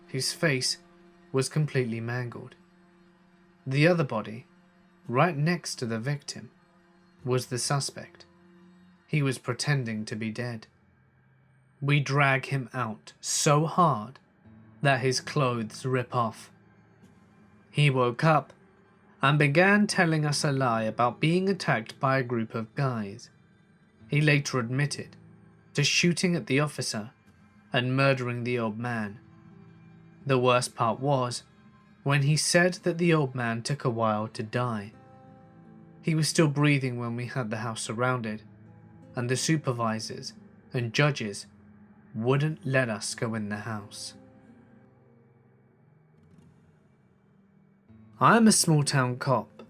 [SPEAKER 2] His face was completely mangled. The other body, right next to the victim, was the suspect. He was pretending to be dead. We drag him out so hard that his clothes rip off. He woke up and began telling us a lie about being attacked by a group of guys. He later admitted to shooting at the officer and murdering the old man. The worst part was when he said that the old man took a while to die. He was still breathing when we had the house surrounded, and the supervisors and judges wouldn't let us go in the house. I am a small town cop.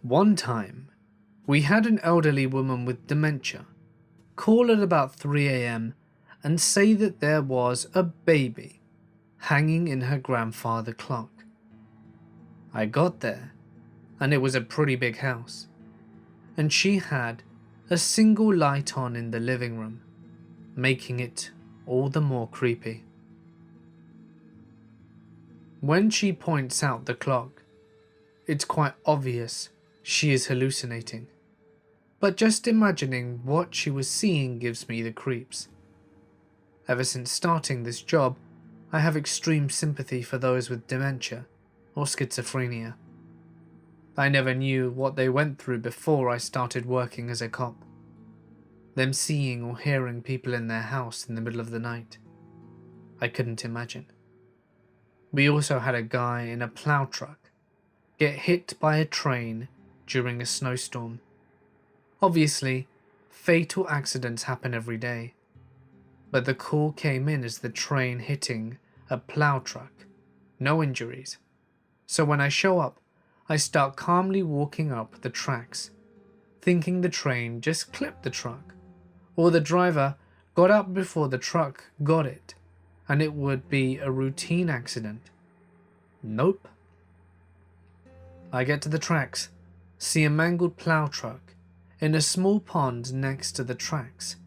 [SPEAKER 2] One time, we had an elderly woman with dementia call at about 3 a.m. and say that there was a baby hanging in her grandfather clock. I got there, and it was a pretty big house, and she had a single light on in the living room, making it all the more creepy. When she points out the clock, it's quite obvious she is hallucinating, but just imagining what she was seeing gives me the creeps. Ever since starting this job, I have extreme sympathy for those with dementia or schizophrenia. I never knew what they went through before I started working as a cop. Them seeing or hearing people in their house in the middle of the night. I couldn't imagine. We also had a guy in a plow truck get hit by a train during a snowstorm. Obviously, fatal accidents happen every day, but the call came in as the train hitting a plow truck. No injuries. So when I show up, I start calmly walking up the tracks, thinking the train just clipped the truck, or the driver got up before the truck got it, and it would be a routine accident. Nope. I get to the tracks, see a mangled plow truck in a small pond next to the tracks,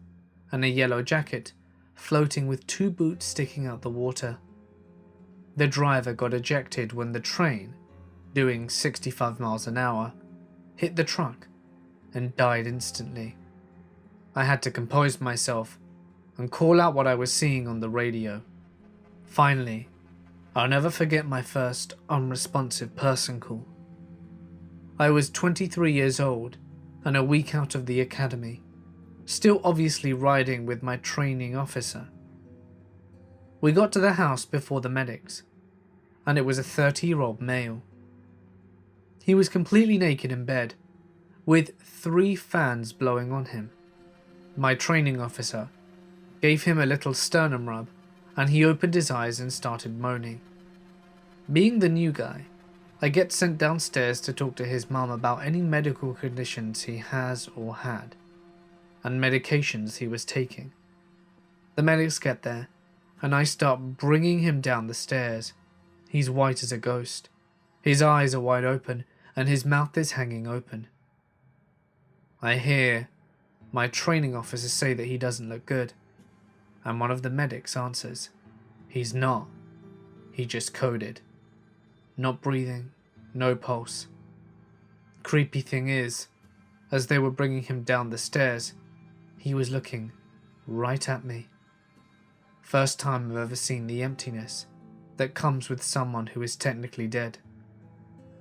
[SPEAKER 2] and a yellow jacket floating with 2 boots sticking out the water. The driver got ejected when the train, doing 65 miles an hour, hit the truck and died instantly. I had to compose myself and call out what I was seeing on the radio. Finally, I'll never forget my first unresponsive person call. I was 23 years old and a week out of the academy. still obviously riding with my training officer. We got to the house before the medics, and it was a 30-year-old male. He was completely naked in bed, with 3 fans blowing on him. My training officer gave him a little sternum rub, and he opened his eyes and started moaning. Being the new guy, I get sent downstairs to talk to his mum about any medical conditions he has or had, and medications he was taking. The medics get there, and I start bringing him down the stairs. He's white as a ghost. His eyes are wide open, and his mouth is hanging open. I hear my training officer say that he doesn't look good, and one of the medics answers, "He's not. He just coded. Not breathing, no pulse." Creepy thing is, as they were bringing him down the stairs, he was looking right at me. First time I've ever seen the emptiness that comes with someone who is technically dead.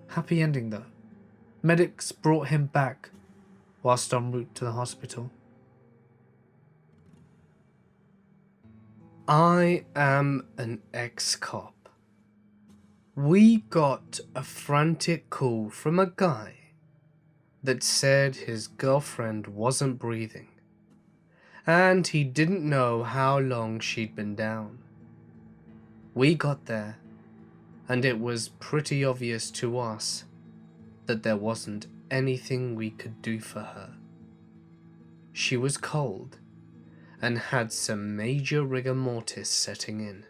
[SPEAKER 2] Happy ending though. Medics brought him back whilst en route to the hospital.
[SPEAKER 1] I am an ex-cop. We got a frantic call from a guy that said his girlfriend wasn't breathing, and he didn't know how long she'd been down. We got there, and it was pretty obvious to us that there wasn't anything we could do for her. She was cold and had some major rigor mortis setting in.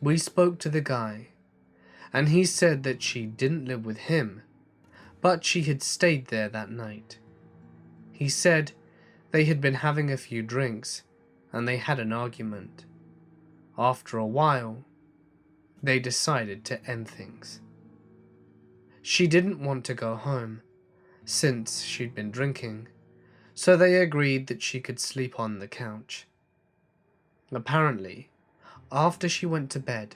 [SPEAKER 1] We spoke to the guy, and he said that she didn't live with him, but she had stayed there that night. He said they had been having a few drinks, and they had an argument. After a while, they decided to end things. She didn't want to go home, since she'd been drinking, so they agreed that she could sleep on the couch. Apparently, after she went to bed,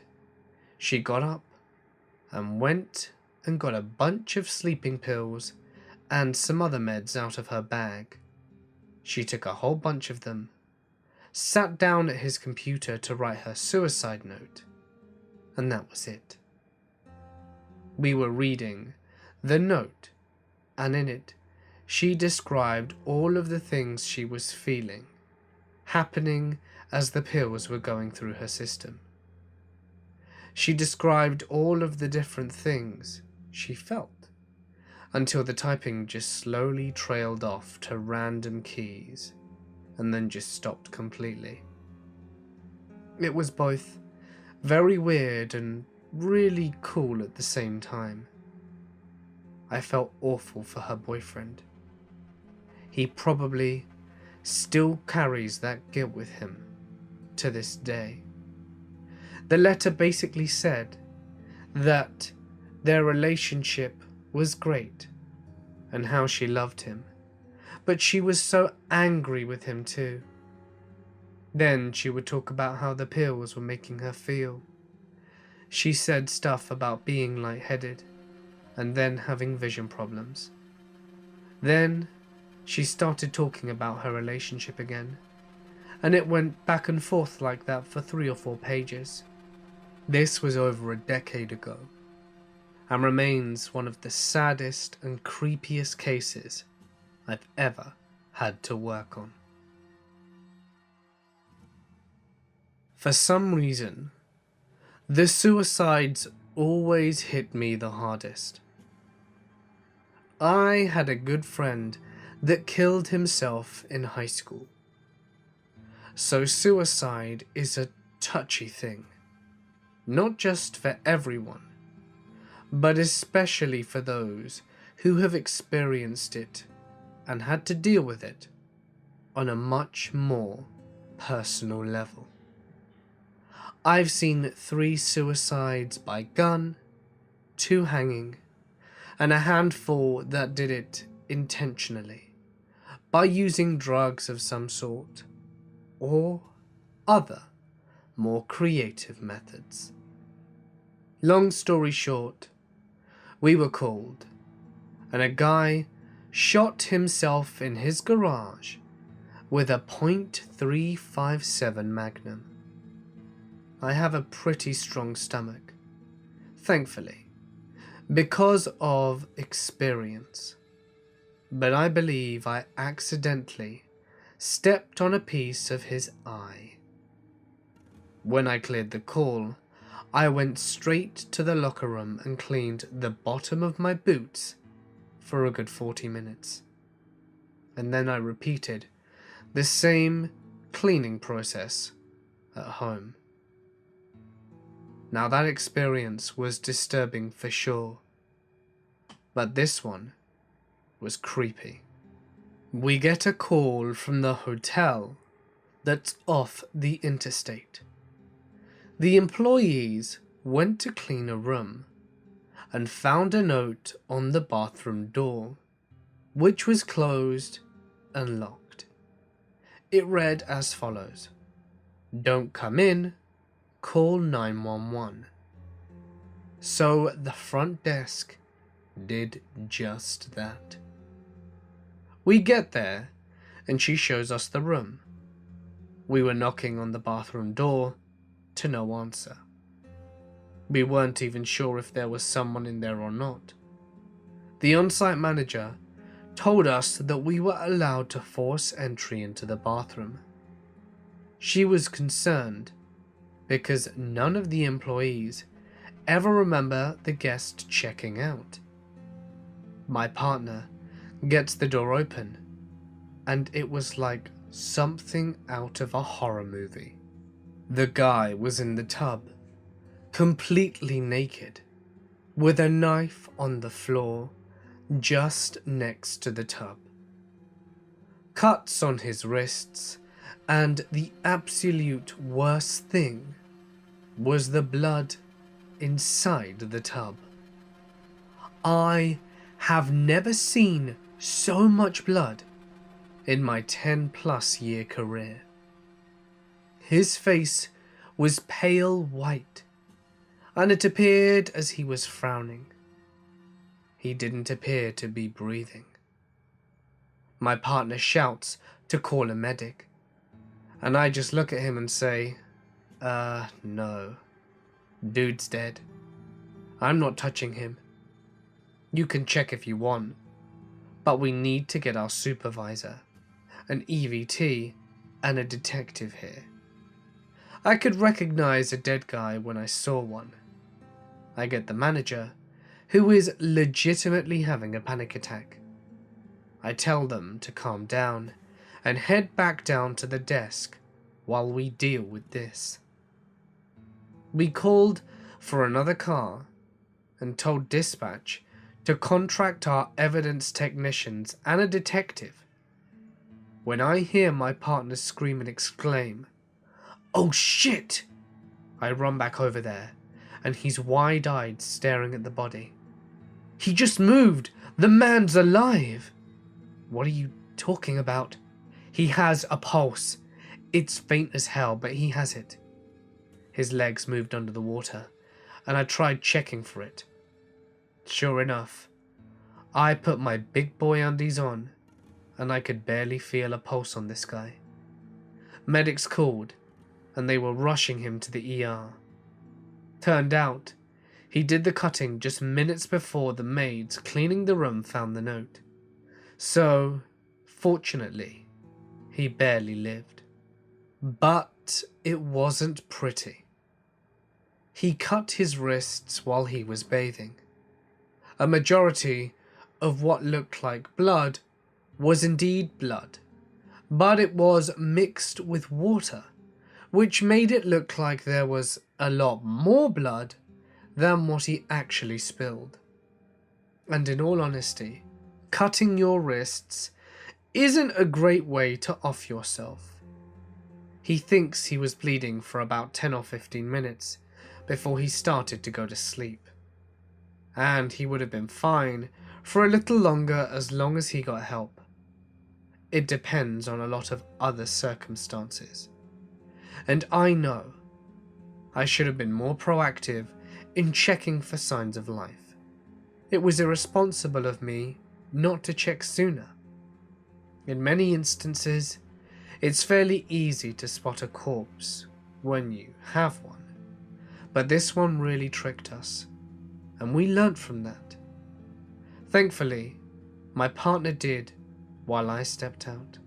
[SPEAKER 1] she got up and went and got a bunch of sleeping pills and some other meds out of her bag. She took a whole bunch of them, sat down at his computer to write her suicide note, and that was it. We were reading the note, and in it, she described all of the things she was feeling, happening as the pills were going through her system. She described all of the different things she felt, until the typing just slowly trailed off to random keys, and then just stopped completely. It was both very weird and really cool at the same time. I felt awful for her boyfriend. He probably still carries that guilt with him to this day. The letter basically said that their relationship was great and how she loved him, but she was so angry with him too. Then she would talk about how the pills were making her feel. She said stuff about being lightheaded and then having vision problems. Then she started talking about her relationship again, and it went back and forth like that for 3 or 4 pages. This was over a decade ago, and remains one of the saddest and creepiest cases I've ever had to work on. For some reason, the suicides always hit me the hardest. I had a good friend that killed himself in high school. So suicide is a touchy thing, not just for everyone, but especially for those who have experienced it and had to deal with it on a much more personal level. I've seen 3 suicides by gun, 2 hanging, and a handful that did it intentionally, by using drugs of some sort, or other, more creative methods. Long story short, we were called, and a guy shot himself in his garage with a .357 Magnum. I have a pretty strong stomach, thankfully, because of experience. But I believe I accidentally stepped on a piece of his eye. When I cleared the call, I went straight to the locker room and cleaned the bottom of my boots for a good 40 minutes. And then I repeated the same cleaning process at home. Now that experience was disturbing for sure, but this one was creepy. We get a call from the hotel that's off the interstate. The employees went to clean a room and found a note on the bathroom door, which was closed and locked. It read as follows: "Don't come in, call 911. So the front desk did just that. We get there, and she shows us the room. We were knocking on the bathroom door, to no answer. We weren't even sure if there was someone in there or not. The on-site manager told us that we were allowed to force entry into the bathroom. She was concerned because none of the employees ever remember the guest checking out. My partner gets the door open, and it was like something out of a horror movie. The guy was in the tub, completely naked, with a knife on the floor just next to the tub. Cuts on his wrists, and the absolute worst thing was the blood inside the tub. I have never seen so much blood in my 10+ year career. His face was pale white, and it appeared as he was frowning. He didn't appear to be breathing. My partner shouts to call a medic, and I just look at him and say, no. Dude's dead. I'm not touching him. You can check if you want, but we need to get our supervisor, an EVT, and a detective here. I could recognize a dead guy when I saw one. I get the manager, who is legitimately having a panic attack. I tell them to calm down and head back down to the desk while we deal with this. We called for another car and told dispatch to contract our evidence technicians and a detective. When I hear my partner scream and exclaim, "Oh shit!" I run back over there, and he's wide-eyed staring at the body. "He just moved! The man's alive!" "What are you talking about?" "He has a pulse. It's faint as hell, but he has it." His legs moved under the water, and I tried checking for it. Sure enough, I put my big boy undies on, and I could barely feel a pulse on this guy. Medics called, and they were rushing him to the ER. Turned out, he did the cutting just minutes before the maids cleaning the room found the note. So, fortunately, he barely lived. But it wasn't pretty. He cut his wrists while he was bathing. A majority of what looked like blood was indeed blood, but it was mixed with water, which made it look like there was a lot more blood than what he actually spilled. And in all honesty, cutting your wrists isn't a great way to off yourself. He thinks he was bleeding for about 10 or 15 minutes before he started to go to sleep. And he would have been fine for a little longer as long as he got help. It depends on a lot of other circumstances. And I know I should have been more proactive in checking for signs of life. It was irresponsible of me not to check sooner. In many instances, it's fairly easy to spot a corpse when you have one, but this one really tricked us, and we learnt from that. Thankfully, my partner did while I stepped out,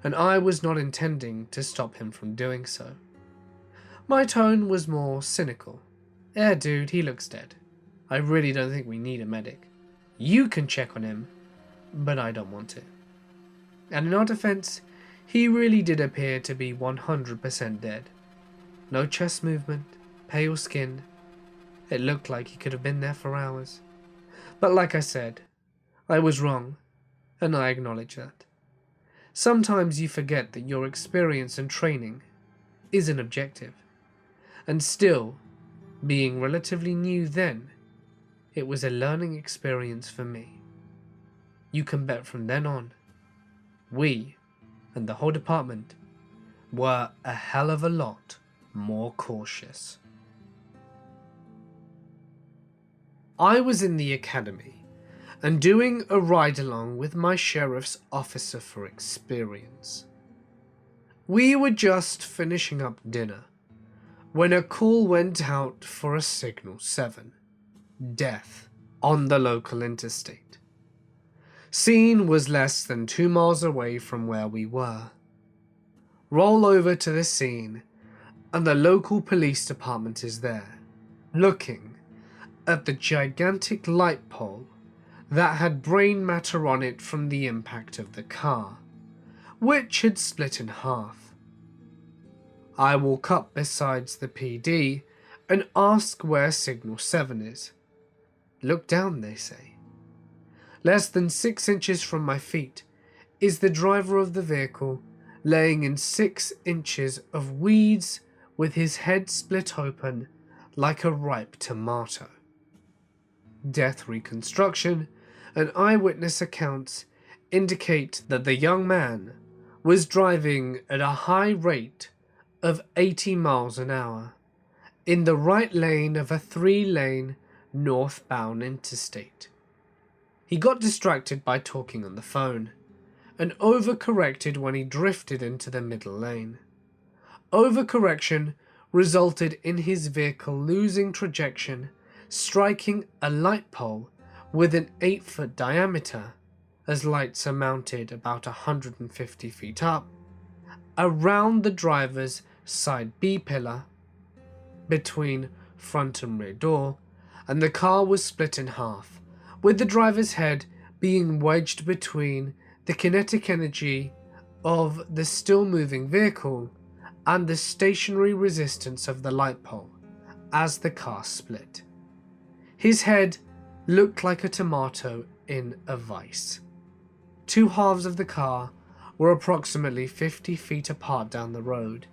[SPEAKER 1] and I was not intending to stop him from doing so. My tone was more cynical. Dude, he looks dead. I really don't think we need a medic. You can check on him, but I don't want to." And in our defense, he really did appear to be 100% dead. No chest movement, pale skin. It looked like he could have been there for hours. But like I said, I was wrong, and I acknowledge that. Sometimes you forget that your experience and training isn't objective. And still, being relatively new then, it was a learning experience for me. You can bet from then on, we, and the whole department, were a hell of a lot more cautious. I was in the academy and doing a ride-along with my sheriff's officer for experience. We were just finishing up dinner when a call went out for a Signal 7, death, on the local interstate. Scene was less than 2 miles away from where we were. Roll over to the scene, and the local police department is there, looking at the gigantic light pole that had brain matter on it from the impact of the car, which had split in half. I walk up beside the PD and ask where Signal 7 is. Look down, they say. Less than 6 inches from my feet is the driver of the vehicle, laying in 6 inches of weeds with his head split open like a ripe tomato. Death reconstruction and eyewitness accounts indicate that the young man was driving at a high rate of 80 miles an hour in the right lane of a 3-lane northbound interstate. He got distracted by talking on the phone and overcorrected when he drifted into the middle lane. Overcorrection resulted in his vehicle losing trajectory, striking a light pole with an 8-foot diameter, as lights are mounted about 150 feet up, around the driver's side B pillar between front and rear door, and the car was split in half, with the driver's head being wedged between the kinetic energy of the still moving vehicle and the stationary resistance of the light pole as the car split. His head looked like a tomato in a vice. 2 halves of the car were approximately 50 feet apart down the road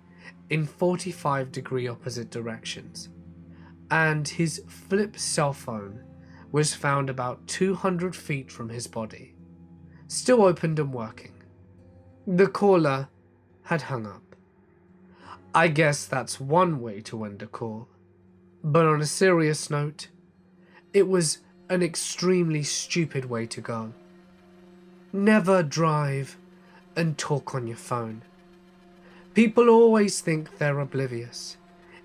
[SPEAKER 1] in 45-degree opposite directions, and his flip cell phone was found about 200 feet from his body, still opened and working. The caller had hung up. I guess that's one way to end a call, but on a serious note, it was an extremely stupid way to go. Never drive and talk on your phone. People always think they're oblivious.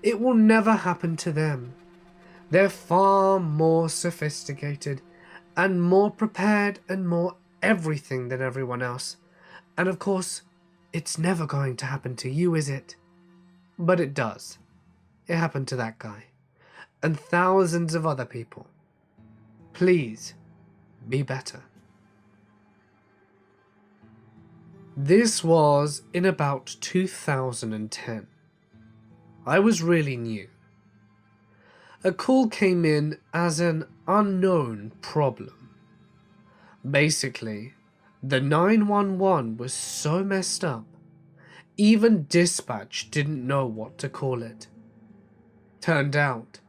[SPEAKER 1] It will never happen to them. They're far more sophisticated and more prepared and more everything than everyone else. And of course, it's never going to happen to you, is it? But it does. It happened to that guy. And thousands of other people. Please, be better. This was in about 2010. I was really new. A call came in as an unknown problem. Basically, the 911 was so messed up, even dispatch didn't know what to call it. Turned out,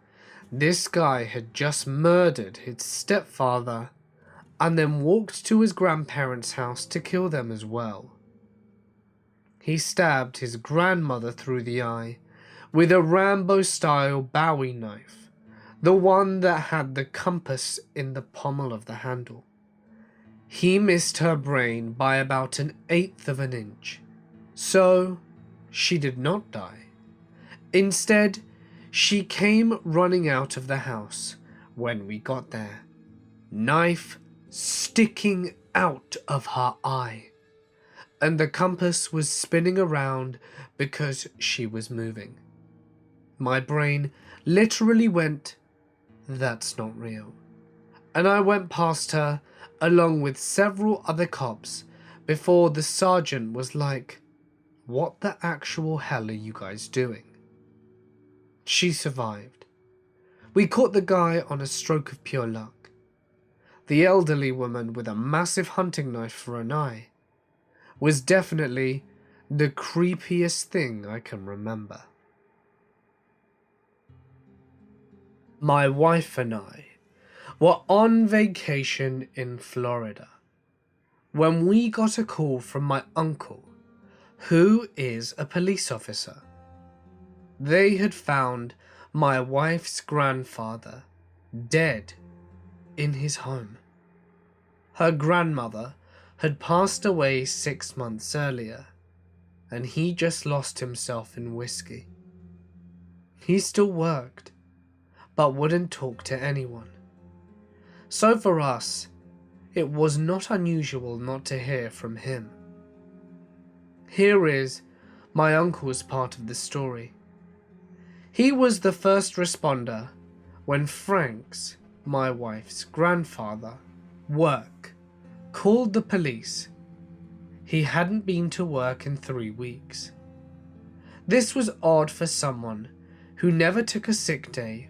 [SPEAKER 1] this guy had just murdered his stepfather and then walked to his grandparents' house to kill them as well. He stabbed his grandmother through the eye with a Rambo-style Bowie knife, the one that had the compass in the pommel of the handle. He missed her brain by about 1/8 of an inch, so she did not die. Instead, she came running out of the house when we got there, knife sticking out of her eye, and the compass was spinning around because she was moving. My brain literally went, "That's not real," and I went past her along with several other cops before the sergeant was like, "What the actual hell are you guys doing?" She survived. We caught the guy on a stroke of pure luck. The elderly woman with a massive hunting knife for an eye was definitely the creepiest thing I can remember. My wife and I were on vacation in Florida when we got a call from my uncle, who is a police officer. They had found my wife's grandfather dead in his home. Her grandmother had passed away 6 months earlier, and he just lost himself in whiskey. He still worked, but wouldn't talk to anyone. So for us, it was not unusual not to hear from him. Here is my uncle's part of the story. He was the first responder when Frank's, my wife's grandfather, work called the police. He hadn't been to work in 3 weeks. This was odd for someone who never took a sick day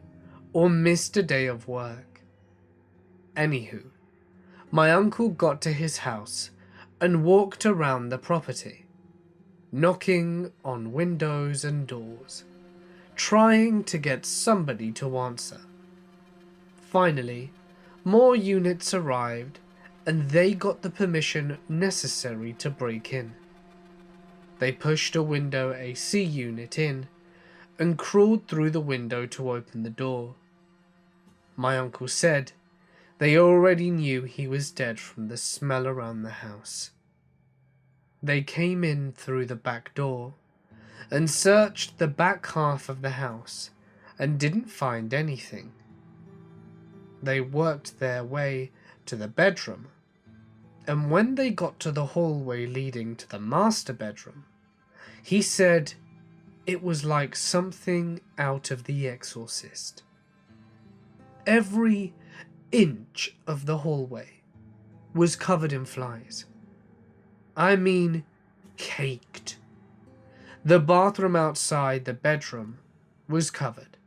[SPEAKER 1] or missed a day of work. Anywho, my uncle got to his house and walked around the property, knocking on windows and doors, trying to get somebody to answer. Finally, more units arrived and they got the permission necessary to break in. They pushed a window AC unit in and crawled through the window to open the door. My uncle said they already knew he was dead from the smell around the house. They came in through the back door and searched the back half of the house and didn't find anything. They worked their way to the bedroom, and when they got to the hallway leading to the master bedroom, he said it was like something out of The Exorcist. Every inch of the hallway was covered in flies. I mean, caked. The bathroom outside the bedroom was covered.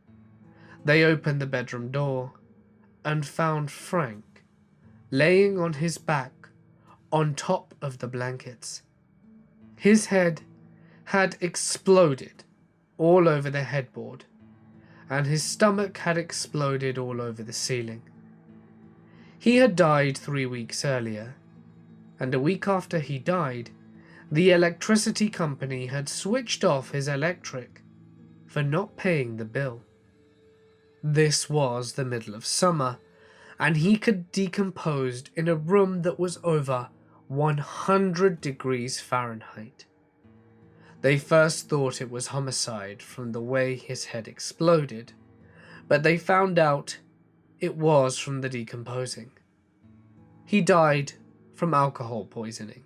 [SPEAKER 1] They opened the bedroom door and found Frank laying on his back on top of the blankets. His head had exploded all over the headboard, and his stomach had exploded all over the ceiling. He had died 3 weeks earlier, and a week after he died, the electricity company had switched off his electric for not paying the bill. This was the middle of summer, and he had decomposed in a room that was over 100 degrees Fahrenheit. They first thought it was homicide from the way his head exploded, but they found out it was from the decomposing. He died from alcohol poisoning.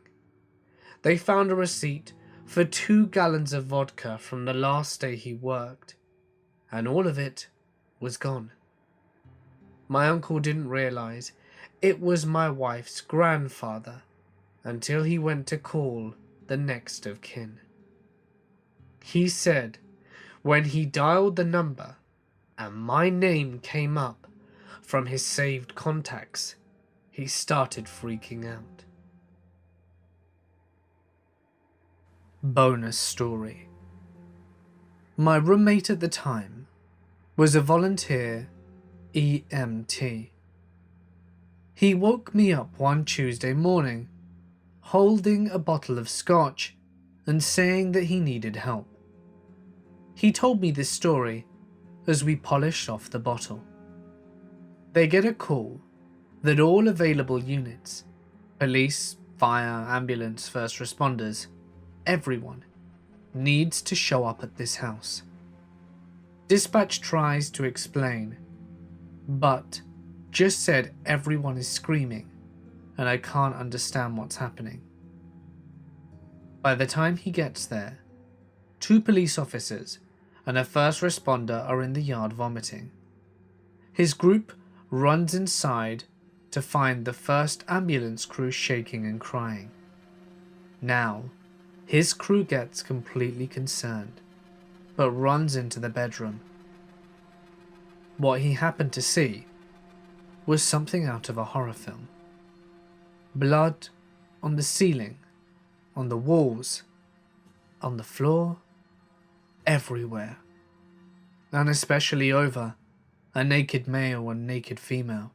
[SPEAKER 1] They found a receipt for 2 gallons of vodka from the last day he worked, and all of it was gone. My uncle didn't realize it was my wife's grandfather until he went to call the next of kin. He said when he dialed the number and my name came up from his saved contacts, he started freaking out. Bonus story. My roommate at the time was a volunteer EMT. He woke me up one Tuesday morning, holding a bottle of scotch and saying that he needed help. He told me this story as we polished off the bottle. They get a call that all available units
[SPEAKER 2] Police, fire, ambulance, first responders, everyone needs to show up at this house. Dispatch tries to explain, but just said everyone is screaming and I can't understand what's happening. By the time he gets there, 2 police officers and a first responder are in the yard vomiting. His group runs inside to find the first ambulance crew shaking and crying. Now, his crew gets completely concerned, but runs into the bedroom. What he happened to see was something out of a horror film. Blood on the ceiling, on the walls, on the floor, everywhere. And especially over a naked male and naked female.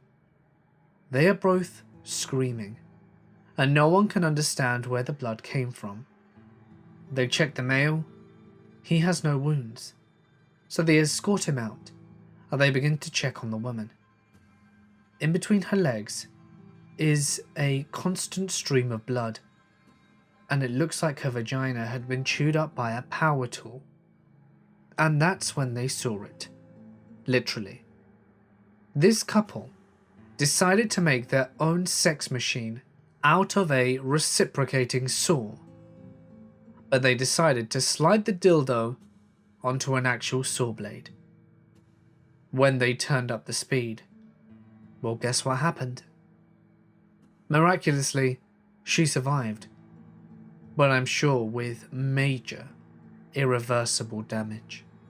[SPEAKER 2] They are both screaming, and no one can understand where the blood came from. They check the male. He has no wounds, so they escort him out, and they begin to check on the woman. In between her legs is a constant stream of blood, and it looks like her vagina had been chewed up by a power tool. And that's when they saw it. Literally. This couple decided to make their own sex machine out of a reciprocating saw, but they decided to slide the dildo onto an actual saw blade. When they turned up the speed, well, guess what happened? Miraculously, she survived, but I'm sure with major, irreversible damage.